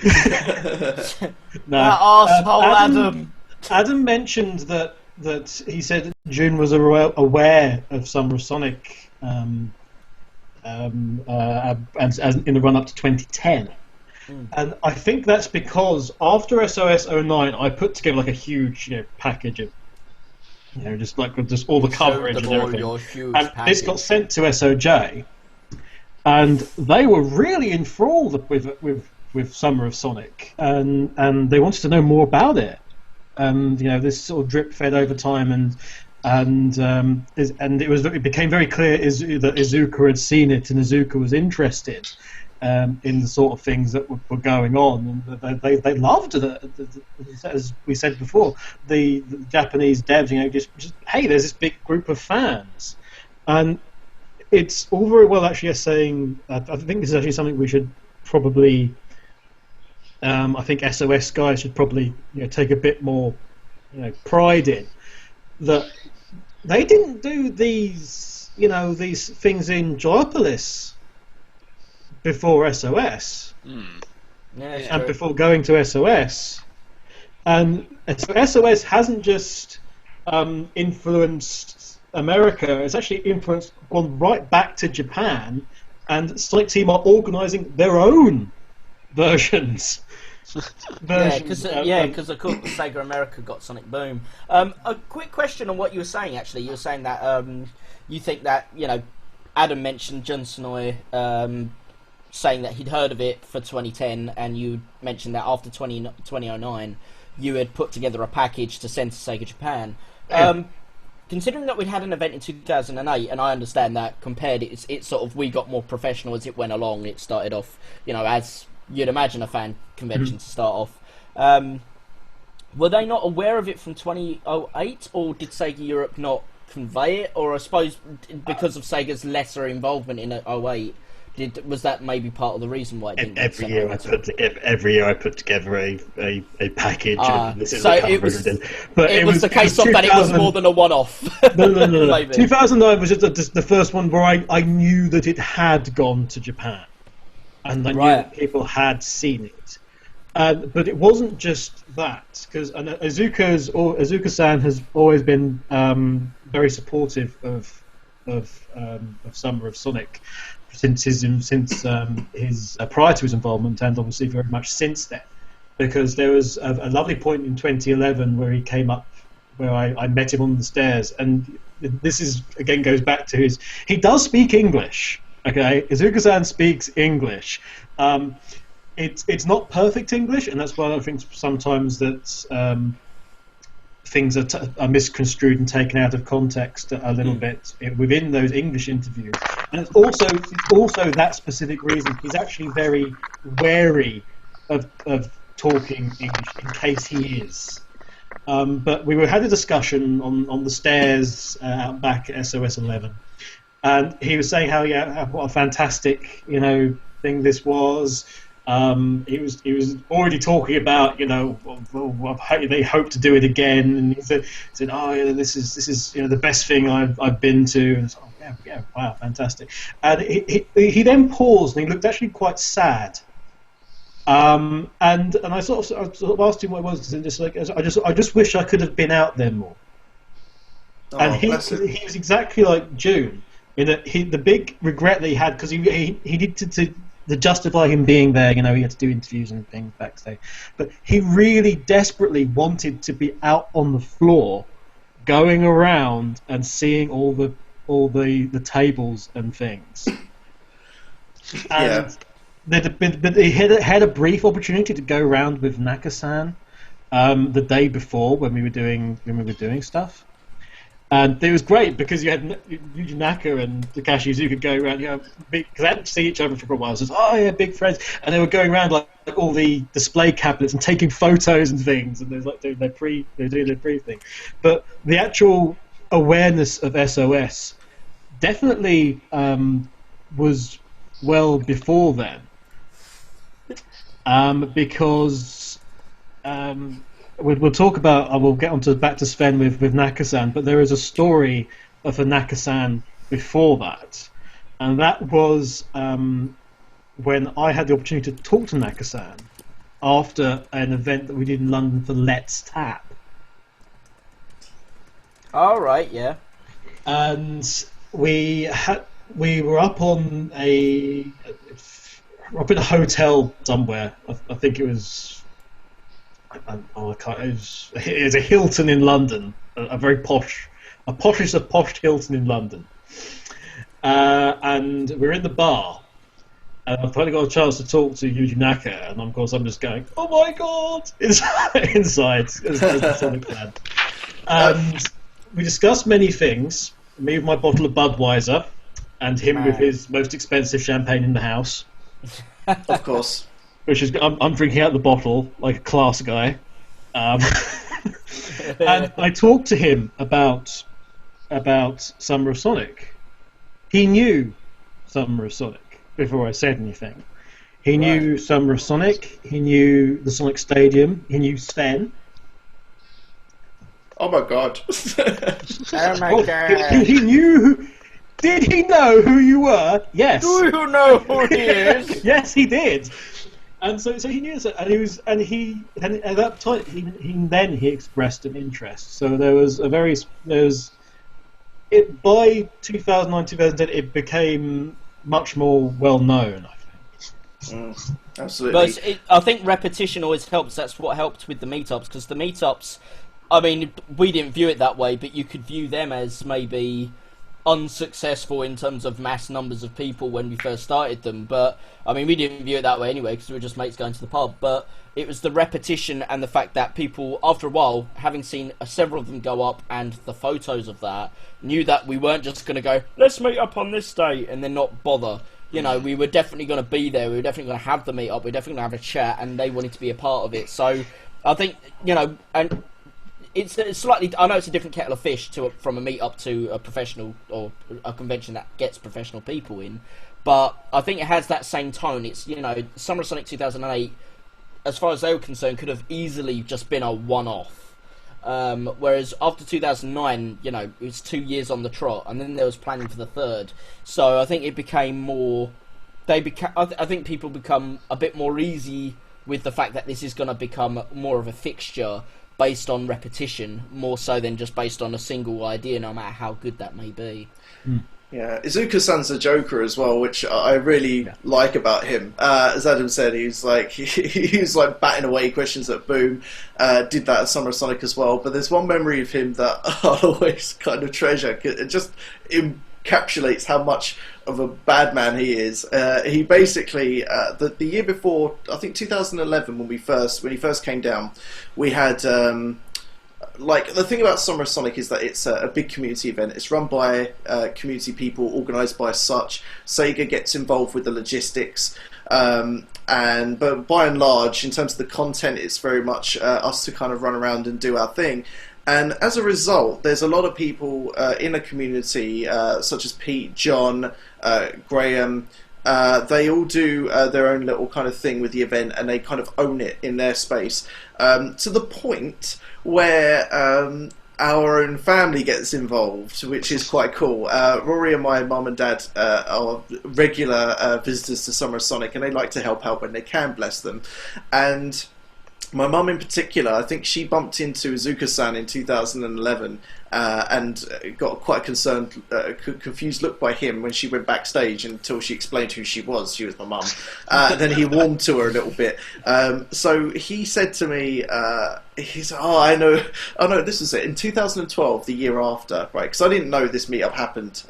That arsehole Adam. Adam mentioned that he said June was aware of Summer of Sonic and as in the run-up to 2010. And I think that's because after SOS 09, I put together like a huge package of just all the coverage and everything. And this got sent to SOJ, and they were really enthralled with Summer of Sonic, and they wanted to know more about it. And this sort of drip fed over time, and it became very clear that Izuka had seen it, and Izuka was interested in the sort of things that were going on, and they loved it. As we said before, the Japanese devs, just hey, there's this big group of fans, and it's all very well actually saying. I think this is actually something we should probably. I think SOS guys should probably take a bit more pride in that they didn't do these these things in Joyopolis before SOS, and before going to SOS, and SOS hasn't just influenced America; it's actually gone right back to Japan, and Sonic Team are organising their own versions. Because of course Sega America got Sonic Boom. A quick question on what you were saying. Actually, you were saying that you think that Adam mentioned Jun Sonoy. Saying that he'd heard of it for 2010, and you mentioned that after 2009 you had put together a package to send to Sega Japan. Considering that we'd had an event in 2008, and I understand that compared, it's sort of we got more professional as it went along. It started off, as you'd imagine a fan convention to start off. Were they not aware of it from 2008, or did Sega Europe not convey it? Or I suppose because of Sega's lesser involvement in 08, was that maybe part of the reason why it didn't every year I put together a package and this is so it was the case of that it was more than a one-off. No. 2009 was just the first one where I knew that it had gone to Japan, and I knew that people had seen it. But it wasn't just that, because Izuka-san has always been very supportive of Summer of Sonic since his prior to his involvement, and obviously very much since then, because there was a lovely point in 2011 where he came up, where I met him on the stairs, and this is again goes back to he does speak English. Okay, Izuka-san speaks English. It's not perfect English, and that's why I think sometimes that things are misconstrued and taken out of context a little bit within those English interviews. And it's also that specific reason he's actually very wary of talking English in case he is. But we had a discussion on the stairs out back at SOS 11, and he was saying how what a fantastic thing this was. He was already talking about they hope to do it again, and he said this is the best thing I've been to. And wow, fantastic. And he then paused and he looked actually quite sad. And I sort of asked him what it was, and I just wish I could have been out there more. And he was exactly like June in that the big regret that he had, because he did to justify him being there, he had to do interviews and things backstage, but he really desperately wanted to be out on the floor, going around and seeing all the tables and things. And but he had a brief opportunity to go around with Naka-san the day before when we were doing stuff. And it was great because you had Yuji Naka and Takashi Iizuka go around, because they hadn't seen each other for a while. So it's, big friends. And they were going around like all the display cabinets and taking photos and things. And they were like doing their pre thing. But the actual awareness of SOS definitely was well before then. Because we'll talk about. We'll get back to Sven with Naka-san, but there is a story of a Naka-san before that, and that was when I had the opportunity to talk to Naka-san after an event that we did in London for Let's Tap. All right, yeah. And we were up in a hotel somewhere. I think it was. It was a Hilton in London, a very poshest of posh Hilton in London. And we're in the bar, and I've finally got a chance to talk to Yuji Naka, and of course I'm just going, oh my god, inside as the Sonic fan. And we discussed many things, me with my bottle of Budweiser, and him with his most expensive champagne in the house. Of course. Which is, I'm drinking out the bottle like a class guy, and I talked to him about Summer of Sonic. He knew Summer of Sonic before I said anything. He knew Summer of Sonic. He knew the Sonic Stadium. He knew Sven. Oh my god! Oh my god! He knew. Did he know who you were? Yes. Do you know who he is? Yes, he did. And so he knew that, and at that time he expressed an interest. So by 2009, 2010 it became much more well known, I think. Absolutely. But I think repetition always helps. That's what helped with the meetups, because the meetups, I mean, we didn't view it that way, but you could view them as maybe unsuccessful in terms of mass numbers of people when we first started them, but I mean we didn't view it that way anyway because we were just mates going to the pub. But it was the repetition and the fact that people, after a while, having seen several of them go up and the photos of that, knew that we weren't just going to go, let's meet up on this day and then not bother. We were definitely going to be there, we were definitely going to have the meet up, we were definitely going to have a chat, and they wanted to be a part of it. So I think, and it's slightly. I know it's a different kettle of fish from a meet-up to a professional or a convention that gets professional people in, but I think it has that same tone. It's Summer of Sonic 2008, as far as they were concerned, could have easily just been a one-off. Whereas after 2009, it was 2 years on the trot, and then there was planning for the third. So I think it became more. I think people become a bit more easy with the fact that this is going to become more of a fixture, based on repetition, more so than just based on a single idea, no matter how good that may be. Yeah, Izuka-san's a joker as well, which I really like about him. As Adam said, he was like batting away questions at Boom. Did that at Summer of Sonic as well. But there's one memory of him that I'll always kind of treasure. It just encapsulates how much of a bad man he is. He basically the year before, I think 2011, when he first came down, we had like the thing about Summer of Sonic is that it's a big community event. It's run by community people, organised by such. Sega gets involved with the logistics, but by and large, in terms of the content, it's very much us to kind of run around and do our thing. And as a result, there's a lot of people in a community, such as Pete, John, Graham. They all do their own little kind of thing with the event, and they kind of own it in their space, to the point where our own family gets involved, which is quite cool. Rory and my mum and dad are regular visitors to Summer of Sonic, and they like to help out when they can, bless them. And my mum in particular, I think she bumped into Izuka-san in 2011 and got quite a concerned, confused look by him when she went backstage until she explained who she was. She was my mum. Then he warmed to her a little bit. So he said to me, he said, I know, this was it, in 2012, the year after, right, because I didn't know this meetup happened,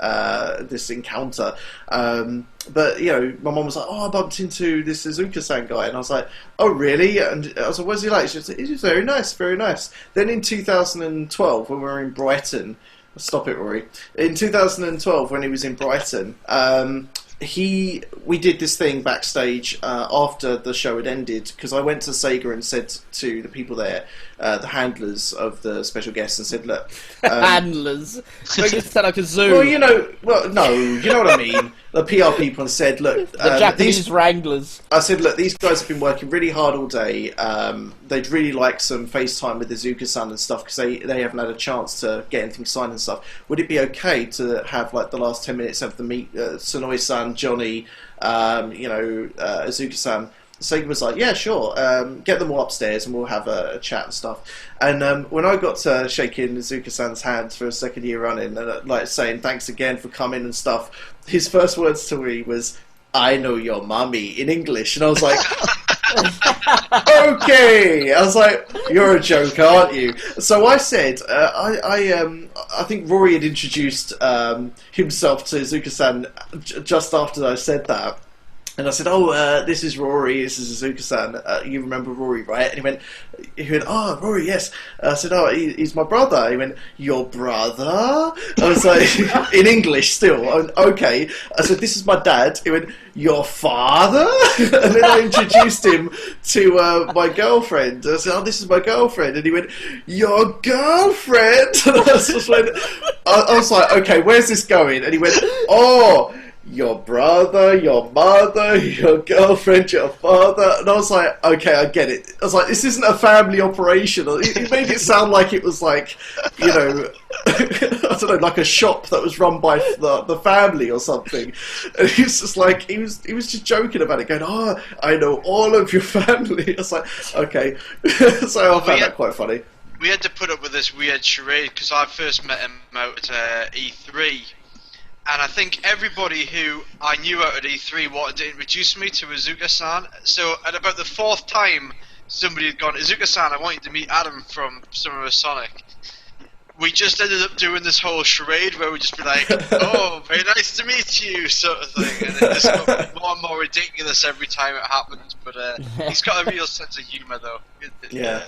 this encounter, but, you know, my mum was like, I bumped into this Izuka-san guy, and I was like, oh, really? And I was like, what's he like? She was like, he's very nice, very nice. Then in 2012, when we were in Brighton, stop it, Rory, in 2012, when he was in Brighton, we did this thing backstage after the show had ended, because I went to Sega and said to the people there, the handlers of the special guests, and said, look... handlers? They just sound like a zoo. Well, you know what I mean. The PR people, and said, look... the Japanese wranglers. I said, look, these guys have been working really hard all day. They'd really like some FaceTime with Izuka-san and stuff, because they haven't had a chance to get anything signed and stuff. Would it be okay to have, like, the last 10 minutes of the meet, Sonoe-san, Johnny, Izuka-san? Sega was like, yeah, sure, get them all upstairs and we'll have a chat and stuff. And when I got to shaking Izuka-san's hand for a second year running, and like saying thanks again for coming and stuff, his first words to me was, I know your mummy, in English. And I was like, okay. I was like, you're a joker, aren't you? So I said, I think Rory had introduced himself to Izuka-san just after I said that. And I said, this is Rory, this is Izuka-san, you remember Rory, right? And he went, oh, Rory, yes. I said, he's my brother. He went, your brother? I was like, in English still. I went, okay. I said, this is my dad. He went, your father? And then I introduced him to my girlfriend. I said, this is my girlfriend. And he went, your girlfriend? And I was like, okay, where's this going? And he went, your brother, your mother, your girlfriend, your father. And I was like, okay, I get it. I was like, this isn't a family operation. He made it sound like it was like, I don't know, like a shop that was run by the family or something. And he was just like, he was just joking about it, going, I know all of your family. I was like, okay. So I found that quite funny. We had to put up with this weird charade because I first met him out at E3. And I think everybody who I knew out at E3 wanted to introduce me to Izuka-san. So at about the fourth time, somebody had gone, Izuka-san, I want you to meet Adam from Summer of Sonic. We just ended up doing this whole charade where we'd just be like, oh, very nice to meet you, sort of thing. And it just got more and more ridiculous every time it happened. But he's got a real sense of humour, though. Yeah.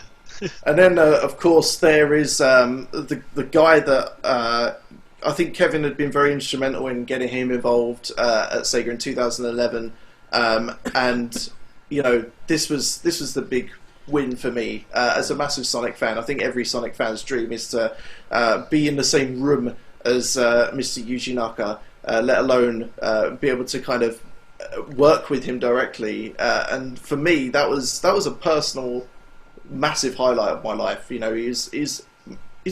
And then, of course, there is the guy that... I think Kevin had been very instrumental in getting him involved at Sega in 2011, and this was the big win for me as a massive Sonic fan. I think every Sonic fan's dream is to be in the same room as Mr. Yuji Naka, let alone be able to kind of work with him directly. And for me, that was a personal, massive highlight of my life. He's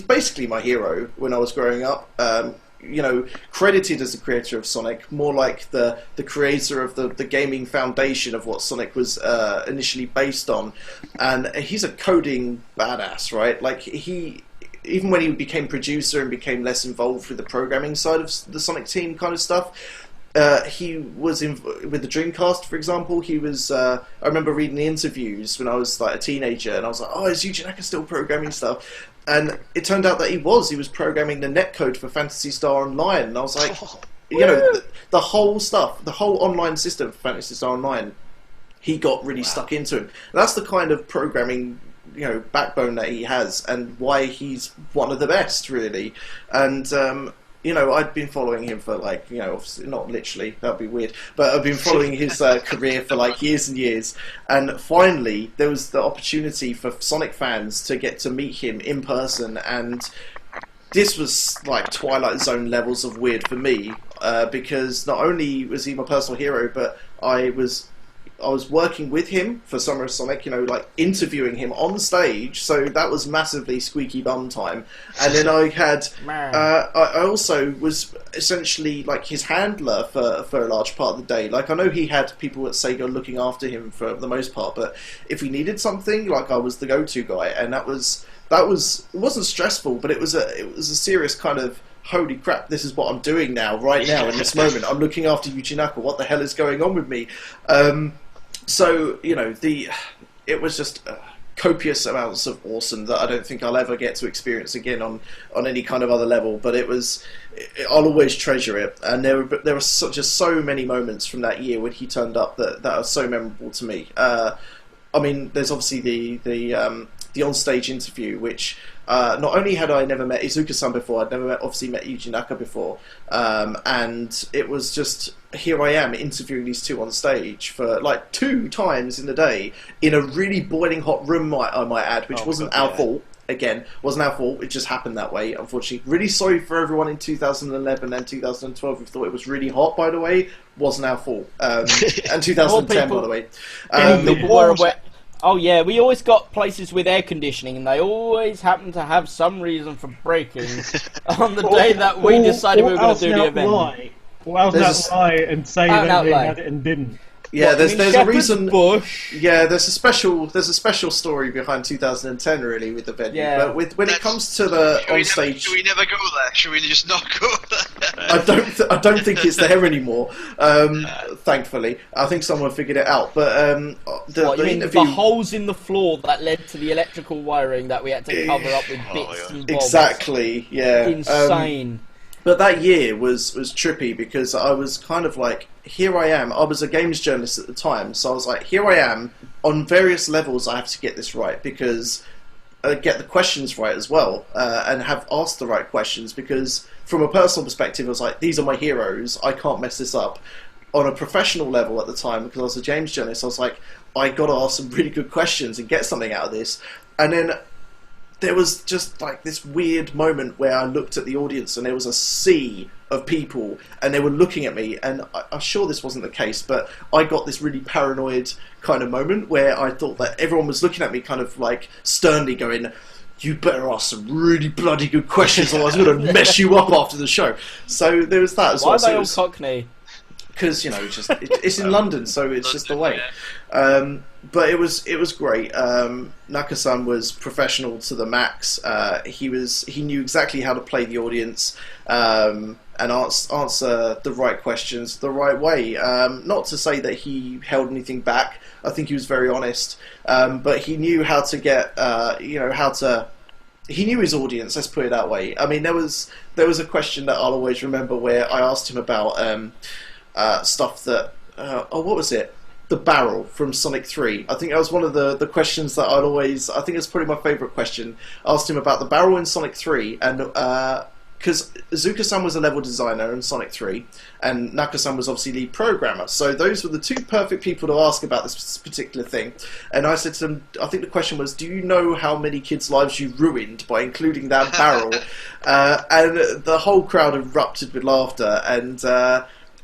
basically my hero when I was growing up. Credited as the creator of Sonic, more like the creator of the gaming foundation of what Sonic was initially based on. And he's a coding badass, right? Like, even when he became producer and became less involved with the programming side of the Sonic team kind of stuff, he was with the Dreamcast, for example. He was. I remember reading the interviews when I was like a teenager, and I was like, "Oh, is Yuji Naka still programming stuff?" And it turned out that he was programming the netcode for Phantasy Star Online. And I was like, the whole stuff, the whole online system for Phantasy Star Online, he got really stuck into it. And that's the kind of programming backbone that he has, and why he's one of the best, really. And I'd been following him for obviously not literally, that'd be weird, but I've been following his career for years and years. And finally, there was the opportunity for Sonic fans to get to meet him in person, and this was like Twilight Zone levels of weird for me, because not only was he my personal hero, but I was working with him for Summer of Sonic, interviewing him on stage, so that was massively squeaky bum time. And then I had, I also was essentially his handler for a large part of the day. I know he had people at Sega looking after him for the most part, but if he needed something, I was the go-to guy, and it wasn't stressful, but it was a serious kind of, holy crap, this is what I'm doing now, right now, in this moment. I'm looking after Yuji Naka. What the hell is going on with me? So, it was just copious amounts of awesome that I don't think I'll ever get to experience again on any kind of other level, but I'll always treasure it. And there were just so many moments from that year when he turned up that are so memorable to me. There's obviously the on-stage interview, which not only had I never met Izuka-san before, I'd never met Yuji Naka before, and it was just, here I am interviewing these two on stage for 2 times in a day in a really boiling hot room, I might add, which wasn't our fault. Again, wasn't our fault. It just happened that way, unfortunately. Really sorry for everyone in 2011 and 2012 who thought it was really hot, by the way. Wasn't our fault. And 2010, by the way. People were aware. Oh yeah, we always got places with air conditioning, and they always happen to have some reason for breaking on the day that we decided we were going to do the event. Or else not lie and say that they had it and didn't. Yeah, there's a reason. Bush. Yeah, there's a special story behind 2010, really, with the venue. Yeah. But when it comes to the on stage, should we never go there? Should we just not go there? I don't think it's there anymore. Thankfully, I think someone figured it out. But the holes in the floor that led to the electrical wiring that we had to cover up with bits and bobs. Exactly. Yeah. Insane. But that year was trippy because I was kind of here I am. I was a games journalist at the time, so I was here I am. On various levels, I have to get this right because get the questions right as well, and have asked the right questions, because from a personal perspective, I was these are my heroes. I can't mess this up. On a professional level at the time, because I was a games journalist, I was I got to ask some really good questions and get something out of this. And then there was just this weird moment where I looked at the audience and there was a sea of people and they were looking at me, and I'm sure this wasn't the case, but I got this really paranoid kind of moment where I thought that everyone was looking at me kind of sternly going, you better ask some really bloody good questions or I was going to mess you up after the show. So there was that as well. Why are they all Cockney? Because it's in London, so it's just the way. But it was great. Naka-san was professional to the max. He knew exactly how to play the audience and answer the right questions the right way. Not to say that he held anything back. I think he was very honest, but he knew how to get he knew his audience. Let's put it that way. There was a question that I'll always remember where I asked him about stuff that what was it? The barrel from Sonic 3. I think that was one of the questions that I think it's probably my favourite question. I asked him about the barrel in Sonic 3, and because Izuka-san was a level designer in Sonic 3, and Naka-san was obviously lead programmer, so those were the two perfect people to ask about this particular thing. And I said to them, I think the question was, do you know how many kids' lives you ruined by including that barrel? And the whole crowd erupted with laughter, and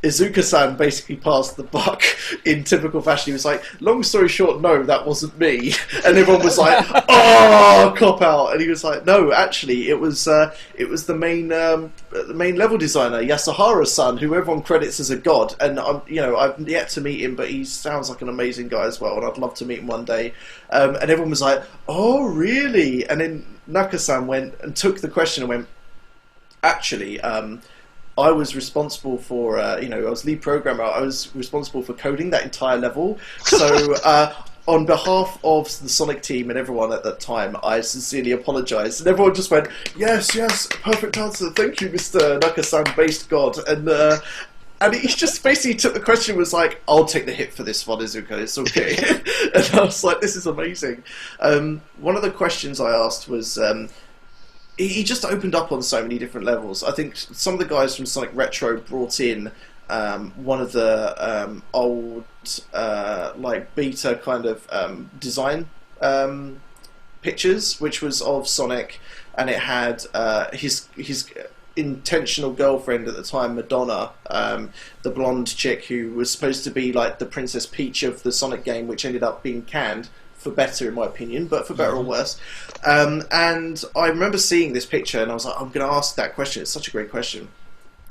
Izuka-san basically passed the buck in typical fashion. He was long story short, no, that wasn't me. And everyone was oh, cop out. And he was no, actually, it was the main level designer, Yasuhara-san, who everyone credits as a god. And I've yet to meet him, but he sounds like an amazing guy as well, and I'd love to meet him one day. And everyone was oh, really? And then Naka-san went and took the question and went, actually, I was responsible for, I was lead programmer, I was responsible for coding that entire level. So, on behalf of the Sonic team and everyone at that time, I sincerely apologise. And everyone just went, yes, perfect answer, thank you, Mr. Naka-san, based god. And And he just basically took the question, was like, I'll take the hit for this one, Izuka, it's okay. And I was like, this is amazing. One of the questions I asked was, he just opened up on so many different levels. I think some of the guys from Sonic Retro brought in one of the old, like, beta kind of design pictures, which was of Sonic, and it had his intentional girlfriend at the time, Madonna, the blonde chick who was supposed to be like the Princess Peach of the Sonic game, which ended up being canned, for better in my opinion, but for better or worse. And I remember seeing this picture and I was like, I'm going to ask that question, it's such a great question.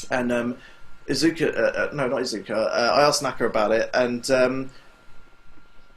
And Izuka, no, not Izuka, I asked Naka about it, and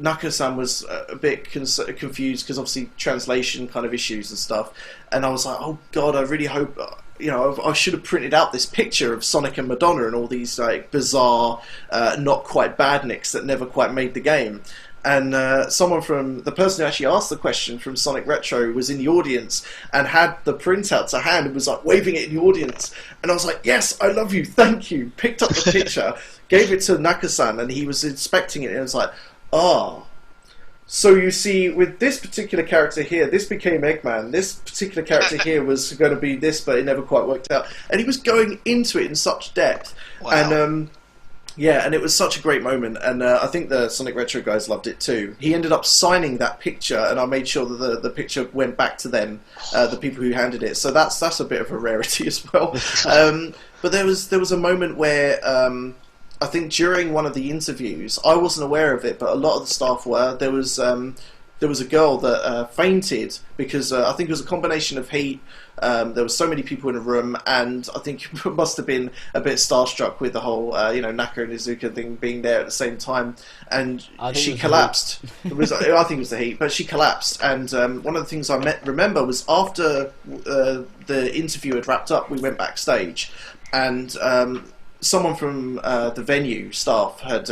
Naka-san was a bit confused because obviously translation kind of issues and stuff, and I was like, oh god, I really hope, you know, I should have printed out this picture of Sonic and Madonna and all these like bizarre, not quite badniks that never quite made the game. And someone from, the person who actually asked the question from Sonic Retro was in the audience and had the printout to hand and was like waving it in the audience. And I was like, yes, I love you, thank you. Picked up the picture, gave it to Naka-san, and he was inspecting it and it was like, ah. So you see, with this particular character here, this became Eggman. This particular character here was going to be this, but it never quite worked out. And he was going into it in such depth. Wow. And yeah, and it was such a great moment. And I think the Sonic Retro guys loved it too. He ended up signing that picture, and I made sure that the picture went back to them, the people who handed it. So that's a bit of a rarity as well. But there was a moment where I think during one of the interviews, I wasn't aware of it, but a lot of the staff were. There was a girl that fainted because I think it was a combination of heat. There were so many people in a room, and I think it must have been a bit starstruck with the whole, you know, Naka and Izuka thing being there at the same time, and she collapsed. I think it was the heat, but she collapsed. And one of the things I remember was after the interview had wrapped up, we went backstage, and someone from the venue staff had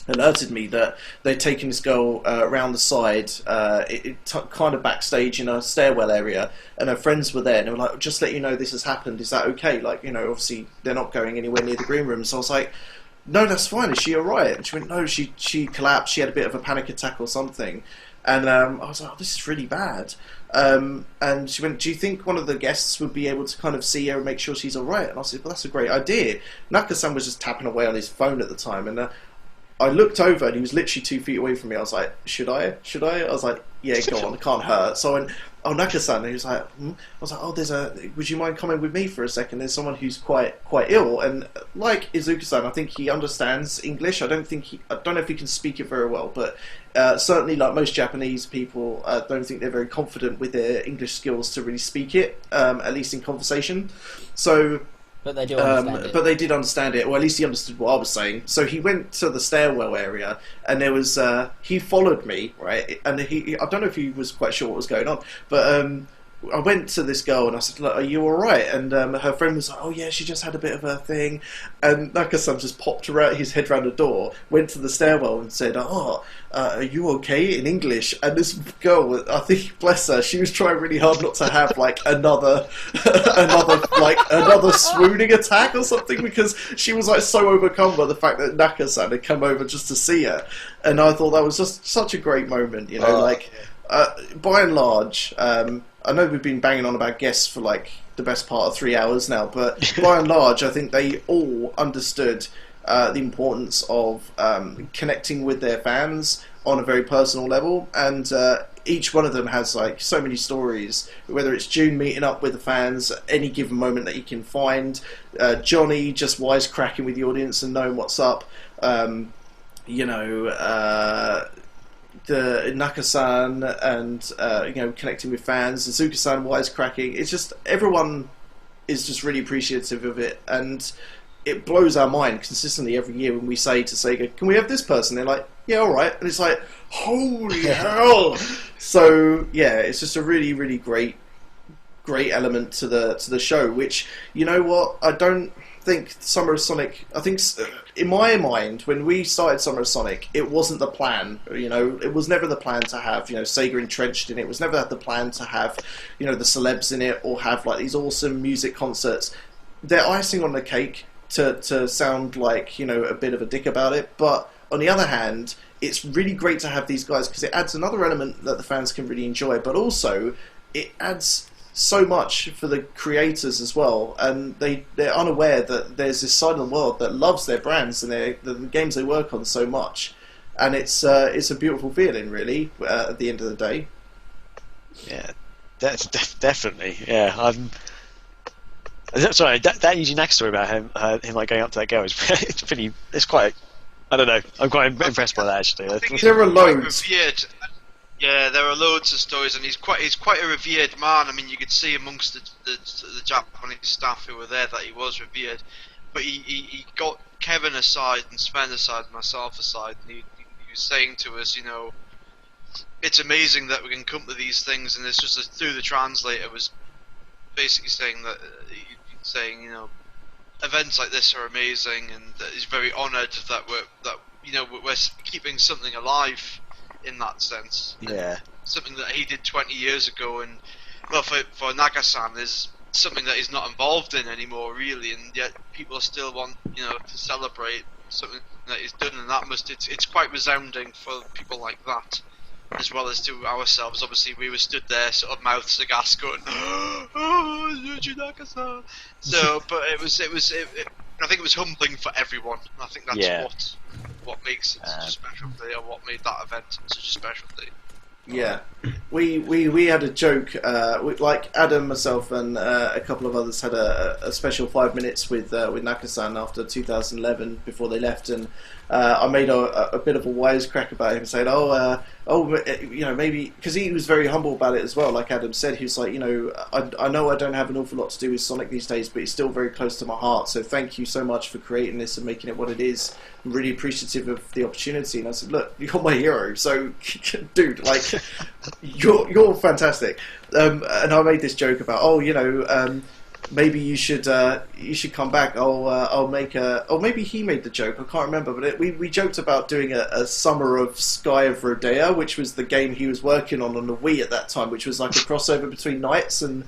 alerted me that they'd taken this girl around the side, kind of backstage in a stairwell area, and her friends were there, and they were like, just let you know this has happened, is that okay? Like, you know, obviously they're not going anywhere near the green room. So I was like, no, that's fine, is she alright? And she went, no, she collapsed, she had a bit of a panic attack or something. And I was like, oh, this is really bad. And she went, do you think one of the guests would be able to kind of see her and make sure she's alright? And I said, well, that's a great idea. Naka-san was just tapping away on his phone at the time, and I looked over and he was literally 2 feet away from me. I was like, should I? I was like, yeah, go on, it can't hurt. So I went, oh, Naka-san. And he was like, I was like, oh, would you mind coming with me for a second? There's someone who's quite ill. And like Izuka-san, I think he understands English. I don't know if he can speak it very well, but certainly like most Japanese people, don't think they're very confident with their English skills to really speak it, at least in conversation. So... But they do understand it. But they did understand it, or at least he understood what I was saying. So he went to the stairwell area, and there was he followed me, right? And I don't know if he was quite sure what was going on, but I went to this girl and I said, look, are you alright? And her friend was like, oh yeah, she just had a bit of a thing. And Naka-san just popped his head round the door, went to the stairwell and said, oh, are you okay, in English? And this girl, I think, bless her, she was trying really hard not to have like another swooning attack or something, because she was like so overcome by the fact that Naka-san had come over just to see her. And I thought that was just such a great moment, you know, by and large, I know we've been banging on about guests for like the best part of 3 hours now, but by and large, I think they all understood the importance of connecting with their fans on a very personal level, and each one of them has like so many stories, whether it's June meeting up with the fans at any given moment that he can find, Johnny just wisecracking with the audience and knowing what's up, you know, the Naka-san and you know, connecting with fans, Izuka-san wisecracking. It's just, everyone is just really appreciative of it, and it blows our mind consistently every year when we say to Sega, can we have this person? They're like, yeah, alright. And it's like, holy hell! So yeah, it's just a really, really great element to the show, which, you know what, I don't think Summer of Sonic, I think in my mind, when we started Summer of Sonic, it wasn't the plan, you know, it was never the plan to have, you know, Sega entrenched in it. It was never the plan to have, you know, the celebs in it, or have like these awesome music concerts. They're icing on the cake to sound like, you know, a bit of a dick about it, but on the other hand, it's really great to have these guys because it adds another element that the fans can really enjoy, but also it adds so much for the creators as well, and they're unaware that there's this side of the world that loves their brands and the games they work on so much, and it's a beautiful feeling, really, at the end of the day. Yeah, that's definitely. Yeah, sorry, that Yuji Naka story about him like going up to that girl is it's pretty. It's quite. I don't know. I'm quite impressed by that actually. I think there are loads. Revered. Yeah, there are loads of stories, and he's quite a revered man. I mean, you could see amongst the Japanese staff who were there that he was revered. But he got Kevin aside and Sven aside, and myself aside, and he was saying to us, you know, it's amazing that we can come to these things, and it's just through the translator was basically saying that you know, events like this are amazing, and he's very honoured that we're keeping something alive in that sense. Yeah. Something that he did 20 years ago, and well, for Nagasan is something that he's not involved in anymore, really, and yet people still want, you know, to celebrate something that he's done, and that it's quite resounding for people like that, as well as to ourselves. Obviously, we were stood there, sort of mouths agape, going, "Oh, Yuji Naka-san." So, but I think it was humbling for everyone. And I think that's what makes it such a special day, or what made that event such a special day. Yeah, we had a joke, like Adam, myself, and a couple of others had a special 5 minutes with Naka-san after 2011 before they left, and I made a bit of a wisecrack about him, saying, you know, maybe because he was very humble about it as well. Like Adam said, he was like, you know I don't have an awful lot to do with Sonic these days, but it's still very close to my heart. So thank you so much for creating this and making it what it is. I'm really appreciative of the opportunity. And I said, look, you're my hero, so dude, like, you're fantastic. And I made this joke about, you know, maybe you should come back. I'll make a. Or maybe he made the joke. I can't remember. But we joked about doing a summer of Sky of Rodea, which was the game he was working on the Wii at that time, which was like a crossover between Knights and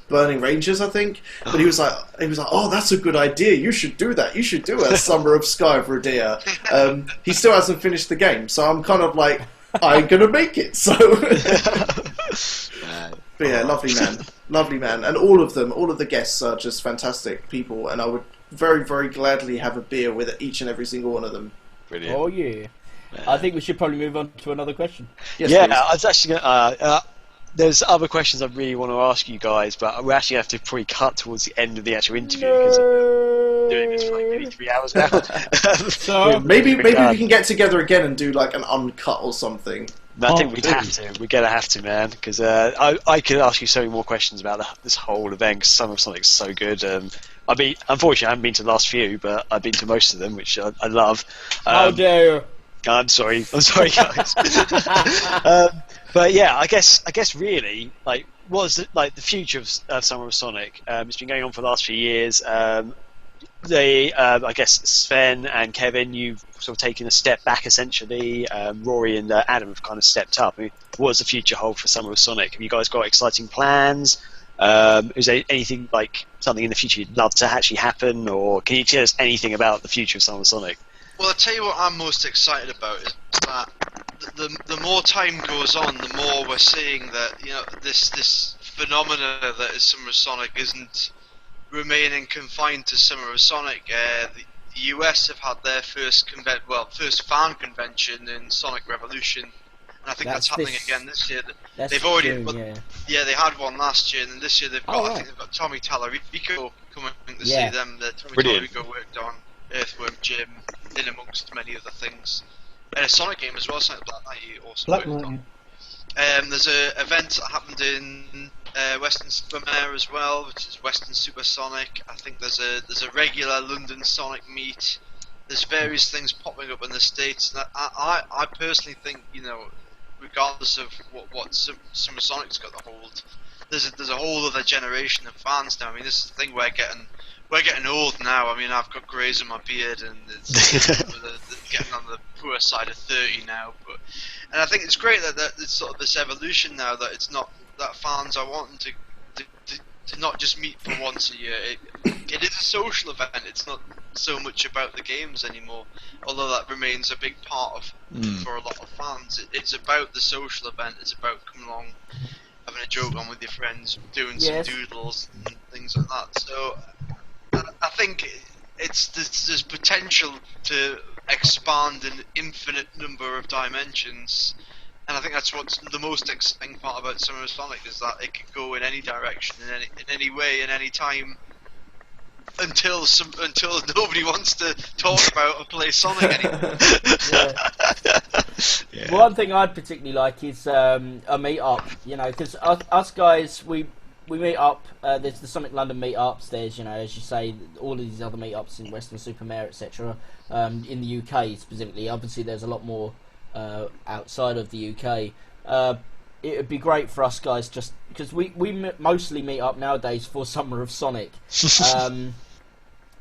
Burning Rangers, I think. But he was like, oh, that's a good idea. You should do that. You should do a summer of Sky of Rodea. He still hasn't finished the game, so I'm kind of like, I'm gonna make it. So. But yeah, lovely man, and all of the guests are just fantastic people, and I would very, very gladly have a beer with each and every single one of them. Brilliant. Oh yeah. I think we should probably move on to another question. Yes, yeah, please. I was actually going there's other questions I really want to ask you guys, but we actually have to probably cut towards the end of the actual interview because I'm doing this for like nearly 3 hours now. So maybe we can get together again and do like an uncut or something. I think we'd have to. We're gonna have to, man, because I could ask you so many more questions about this whole event. Because Summer of Sonic's so good. Unfortunately, I haven't been to the last few, but I've been to most of them, which I love. how dare you? I'm sorry, guys. But yeah, I guess really, like, what's the future of Summer of Sonic? It's been going on for the last few years. I guess Sven and Kevin, you've sort of taken a step back essentially. Rory and Adam have kind of stepped up. I mean, what does the future hold for Summer of Sonic? Have you guys got exciting plans? Is there anything like something in the future you'd love to actually happen, or can you tell us anything about the future of Summer of Sonic? Well, I'll tell you what I'm most excited about is that the more time goes on, the more we're seeing that, you know, this phenomena that is Summer of Sonic isn't remaining confined to Summer of Sonic. The US have had their first fan convention in Sonic Revolution, and I think that's happening again this year. They've already, June, yeah, they had one last year, and then this year they've got. Right. I think they've got Tommy Tallarico coming to see them. Tommy Brilliant. Tallarico worked on Earthworm Jim, in amongst many other things. And a Sonic game as well, Sonic Black Knight he also worked on. There's an event that happened in Western Supermare as well, which is Western Super Sonic. I think there's a regular London Sonic meet. There's various things popping up in the States. And I personally think, you know, regardless of what Summer Sonic's got to hold, there's a whole other generation of fans now. I mean, this is the thing, we're getting old now. I mean, I've got greys in my beard, and it's getting on the poor side of 30 now. And I think it's great that it's sort of this evolution now, that it's not that fans are wanting to to not just meet for once a year. It is a social event. It's not so much about the games anymore, although that remains a big part of for a lot of fans. It's about the social event. It's about coming along, having a joke on with your friends, doing some doodles and things like that. So I think there's potential to expand an infinite number of dimensions. And I think that's what's the most exciting part about Summer of Sonic, is that it can go in any direction, in any way, in any time, until nobody wants to talk about or play Sonic anymore. Yeah. One thing I'd particularly like is a meet-up, because us guys, we meet up, there's the Sonic London meet-ups, there's, as you say, all of these other meet-ups in Western Supermare, etc. In the UK specifically. Obviously there's a lot more outside of the UK. It would be great for us guys, just because we mostly meet up nowadays for Summer of Sonic,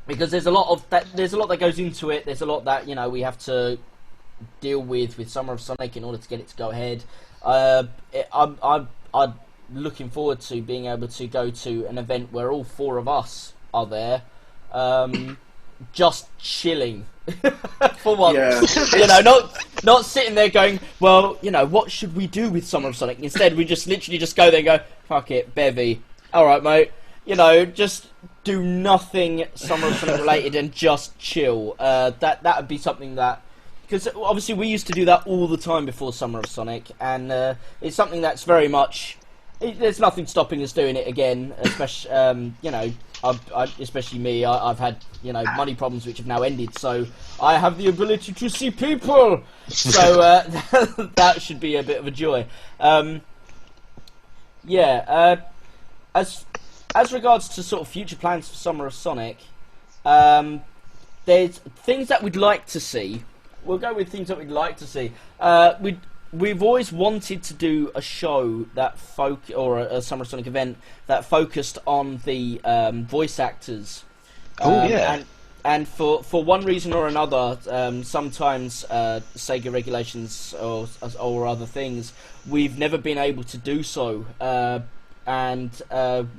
because there's a lot that goes into it. There's a lot that we have to deal with Summer of Sonic in order to get it to go ahead. I'm looking forward to being able to go to an event where all four of us are there, just chilling. For once, not sitting there going, well, what should we do with Summer of Sonic? Instead, we just literally just go there and go, fuck it, bevy, alright mate, just do nothing Summer of Sonic related and just chill. That would be something that, because obviously we used to do that all the time before Summer of Sonic, and it's something that's very much, there's nothing stopping us doing it again, especially, especially me. I've had, money problems which have now ended, so I have the ability to see people. So that should be a bit of a joy. As regards to sort of future plans for Summer of Sonic, there's things that we'd like to see. We'll go with things that we'd like to see. We've always wanted to do a show that or a Summer of Sonic event that focused on the voice actors. And for one reason or another, sometimes Sega regulations or other things, we've never been able to do so.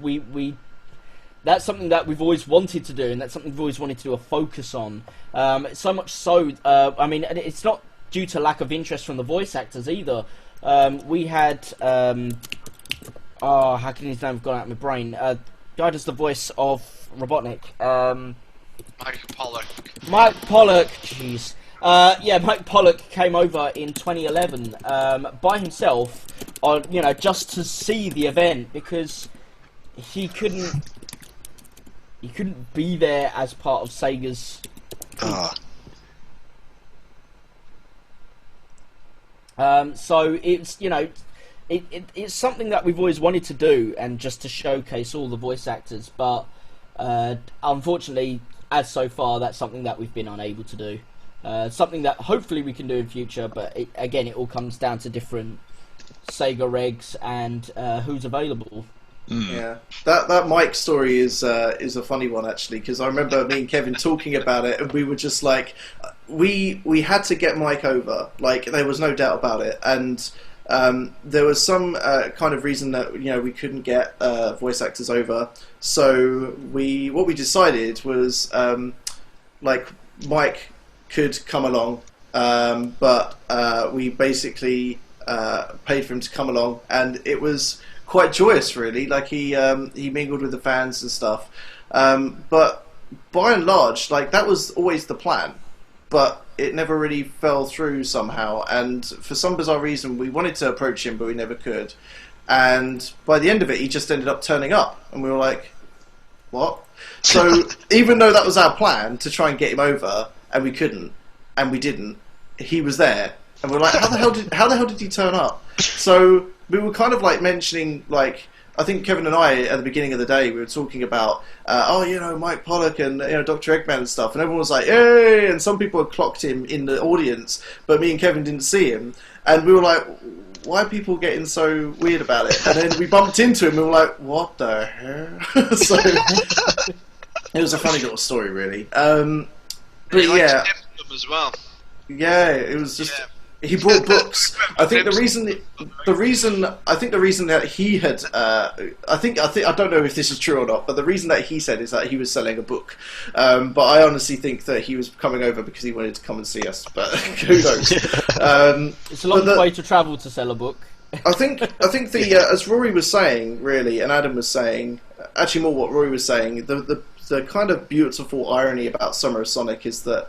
We that's something that we've always wanted to do, and that's something we've always wanted to do a focus on. So much so, it's not due to lack of interest from the voice actors either. We had how can his name have gone out of my brain? Guy does the voice of Robotnik. Mike Pollock. Jeez. Mike Pollock came over in 2011 by himself, just to see the event, because he couldn't be there as part of Sega's. So it's it's something that we've always wanted to do, and just to showcase all the voice actors, but unfortunately, as so far, that's something that we've been unable to do. Something that hopefully we can do in future, but it all comes down to different Sega regs and who's available. Yeah, that Mike story is a funny one actually, because I remember me and Kevin talking about it, and we were just like, we had to get Mike over, like there was no doubt about it, and there was some kind of reason that we couldn't get voice actors over. So what we decided was like Mike could come along, but we basically paid for him to come along, and it was quite joyous, really. Like he mingled with the fans and stuff. But by and large, like that was always the plan, but it never really fell through somehow. And for some bizarre reason, we wanted to approach him, but we never could. And by the end of it, he just ended up turning up, and we were like, "What?" So even though that was our plan to try and get him over, and we couldn't, and we didn't, he was there, and we're like, "How the hell did he turn up?" So we were kind of like mentioning, like, I think Kevin and I at the beginning of the day we were talking about, Mike Pollock and Dr. Eggman and stuff, and everyone was like, "Hey!" And some people had clocked him in the audience, but me and Kevin didn't see him, and we were like, "Why are people getting so weird about it?" And then we bumped into him, and we were like, "What the hell?" So it was a funny little story, really. But yeah, yeah, them as well. yeah, it was just He brought books. I think the reason that he had, I don't know if this is true or not, but the reason that he said is that he was selling a book. But I honestly think that he was coming over because he wanted to come and see us. But who knows? It's a long way to travel to sell a book. I think as Rory was saying, really, and Adam was saying, actually more what Rory was saying, the kind of beautiful irony about Summer of Sonic is that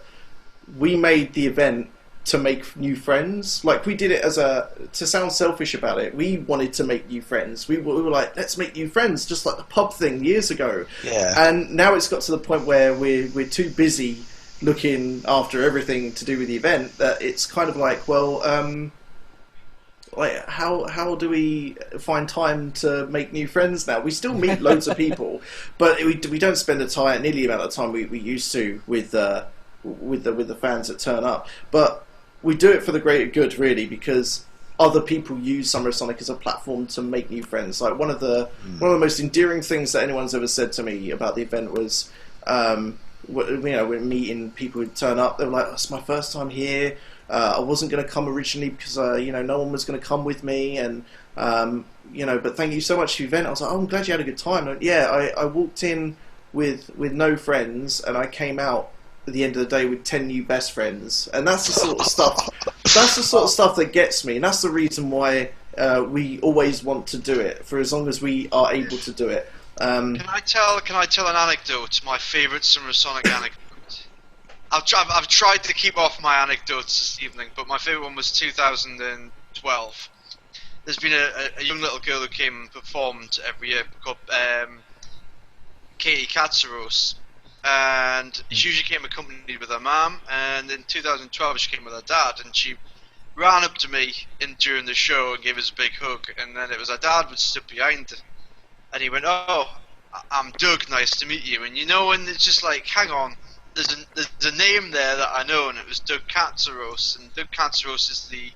we made the event to make new friends. Like, we did it to sound selfish about it, we wanted to make new friends. We were like, let's make new friends, just like the pub thing years ago. Yeah. And now it's got to the point where we're too busy looking after everything to do with the event that it's kind of like, well, like, how do we find time to make new friends now? We still meet loads of people, but we don't spend nearly the amount of time we used to with the fans that turn up. But we do it for the greater good, really, because other people use Summer of Sonic as a platform to make new friends. Like, one of the most endearing things that anyone's ever said to me about the event was, we're meeting people who turn up. They were like, oh, "It's my first time here. I wasn't going to come originally because no one was going to come with me, and but thank you so much for the event." I was like, "Oh, I'm glad you had a good time." Like, yeah, I walked in with no friends, and I came out at the end of the day with 10 new best friends, and that's the sort of stuff. That's the sort of stuff that gets me, and that's the reason why we always want to do it for as long as we are able to do it. Can I tell an anecdote? My favourite Summer of Sonic anecdote. I've tried to keep off my anecdotes this evening, but my favourite one was 2012. There's been a young little girl who came and performed every year called Katie Katsaros, and she usually came accompanied with her mum, and in 2012 she came with her dad, and she ran up to me during the show and gave us a big hug, and then it was her dad who stood behind her, and he went, "Oh, I'm Doug, nice to meet you," and and it's just like, hang on. There's a name there that I know, and it was Doug Katsaros, and Doug Katsaros is the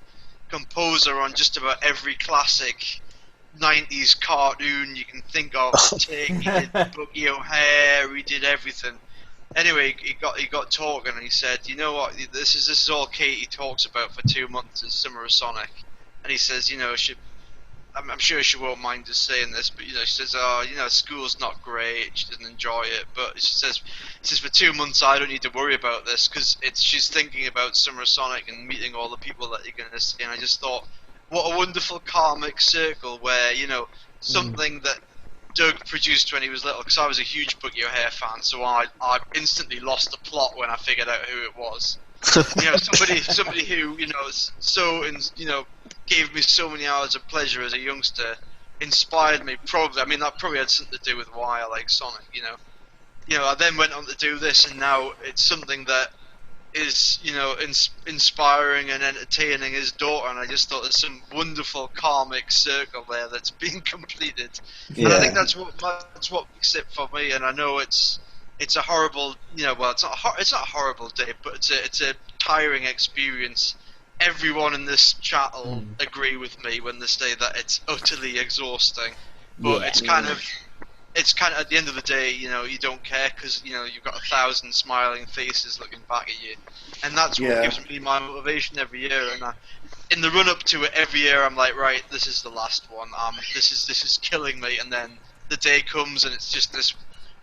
composer on just about every classic 90s cartoon you can think of. He did Boogie O'Hare, he did everything. Anyway, he got talking, and he said, "You know what? This is all Katie talks about for 2 months is Summer of Sonic." And he says, I'm sure she won't mind us saying this, but she says, school's not great, she doesn't enjoy it, but she says for 2 months I don't need to worry about this because she's thinking about Summer Sonic and meeting all the people that you're going to see. And I just thought, what a wonderful karmic circle where something that Doug produced when he was little, because I was a huge Boogie O'Hare fan, so I instantly lost the plot when I figured out who it was. Somebody who gave me so many hours of pleasure as a youngster, inspired me. That probably had something to do with why I like Sonic. I then went on to do this, and now it's something that is inspiring and entertaining his daughter, and I just thought there's some wonderful karmic circle there that's being completed. Yeah. And I think that's what makes it for me. And I know it's a horrible, it's not a horrible day, but it's a tiring experience. Everyone in this chat will agree with me when they say that it's utterly exhausting. But it's kind of at the end of the day, you don't care because you've got 1,000 smiling faces looking back at you, and that's what gives me my motivation every year. And in the run up to it, every year I'm like, right, this is the last one. This is killing me, and then the day comes and it's just this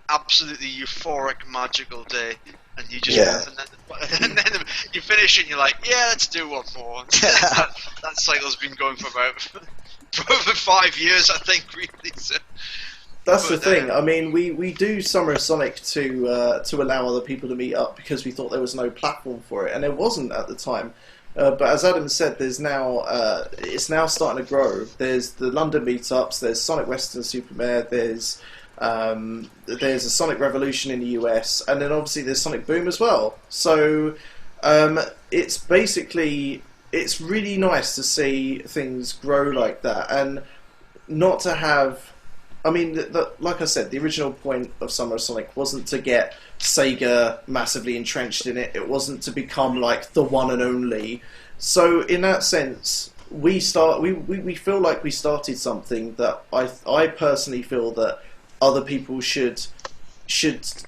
absolutely euphoric, magical day, and you just and then you finish and you're like, yeah, let's do one more. that cycle's been going for about 5 years, I think, really. So. That's the thing. I mean, we do Summer of Sonic to allow other people to meet up because we thought there was no platform for it, and there wasn't at the time. But as Adam said, there's now it's now starting to grow. There's the London meetups. There's Sonic Western Supermare. There's a Sonic Revolution in the US, and then obviously there's Sonic Boom as well. So it's really nice to see things grow like that, and not to have. I mean, like I said, the original point of Summer of Sonic wasn't to get SEGA massively entrenched in it. It wasn't to become like the one and only. So in that sense, we feel like we started something that I personally feel that other people should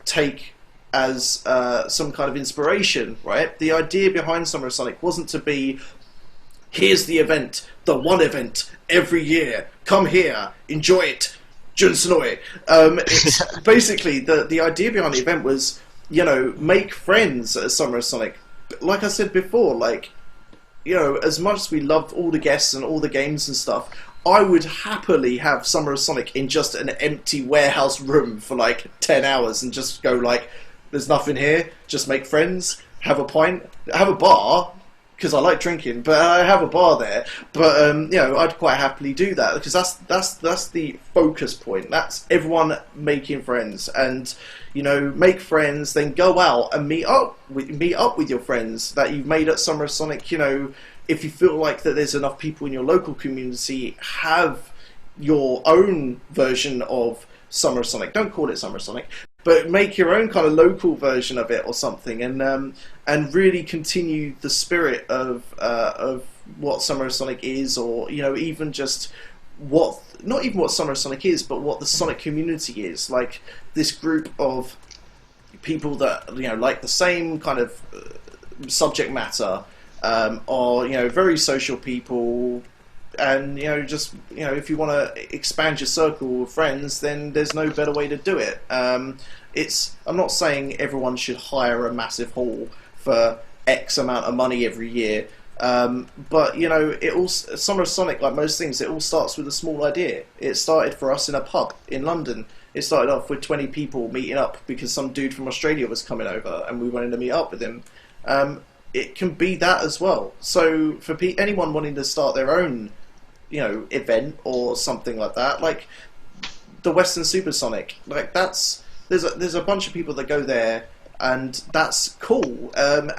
take as some kind of inspiration, right? The idea behind Summer of Sonic wasn't to be here's the event, the one event every year. Come here, enjoy it, Junsanoi. It's basically the idea behind the event was, make friends at Summer of Sonic. Like I said before, as much as we love all the guests and all the games and stuff, I would happily have Summer of Sonic in just an empty warehouse room for 10 hours and just go there's nothing here, just make friends, have a pint, have a bar, because I like drinking, but I have a bar there. But I'd quite happily do that, because that's the focus point. That's everyone making friends, and make friends, then go out and meet up with your friends that you've made at Summer of Sonic. If you feel like that there's enough people in your local community, have your own version of Summer of Sonic. Don't call it Summer of Sonic, but make your own kind of local version of it or something, and really continue the spirit of what Summer of Sonic is, or even just not even what Summer of Sonic is, but what the Sonic community is. This group of people that like the same kind of subject matter. Or very social people, and if you want to expand your circle of friends, then there's no better way to do it. I'm not saying everyone should hire a massive hall for X amount of money every year, but it all, Summer of Sonic, like most things, it all starts with a small idea. It started for us in a pub in London. It started off with 20 people meeting up because some dude from Australia was coming over and we wanted to meet up with him. It can be that as well. So for anyone wanting to start their own, event or something like that, like the Western Supersonic, there's a bunch of people that go there, and that's cool. And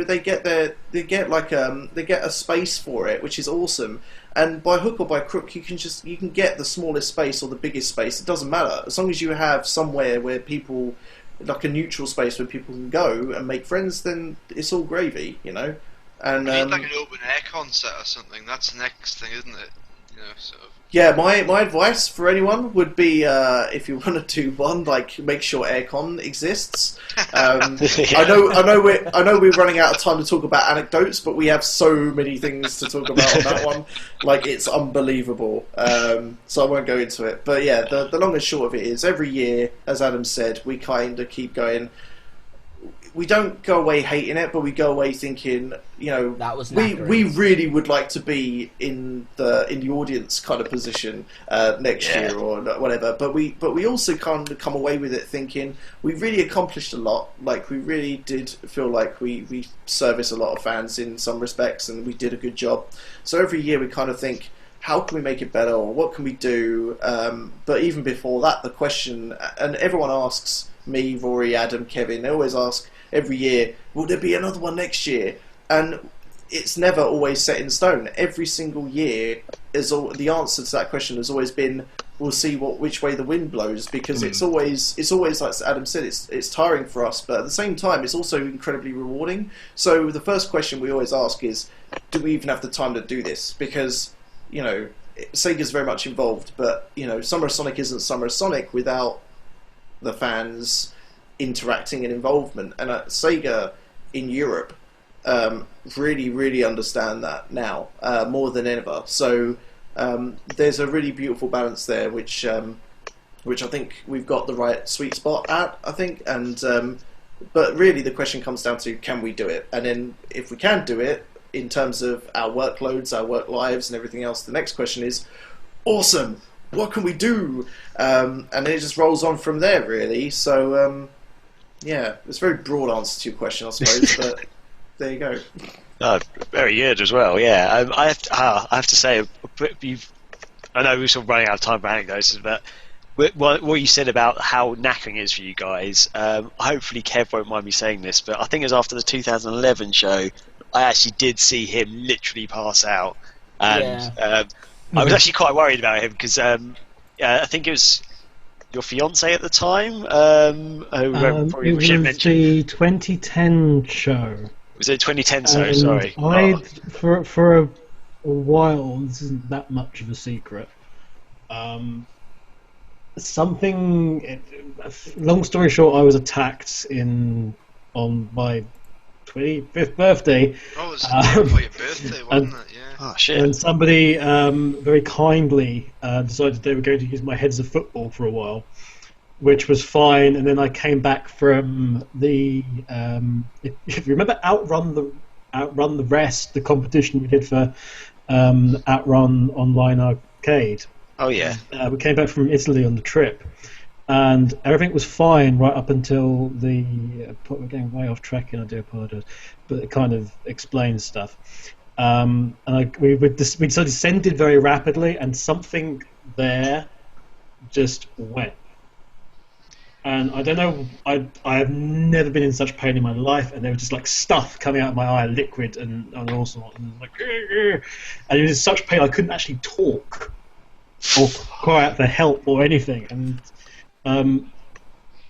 they get a space for it, which is awesome. And by hook or by crook, you can get the smallest space or the biggest space. It doesn't matter, as long as you have somewhere where people, like a neutral space where people can go and make friends, then it's all gravy, And you need like an open air concert or something. That's the next thing, isn't it? Sort of. Yeah, my advice for anyone would be, if you want to do one, make sure aircon exists. I know we're running out of time to talk about anecdotes, but we have so many things to talk about on that one. It's unbelievable. So I won't go into it. But yeah, the long and short of it is, every year, as Adam said, we kind of keep going. We don't go away hating it, but we go away thinking, that was we really would like to be in the audience kind of position next year or whatever. But we also kind of come away with it thinking we really accomplished a lot. We really did feel like we service a lot of fans in some respects, and we did a good job. So every year we kind of think, how can we make it better, or what can we do? But even before that, the question, and everyone asks me, Rory, Adam, Kevin, they always ask every year, will there be another one next year? And it's never always set in stone. Every single year, the answer to that question has always been, we'll see which way the wind blows, because it's always like Adam said, it's tiring for us, but at the same time, it's also incredibly rewarding. So the first question we always ask is, do we even have the time to do this? Because Sega's very much involved, but Summer of Sonic isn't Summer of Sonic without the fans interacting and involvement. And Sega in Europe really, really understand that now more than ever. So there's a really beautiful balance there, which I think we've got the right sweet spot at, I think. And but really the question comes down to, can we do it? And then if we can do it in terms of our workloads, our work lives and everything else, the next question is, awesome, what can we do? And then it just rolls on from there, really. So yeah, it's a very broad answer to your question, I suppose, but there you go. Very good as well, yeah. I have to say, I know we're sort of running out of time for anecdotes, but what you said about how knackering it is for you guys, hopefully Kev won't mind me saying this, but I think it was after the 2011 show, I actually did see him literally pass out, and I was actually quite worried about him, because I think it was your fiance at the time, it was the 2010 show. Was it 2010 show? Sorry. For a while, this isn't that much of a secret. Long story short, I was attacked by 25th birthday. Oh, it was for your birthday, wasn't it? Yeah. Oh shit! And somebody very kindly decided they were going to use my heads of football for a while, which was fine. And then I came back from the if you remember Outrun the Rest, the competition we did for Outrun Online Arcade. Oh yeah. We came back from Italy on the trip, and everything was fine right up until the. We're getting way off track, and I do apologise, but it kind of explains stuff. And we sort of descended very rapidly, and something there just went. And I don't know, I have never been in such pain in my life, and there was just like stuff coming out of my eye, liquid and all sorts, and like, and it was in such pain I couldn't actually talk or cry out for help or anything. And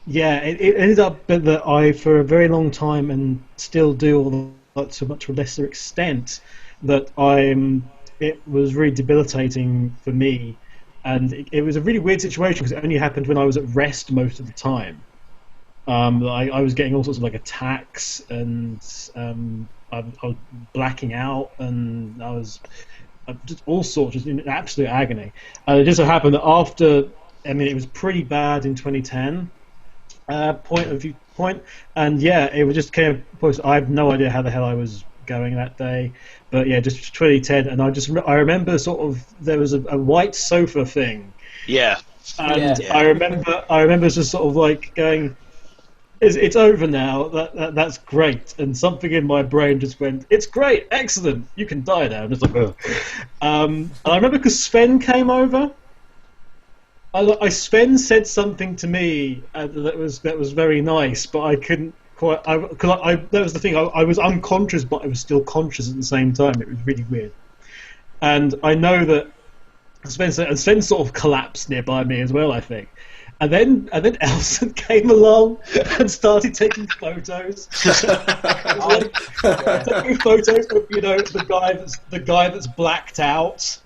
it ended up that I, for a very long time, and still do, although to a much lesser extent, that it was really debilitating for me. And it was a really weird situation because it only happened when I was at rest most of the time. I was getting all sorts of like attacks, and I was blacking out, and I was just all sorts, just in absolute agony. And it just so happened that after, it was pretty bad in 2010, point, and yeah, it was just kind of. I have no idea how the hell I was going that day, but yeah, just 2010, and I remember sort of there was a white sofa thing. Yeah. And yeah. I remember just sort of like going, it's over now. That's great. And something in my brain just went, it's great, excellent. You can die now. And it's like, ugh. And I remember because Sven came over. Sven said something to me that was very nice, but I couldn't. That was the thing. I was unconscious, but I was still conscious at the same time. It was really weird. And I know that Sven sort of collapsed nearby me as well, I think. And then Elson came along and started taking photos. Taking photos of the guy that's blacked out.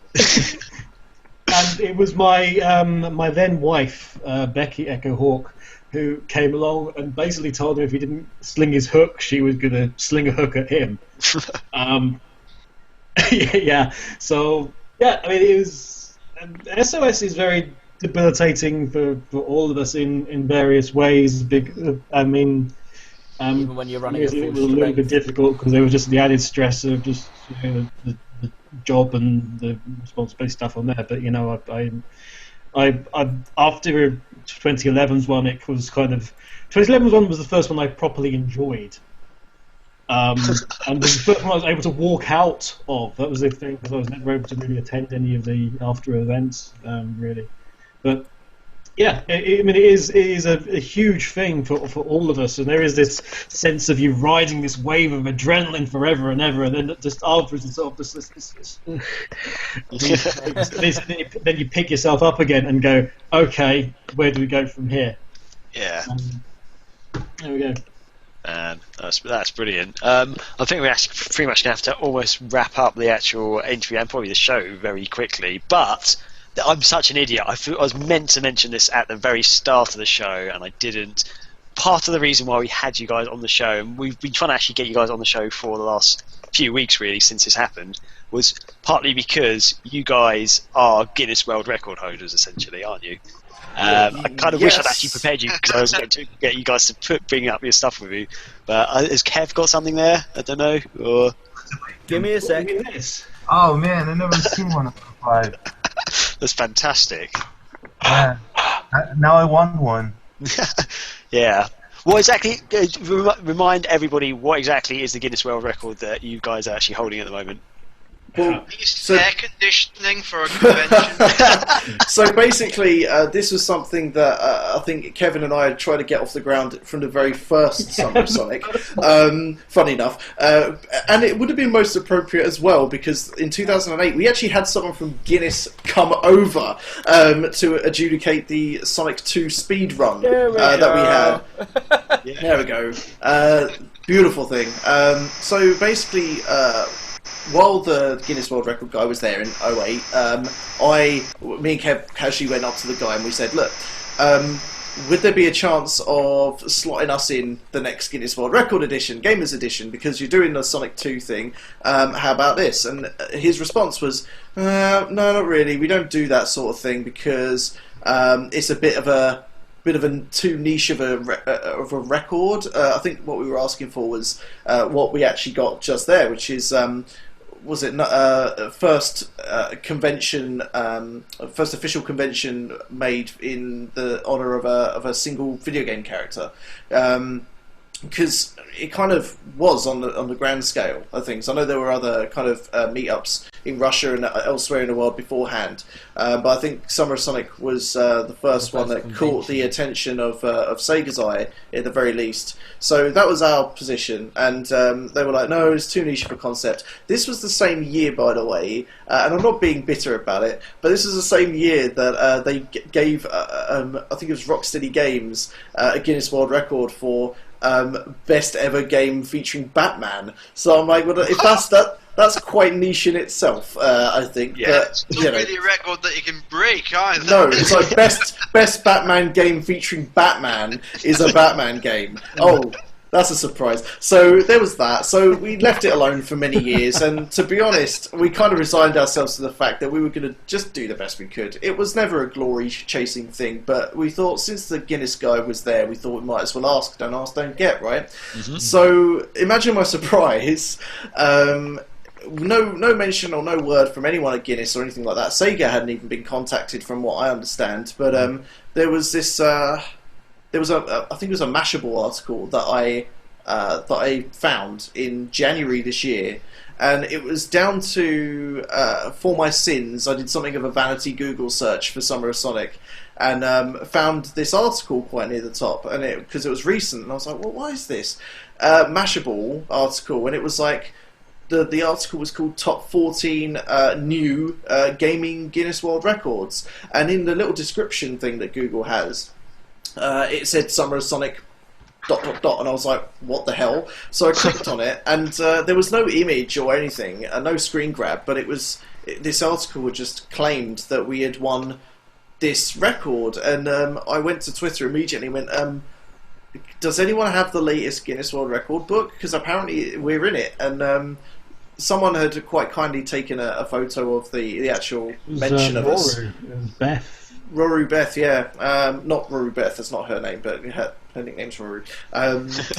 And it was my then wife, Becky Echo Hawk, who came along and basically told him if he didn't sling his hook, she was going to sling a hook at him. Yeah. So, yeah, it was... SOS is very debilitating for all of us in various ways. Even when you're running it was a little bit difficult because there was just the added stress of just the job and the responsibility stuff on there. But, I after 2011's one, it was kind of 2011's one was the first one I properly enjoyed, and it was the first one I was able to walk out of. That was the thing, because I was never able to really attend any of the after events, really. But yeah, it is a huge thing for all of us, and there is this sense of you riding this wave of adrenaline forever and ever, and then just afterwards it's sort of this then you pick yourself up again and go, okay, where do we go from here? Yeah. There we go. Man, that's brilliant. I think we're actually pretty much going to have to almost wrap up the actual interview and probably the show very quickly, but I'm such an idiot. I was meant to mention this at the very start of the show, and I didn't. Part of the reason why we had you guys on the show, and we've been trying to actually get you guys on the show for the last few weeks, really, since this happened, was partly because you guys are Guinness World Record holders, essentially, aren't you? I kind of wish I'd actually prepared you, because I was going to get you guys to bring up your stuff with you. But has Kev got something there? I don't know. Or... Give me a sec. Oh man, I've never seen one of five. That's fantastic. Yeah. Now I want one. Yeah. What exactly? Remind everybody what exactly is the Guinness World Record that you guys are actually holding at the moment. Well, air conditioning for a convention. So basically, this was something that I think Kevin and I had tried to get off the ground from the very first Summer of Sonic. Funny enough, and it would have been most appropriate as well, because in 2008 we actually had someone from Guinness come over to adjudicate the Sonic 2 speed run that we had. Yeah. There we go. Beautiful thing. So basically. While the Guinness World Record guy was there in 2008, me and Kev casually went up to the guy and we said, look, would there be a chance of slotting us in the next Guinness World Record edition, Gamers Edition, because you're doing the Sonic 2 thing? How about this? And his response was, no, not really. We don't do that sort of thing because it's a bit of a too niche of a record. I think what we were asking for was what we actually got just there, which is was it first convention, first official convention made in the honour of a single video game character. Because it kind of was on the grand scale of things. I know there were other kind of meetups in Russia and elsewhere in the world beforehand, but I think Summer of Sonic was the first one that caught the attention of Sega's eye, at the very least. So that was our position, and they were like, no, it's too niche of a concept. This was the same year, by the way, and I'm not being bitter about it, but this was the same year that they gave, I think it was Rocksteady Games, a Guinness World Record for best ever game featuring Batman. So I'm like, well, if that's quite niche in itself, I think. Yeah, but, it's not really a record that you can break either. No, it's like best Batman game featuring Batman is a Batman game. Oh, that's a surprise. So there was that. So we left it alone for many years, and to be honest, we kind of resigned ourselves to the fact that we were going to just do the best we could. It was never a glory-chasing thing, but we thought since the Guinness guy was there, we thought we might as well ask. Don't ask, don't get, right? Mm-hmm. So imagine my surprise. No mention or no word from anyone at Guinness or anything like that. Sega hadn't even been contacted, from what I understand. But there was this. There was I think it was a Mashable article that I found in January this year, and it was down to for my sins. I did something of a vanity Google search for Summer of Sonic, and found this article quite near the top, and because it was recent, and I was like, well, why is this Mashable article? And it was like. The article was called Top 14 New Gaming Guinness World Records, and in the little description thing that Google has, it said Summer of Sonic ... and I was like, what the hell? So I clicked on it, and there was no image or anything, no screen grab, but this article had just claimed that we had won this record, and I went to Twitter immediately and went, does anyone have the latest Guinness World Record book? Because apparently we're in it, and someone had quite kindly taken a photo of the actual mention of us. Beth. Roru Beth, yeah. Not Roru Beth, that's not her name, but her nickname's Roru.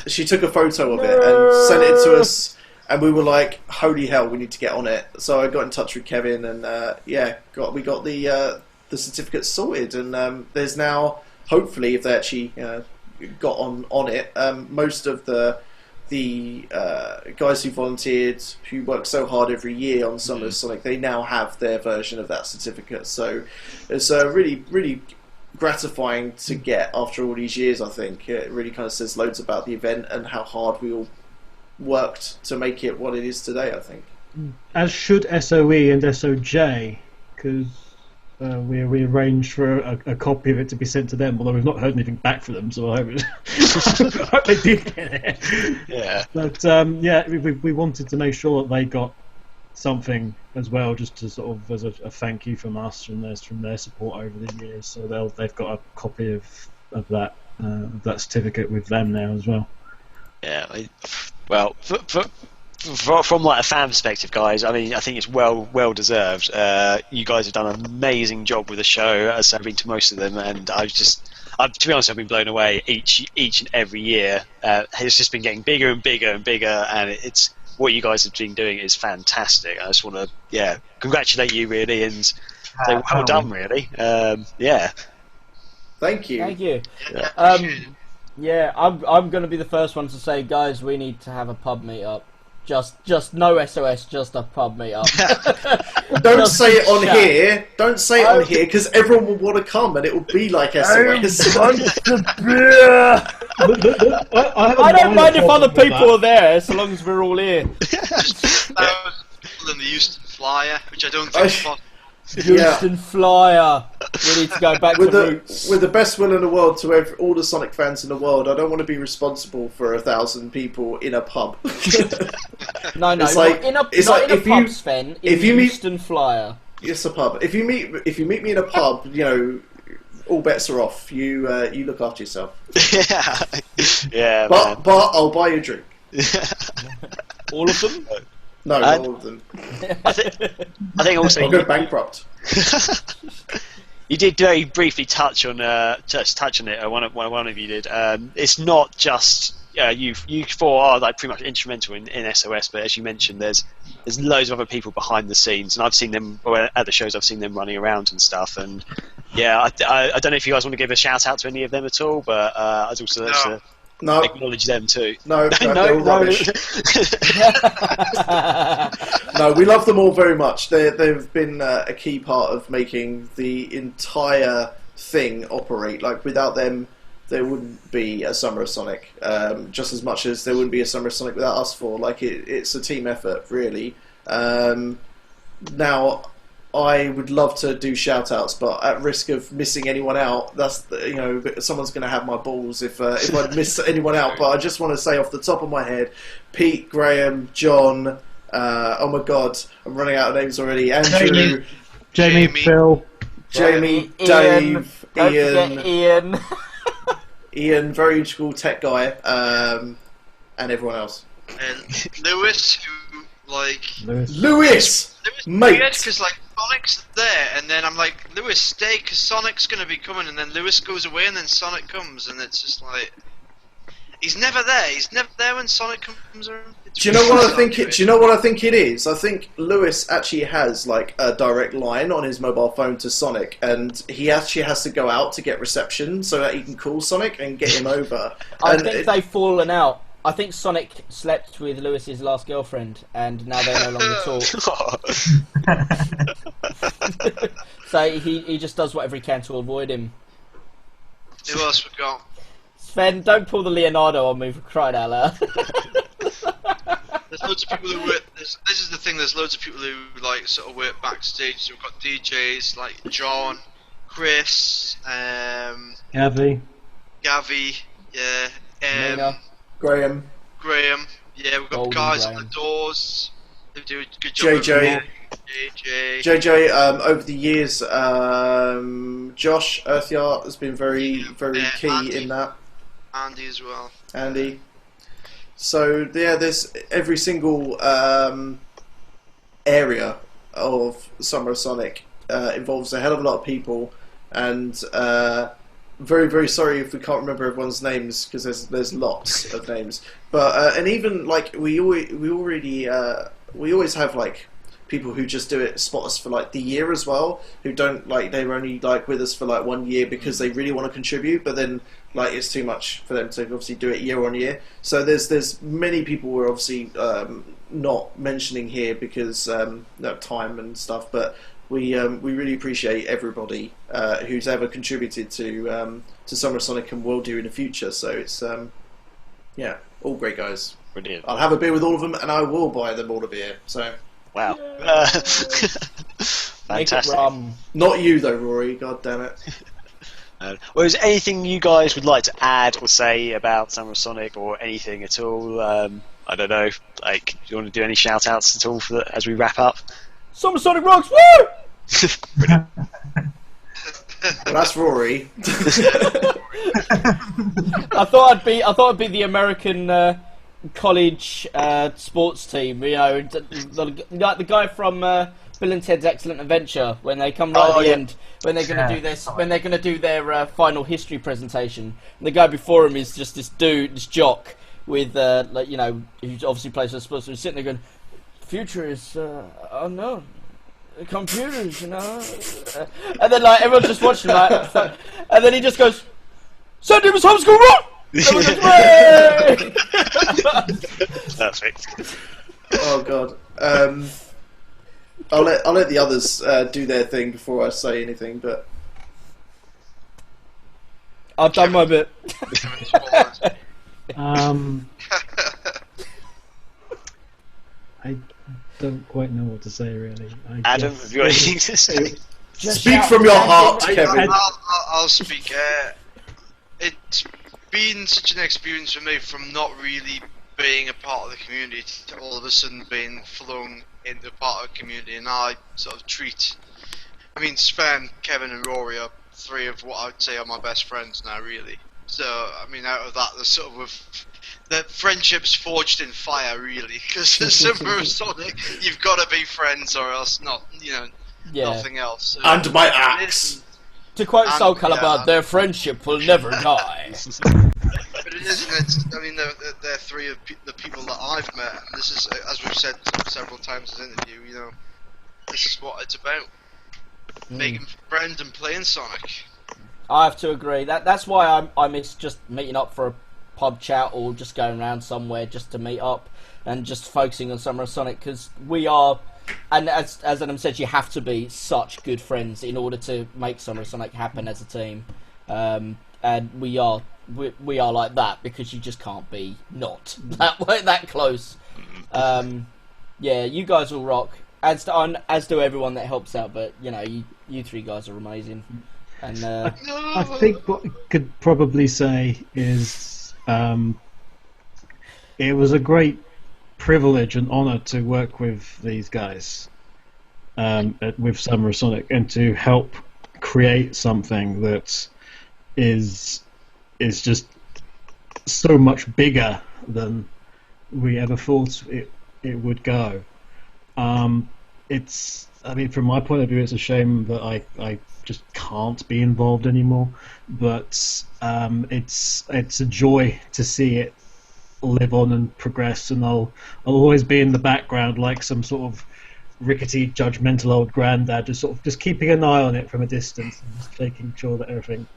She took a photo of it and sent it to us, and we were like, holy hell, we need to get on it. So I got in touch with Kevin, and we got the certificates sorted, and there's now, hopefully, if they actually got on it, most of the guys who volunteered, who work so hard every year on Summer of Sonic, they now have their version of that certificate. So it's really, really gratifying to get after all these years. I think it really kind of says loads about the event and how hard we all worked to make it what it is today, I think. As should SOE and SOJ, because we arranged for a copy of it to be sent to them, although we've not heard anything back from them, so I hope they did get it. Yeah. But we wanted to make sure that they got something as well, just to sort of as a thank you from us, from their support over the years. So they've got a copy of that certificate with them now as well. Yeah. Well, from like a fan perspective, guys, I mean, I think it's well deserved. You guys have done an amazing job with the show, as I've been to most of them, and to be honest, I've been blown away each and every year. It's just been getting bigger and bigger and bigger, and it's what you guys have been doing is fantastic. I just want to congratulate you really, and say well done, really. Thank you. Thank you. Yeah. I'm going to be the first one to say, guys, we need to have a pub meetup. Just no SOS, just a pub meetup. Don't say it on here. Don't say it on here, because everyone will want to come, and it will be like SOS. I don't mind if other people are there, so long as we're all here. That was in the Houston Flyer, which I don't think is possible. Houston Flyer. We need to go back to roots. With the best will in the world to all the Sonic fans in the world, I don't want to be responsible for 1,000 people in a pub. No, it's like, in a pub, Sven. In Houston Flyer. It's a pub. If you meet me in a pub, all bets are off. You look after yourself. Yeah, but I'll buy you a drink. All of them? No, not all of them. I think also I'll go bankrupt. you did very briefly touch on it. One of you did. It's not just you four are like pretty much instrumental in SOS, but as you mentioned, there's loads of other people behind the scenes, and I've seen them at the shows. I've seen them running around and stuff, and yeah, I don't know if you guys want to give a shout out to any of them at all, but I'd also like to acknowledge them too. No, no, rubbish. No, we love them all very much. They've been a key part of making the entire thing operate. Like, without them, there wouldn't be a Summer of Sonic. Just as much as there wouldn't be a Summer of Sonic without us four. Like, it's a team effort, really. Now, I would love to do shout-outs, but at risk of missing anyone out, someone's going to have my balls if I miss anyone out. But I just want to say off the top of my head, Pete, Graham, John, oh my God, I'm running out of names already. Andrew, Jamie, Phil, Jamie, Ian, Dave, Ian. Ian, very integral tech guy, and everyone else. And Lewis, who Lewis, mate. Because Sonic's there, and then I'm like, Lewis, stay, because Sonic's going to be coming, and then Lewis goes away, and then Sonic comes, and it's just like, he's never there. He's never there when Sonic comes around. Do you know what I think? Do you know what I think it is? I think Lewis actually has like a direct line on his mobile phone to Sonic, and he actually has to go out to get reception so that he can call Sonic and get him over. I think they've fallen out. I think Sonic slept with Lewis's last girlfriend, and now they no longer talk. So he just does whatever he can to avoid him. Who else we got? Sven, don't pull the Leonardo on me, for crying out loud. There's loads of people who work. This is the thing. There's loads of people who sort of work backstage. So we've got DJs like John, Chris, Gavi, yeah, Nina. Graham, yeah. We've got Golden guys Graham. on the doors. They do a good job. JJ. Over the years, Josh Earthyard has been very, very key Andy. in that. Andy as well. Andy. So yeah, there's every single area of Summer of Sonic involves a hell of a lot of people, and very, very sorry if we can't remember everyone's names, because there's lots of names. But and even like we always have like people who just do it spot us for like the year as well, who don't like, they were only like with us for like 1 year because they really want to contribute, but then like it's too much for them to obviously do it year on year. So there's many people we're obviously not mentioning here because time and stuff, but we really appreciate everybody who's ever contributed to Summer of Sonic and will do in the future. So it's yeah, all great guys. Brilliant. I'll have a beer with all of them, and I will buy them all a beer. So Wow. Make it Fantastic. rum. not you though, Rory. God damn it. Well, is there anything you guys would like to add or say about Summer of Sonic, or anything at all? I don't know. Like, do you want to do any shout outs at all as we wrap up? Summer Sonic rocks! Woo! Well, that's Rory. I thought I'd be the American college sports team. You know, like the guy from Bill and Ted's Excellent Adventure, when they come right at the end, when they're going to do this, when they're going to do their final history presentation. And the guy before him is just this jock with like, you know, who obviously plays for sports. So he's sitting there going, "The future is unknown. Computers, you know," and then like everyone's just watching, like, and then he just goes, "Sunday was homeschool rock." Perfect. Oh god. I'll let the others do their thing before I say anything, but I've done my bit. I don't quite know what to say, really. Adam, have you got anything to say? speak from your heart, Kevin. I'll speak. It's been such an experience for me, from not really being a part of the community to all of a sudden being flung into part of the community, and I sort of treat. I mean, Sven, Kevin, and Rory are three of what I would say are my best friends now, really. So, I mean, out of that, there's sort of the friendships forged in fire, really. Because Summer of Sonic, you've got to be friends or else nothing else. So, And my axe. To quote Soul Calibur, their friendship will never die. But it isn't. I mean, they're three of the people that I've met. And this is, as we've said several times in the interview, this is what it's about. Making friends and playing Sonic. I have to agree. That's why I miss just meeting up for a pub chat or just going around somewhere just to meet up and just focusing on Summer of Sonic, because we are, and as Adam said, you have to be such good friends in order to make Summer of Sonic happen as a team. And we are like that because you just can't be not that close. Yeah, you guys will rock. As do everyone that helps out, but you three guys are amazing. And I think what I could probably say is it was a great privilege and honour to work with these guys with Summer of Sonic and to help create something that is just so much bigger than we ever thought it would go. From my point of view, it's a shame that I just can't be involved anymore. But it's a joy to see it live on and progress, and I'll always be in the background like some sort of rickety, judgmental old granddad, just keeping an eye on it from a distance and just making sure that everything's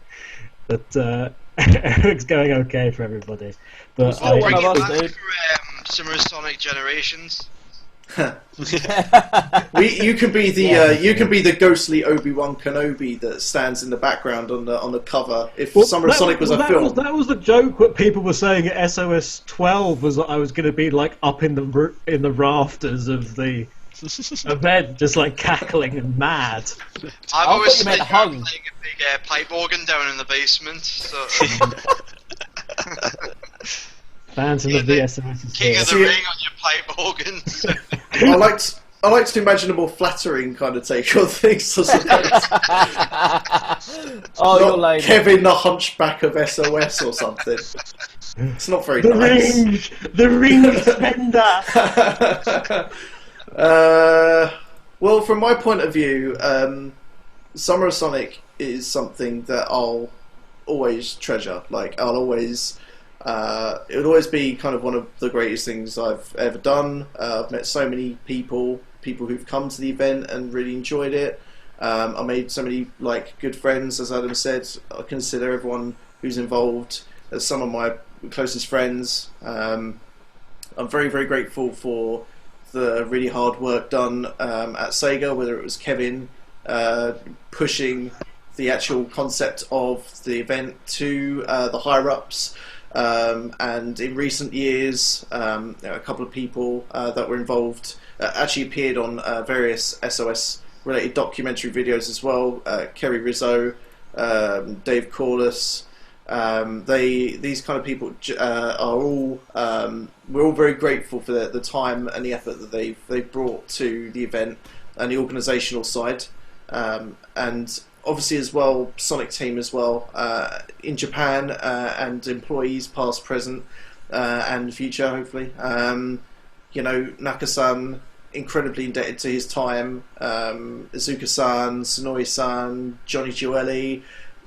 going okay for everybody. But I'll bring it back for Summer of Sonic Generations. You can be the ghostly Obi-Wan Kenobi that stands in the background on the cover. If Summer of Sonic was a film, that was the joke. What people were saying at SOS 12 was that I was going to be like up in the rafters of the event, just like cackling and mad. I've always been playing a big pipe organ down in the basement. So. Phantom of the SOS is King here. of the Ring on your pipe organ. I like to imagine a more flattering kind of take on things. you're lame. Kevin the Hunchback of SOS or something. It's not very nice. The ring spender. Well, from my point of view, Summer of Sonic is something that I'll always treasure. Like, I'll always... it would always be kind of one of the greatest things I've ever done. I've met so many people who've come to the event and really enjoyed it. I made so many good friends, as Adam said. I consider everyone who's involved as some of my closest friends. I'm very, very grateful for the really hard work done at SEGA, whether it was Kevin pushing the actual concept of the event to the higher-ups. And in recent years, a couple of people that were involved actually appeared on various SOS-related documentary videos as well. Kerry Rizzo, Dave Corliss. These kind of people are all. We're all very grateful for the time and the effort that they've brought to the event and the organisational side. And obviously as well, Sonic Team as well, in Japan, and employees past, present, and future, hopefully. Naka-san, incredibly indebted to his time, Izuka-san, Sonoe-san, Johnny Gioeli,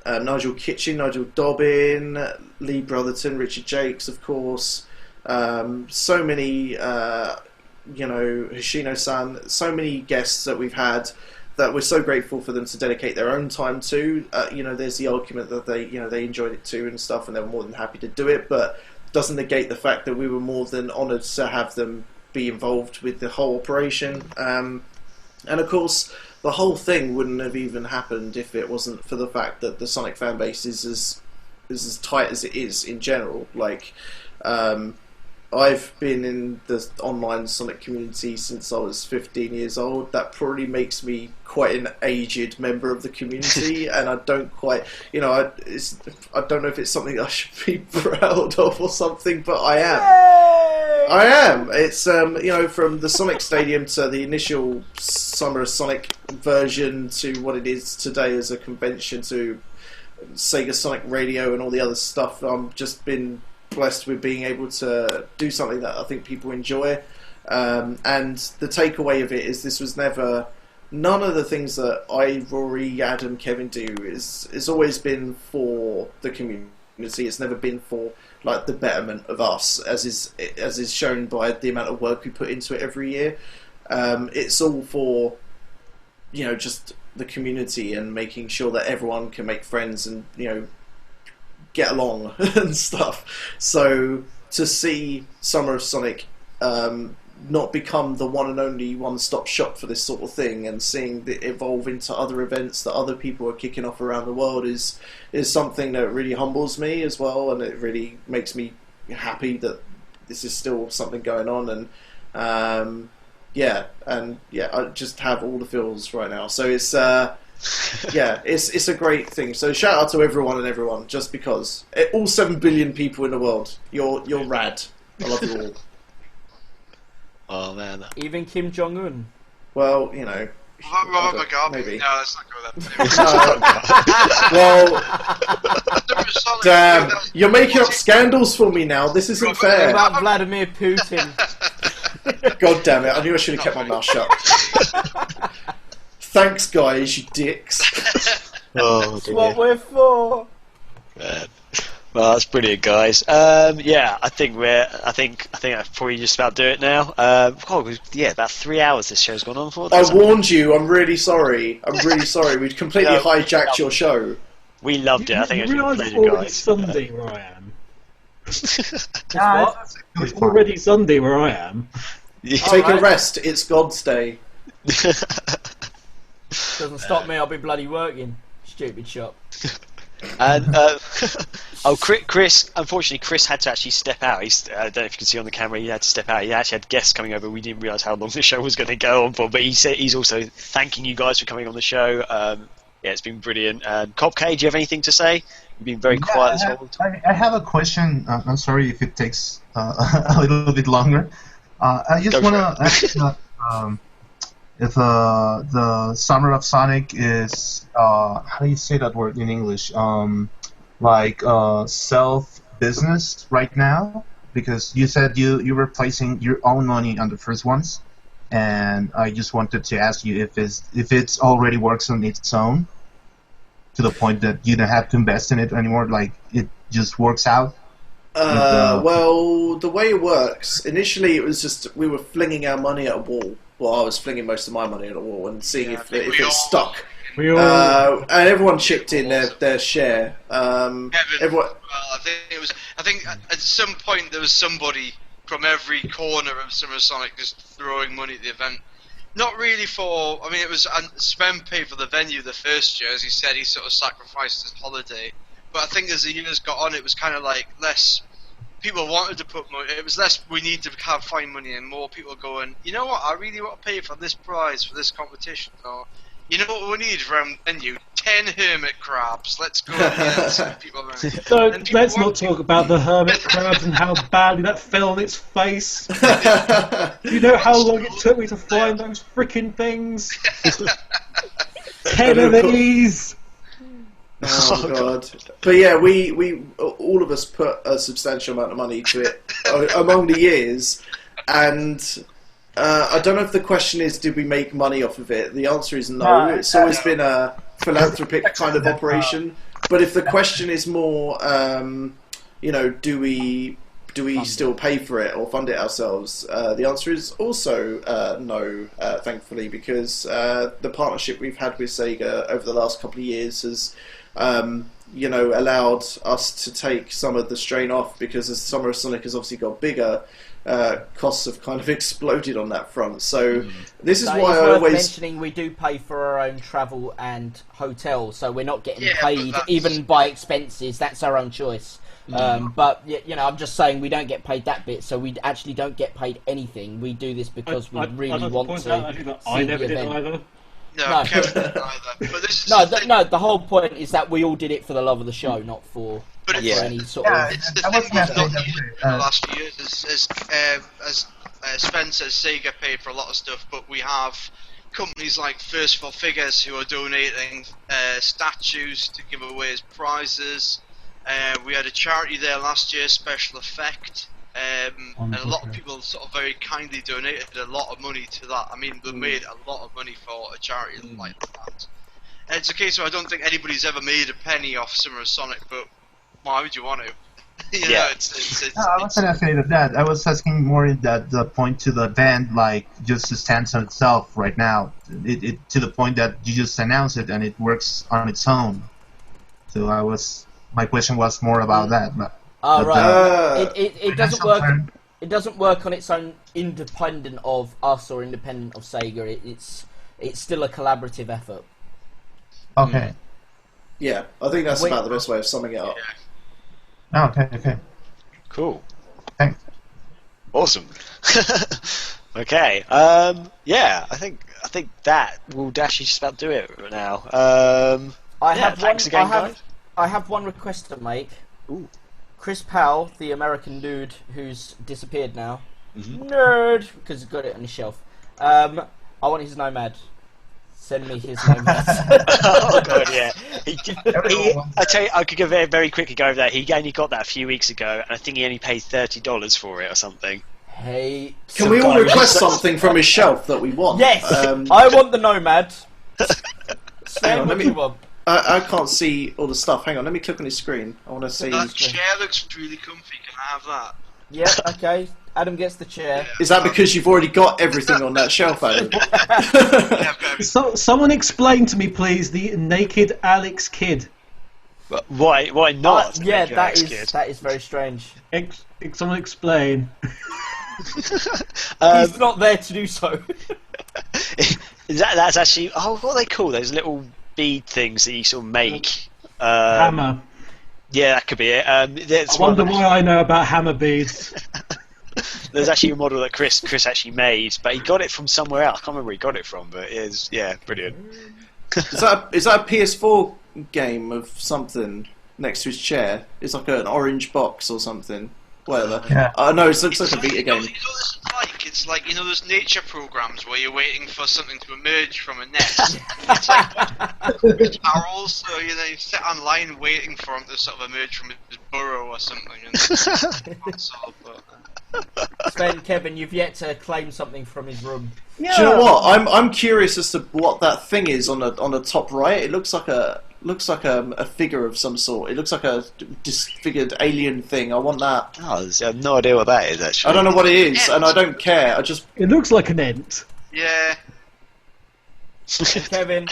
Nigel Kitchen, Nigel Dobbin, Lee Brotherton, Richard Jakes, of course, so many, Hoshino-san, so many guests that we've had, that we're so grateful for them to dedicate their own time to. There's the argument that they enjoyed it too and stuff, and they were more than happy to do it, but doesn't negate the fact that we were more than honoured to have them be involved with the whole operation. And of course, the whole thing wouldn't have even happened if it wasn't for the fact that the Sonic fan base is as tight as it is in general. I've been in the online Sonic community since I was 15 years old. That probably makes me quite an aged member of the community, and I don't quite, I don't know if it's something I should be proud of or something, but I am. I am. It's from the Sonic Stadium to the initial Summer of Sonic version to what it is today as a convention to Sega Sonic Radio and all the other stuff. I've just been blessed with being able to do something that I think people enjoy. And the takeaway of it is this was never... None of the things that I, Rory, Adam, Kevin do is always been for the community. It's never been for like the betterment of us, as is shown by the amount of work we put into it every year. It's all for just the community and making sure that everyone can make friends and get along and stuff. So to see Summer of Sonic not become the one and only one-stop shop for this sort of thing, and seeing it evolve into other events that other people are kicking off around the world is something that really humbles me as well, and it really makes me happy that this is still something going on. And I just have all the feels right now. So it's it's a great thing. So shout out to everyone, just because all 7 billion people in the world, you're rad. I love you all. Oh man. Even Kim Jong-un. Well, Robert Mugabe. maybe. No, let's not go there. Well, damn, you're making up scandals for me now. This isn't What fair. about Vladimir Putin? God damn it! I knew I should have kept my mouth shut. Thanks, guys, you dicks. Oh That's dear. what we're for. Man. Well, that's brilliant, guys. I think that's probably just about do it now. About 3 hours this show's gone on for. I warned you. I'm really sorry. We'd completely hijacked your show. We loved it. I think it was a realise pleasure, it's already guys. Sunday where I am. What? It's already Sunday where I am. Take a rest. It's God's day. Doesn't stop me. I'll be bloody working. Stupid shop. And Chris, unfortunately, Chris had to actually step out. I don't know if you can see on the camera. He had to step out. He actually had guests coming over. We didn't realise how long the show was going to go on for. But he said he's also thanking you guys for coming on the show. It's been brilliant. And Copk, do you have anything to say? You've been very quiet this whole time. I have a question. I'm sorry if it takes a little bit longer. I just want to ask if the Summer of Sonic is how do you say that word in English? Self-business right now, because you said you were placing your own money on the first ones, and I just wanted to ask you if it's already works on its own to the point that you don't have to invest in it anymore, like it just works out. Well, the way it works, initially it was just we were flinging our money at a wall. Well, I was flinging most of my money at a wall and seeing if it stuck. And everyone chipped in their share. Kevin, Everyone. well, I think at some point there was somebody from every corner of Summer of Sonic just throwing money at the event. Not really for, I mean, it was Sven paid for the venue the first year, as he said, he sort of sacrificed his holiday. But I think as the years got on, it was kind of like less. People wanted to put money. It was less. We need to find money, and more people going. You know what? I really want to pay for this prize for this competition. Or, you know what we need from venue? 10 hermit crabs. Let's go. And some people around. So let's not talk about the hermit crabs and how badly that fell on its face. You know how long it took me to find those freaking things? 10 of these. Oh god! But yeah, we all of us put a substantial amount of money to it among the years, and I don't know if the question is, did we make money off of it? The answer is no. It's always been a philanthropic kind of operation. But if the question is more, do we still pay for it or fund it ourselves? The answer is also no, thankfully, because the partnership we've had with Sega over the last couple of years has allowed us to take some of the strain off, because as Summer of Sonic has obviously got bigger, costs have kind of exploded on that front. So this is So why it's I worth always... mentioning we do pay for our own travel and hotel, so we're not getting Yeah, paid but even by expenses. That's our own choice. But I'm just saying we don't get paid that bit, so we actually don't get paid anything. We do this because we really want to. I never did event. either. No, No. Kevin didn't either. But this is No, the whole point is that we all did it for the love of the show, not for But for Yeah. any sort Yeah, of. it's the I thing was we've gonna not say used that. in the last few years. As Sven says, Sega paid for a lot of stuff, but we have companies like First for Figures who are donating statues to give away as prizes. We had a charity there last year, Special Effect, and a lot of people sort of very kindly donated a lot of money to that. I mean, they made a lot of money for a charity like that. And it's a case where I don't think anybody's ever made a penny off Summer of Sonic, but why would you want to? You know, Yeah. it's No, I wasn't afraid of that. I was asking more that the point to the band, like just stands on itself right now. It to the point that you just announce it and it works on its own. So my question was more about that. But, Oh, but, right. It doesn't financial work. term- It doesn't work on its own, independent of us or independent of Sega. It's still a collaborative effort. Okay. Yeah, I think that's Wait. about the best way of summing it up. Oh, okay. Cool. Thanks. Awesome. Okay. Yeah, I think that will actually just about do it now. Thanks again, guys. I have one request to make. Ooh. Chris Powell, the American dude who's disappeared now, Mm-hmm. nerd, because he's got it on his shelf. I want his Nomad. Send me his Nomad. Oh god, yeah. I tell you, I could go very quickly go over that. He only got that a few weeks ago, and I think he only paid $30 for it or something. Hey, Can we all request something from his shelf that we want? yes, I want the Nomad. Hang Sven, on, what do you want? I can't see all the stuff. Hang on, let me click on his screen. I want to see. That chair looks really comfy. Can I have that? Yeah, okay. Adam gets the chair. Is that because you've already got everything on that shelf, Adam? Yeah, I've got everything. Someone explain to me, please, the naked Alex Kidd. But why not? Yeah, Make that Alex is Kidd? that is very strange. Someone explain. He's not there to do so. That's actually what are they call those little bead things that you sort of make? Hammer. Yeah, that could be it. I wonder why I know about hammer beads. There's actually a model that Chris actually made, but he got it from somewhere else. I can't remember where he got it from, but it is brilliant. Is that a PS4 game of something next to his chair? It's like an orange box or something. Whatever. Yeah. No, it looks like a Vita game. It's like those nature programs where you're waiting for something to emerge from a nest. It's like sparrows, so you sit online waiting for him to sort of emerge from his burrow or something. And Sven, Kevin, you've yet to claim something from his room. Yeah. Do you know what? I'm curious as to what that thing is on the top right. It looks like a figure of some sort. It looks like a disfigured alien thing. I want that. Oh, I have no idea what that is actually. I don't know what it is, and I don't care. I just It looks like an ent. yeah. Kevin,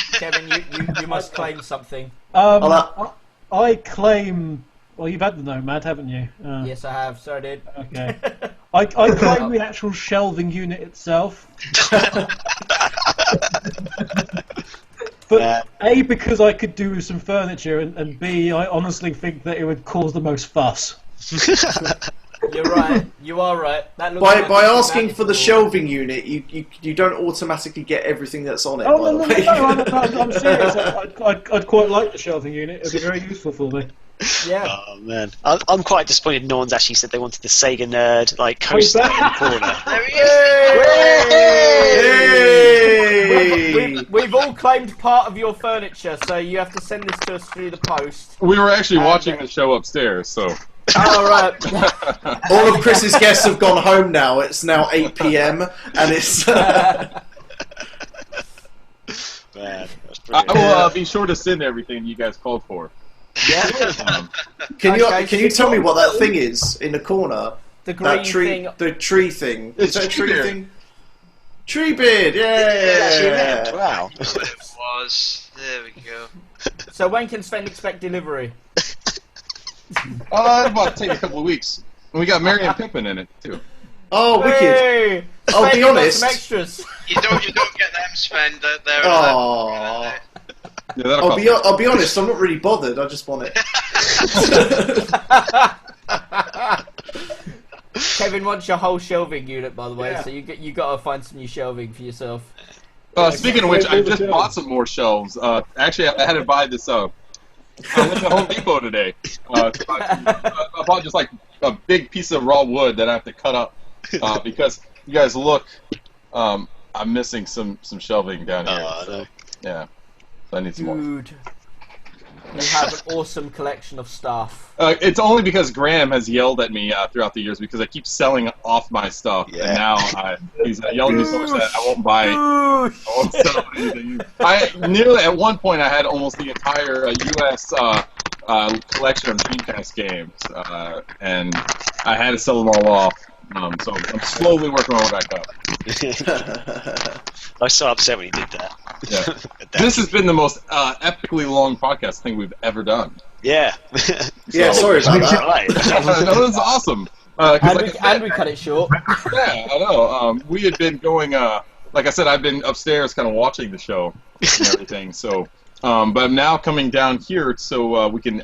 you must claim something. I claim. Well, you've had the Nomad, haven't you? Yes, I have. Sorry, dude. Okay. I claim the actual shelving unit itself. But A, because I could do some furniture, and B, I honestly think that it would cause the most fuss. You're right. You are right. That looks like by a asking for the manageable- shelving unit, you don't automatically get everything that's on it. Oh, by no, the no, way. no, I'm serious. I'd quite like the shelving unit. It'd be very useful for me. Yeah. Oh man, I'm quite disappointed. No one's actually said they wanted the Sega Nerd coaster in the corner. There he is! Hey! We've all claimed part of your furniture, so you have to send this to us through the post. We were actually watching the show upstairs, so. All right. All of Chris's guests have gone home now. It's now 8 PM, and it's. Man, that's I brilliant. will be sure to send everything you guys called for. Yeah. Can Okay, you tell me what that thing is in the corner? The green That tree, thing. the tree thing. It's Is that a tree Treebeard. thing? Treebeard, yeah. Wow. It was. There we go. So when can Sven expect delivery? About to take a couple of weeks. And we got Mary and Pippin in it too. Oh, wicked. Hey! I'll Sven, be you got honest. Some extras. You don't get them, Sven. They're Aw. Yeah, that'll cost I'll be honest. I'm not really bothered. I just want it. Kevin wants your whole shelving unit, by the way. Yeah. So you got to find some new shelving for yourself. Speaking of which, I just bought some more shelves. Actually, I had to buy this I went to Home Depot today. I bought just like a big piece of raw wood that I have to cut up because you guys look. I'm missing some shelving down here. Oh, so, no. yeah, so I need some more. Dude, you have an awesome collection of stuff. It's only because Graham has yelled at me throughout the years because I keep selling off my stuff, and now he's yelled at me so much that I won't buy. I won't sell anything. Nearly at one point I had almost the entire U.S. Collection of Dreamcast games, and I had to sell them all off. So I'm slowly working my way back up. I was so upset when he did that. Yeah. This has been the most epically long podcast thing we've ever done. Yeah. Yeah, sorry about that. Right. No, that's awesome. And we cut it short. Yeah, I know. We had been going, like I said, I've been upstairs kind of watching the show and everything, so... but I'm now coming down here so we can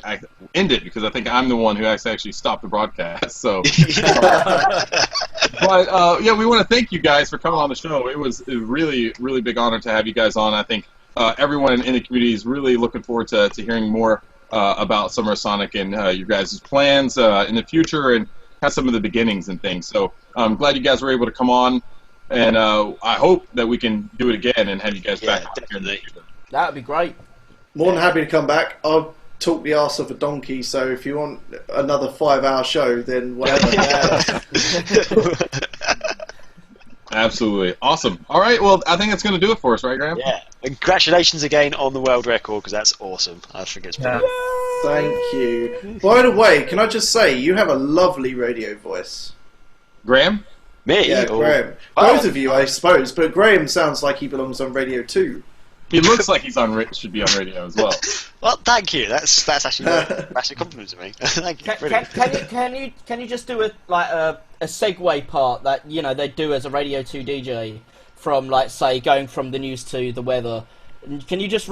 end it because I think I'm the one who actually stopped the broadcast. So, but yeah, we want to thank you guys for coming on the show. It was a really, really big honor to have you guys on. I think everyone in the community is really looking forward to hearing more about Summer of Sonic and your guys' plans in the future and kind of some of the beginnings and things. So I'm glad you guys were able to come on, and I hope that we can do it again and have you guys back here in the future. That would be great. More than happy to come back. I'll talk the arse of a donkey, so if you want another 5-hour show, then whatever. Absolutely. Awesome. All right, well, I think that's going to do it for us, right, Graham? Yeah. And congratulations again on the world record, because that's awesome. I think it's pretty Thank you. By the way, can I just say, you have a lovely radio voice. Graham? Me? Yeah, Graham. Both of you, I suppose, but Graham sounds like he belongs on radio too. He looks like he's should be on radio as well. Well, thank you. That's actually a massive compliment to me. Thank you. Can you just do a segue part that they do as a Radio 2 DJ from say going from the news to the weather? Can you just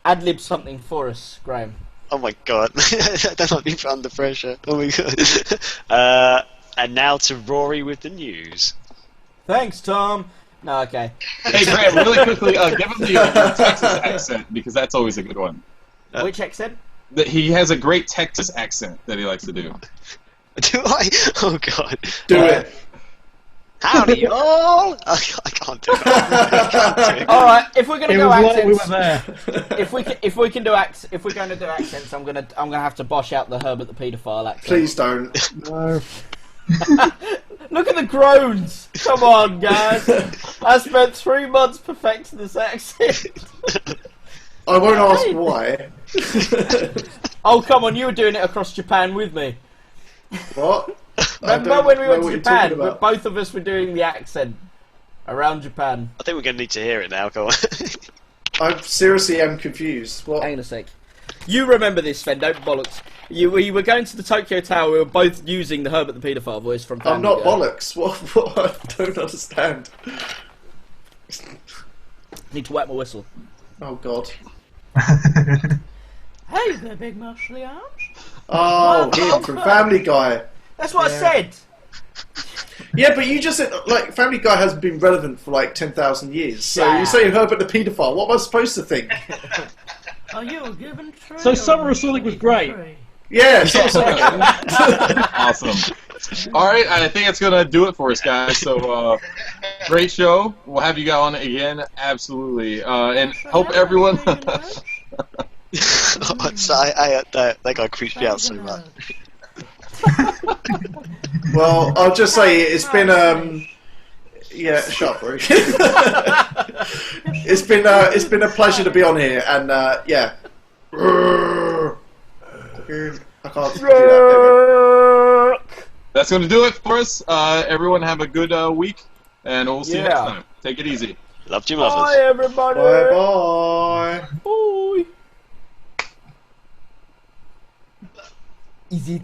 ad lib something for us, Graham? Oh my god, don't let me put under pressure. Oh my god. And now to Rory with the news. Thanks, Tom. No, okay. Hey, Graham, really quickly, give him your Texas accent, because that's always a good one. Which accent? He has a great Texas accent that he likes to do. Do I? Oh god. Do it. Howdy, y'all! I can't do it. All right, if we're gonna go accents, we were there. if we're going to do accents, I'm gonna have to bosh out the Herbert the paedophile accent. Please don't. No. Look at the groans! Come on, guys. I spent 3 months perfecting this accent. I won't ask why. Oh, come on, you were doing it across Japan with me. What? Remember when we went what to you're Japan? talking about. Both of us were doing the accent around Japan. I think we're going to need to hear it now, go on. I seriously am confused. What? Hang on a sec. You remember this, Sven, don't bollocks. We were going to the Tokyo Tower, we were both using the Herbert the paedophile voice from Family I'm not Guy. bollocks. What? I don't understand. Need to wet my whistle. Oh god. Hey there, big muscly arms. Oh, him from Family Guy. That's what I said. Yeah, but you just said, Family Guy hasn't been relevant for 10,000 years. So Yeah. you say Herbert the paedophile. What am I supposed to think? Are you a given tree? So Summer of Sonic was great. Yeah. Awesome. All right, I think that's going to do it for us, guys. So, great show. We'll have you on again, absolutely. And hope everyone... That guy creeps me out so much. Well, I'll just say it's been yeah, shut up, Rory. It's been a pleasure to be on here, and yeah. I can't do that. That's going to do it for us. Everyone have a good week, and we'll see you next time. Take it easy. Love you, mothers. Bye, everybody. Bye bye. Bye. Easy.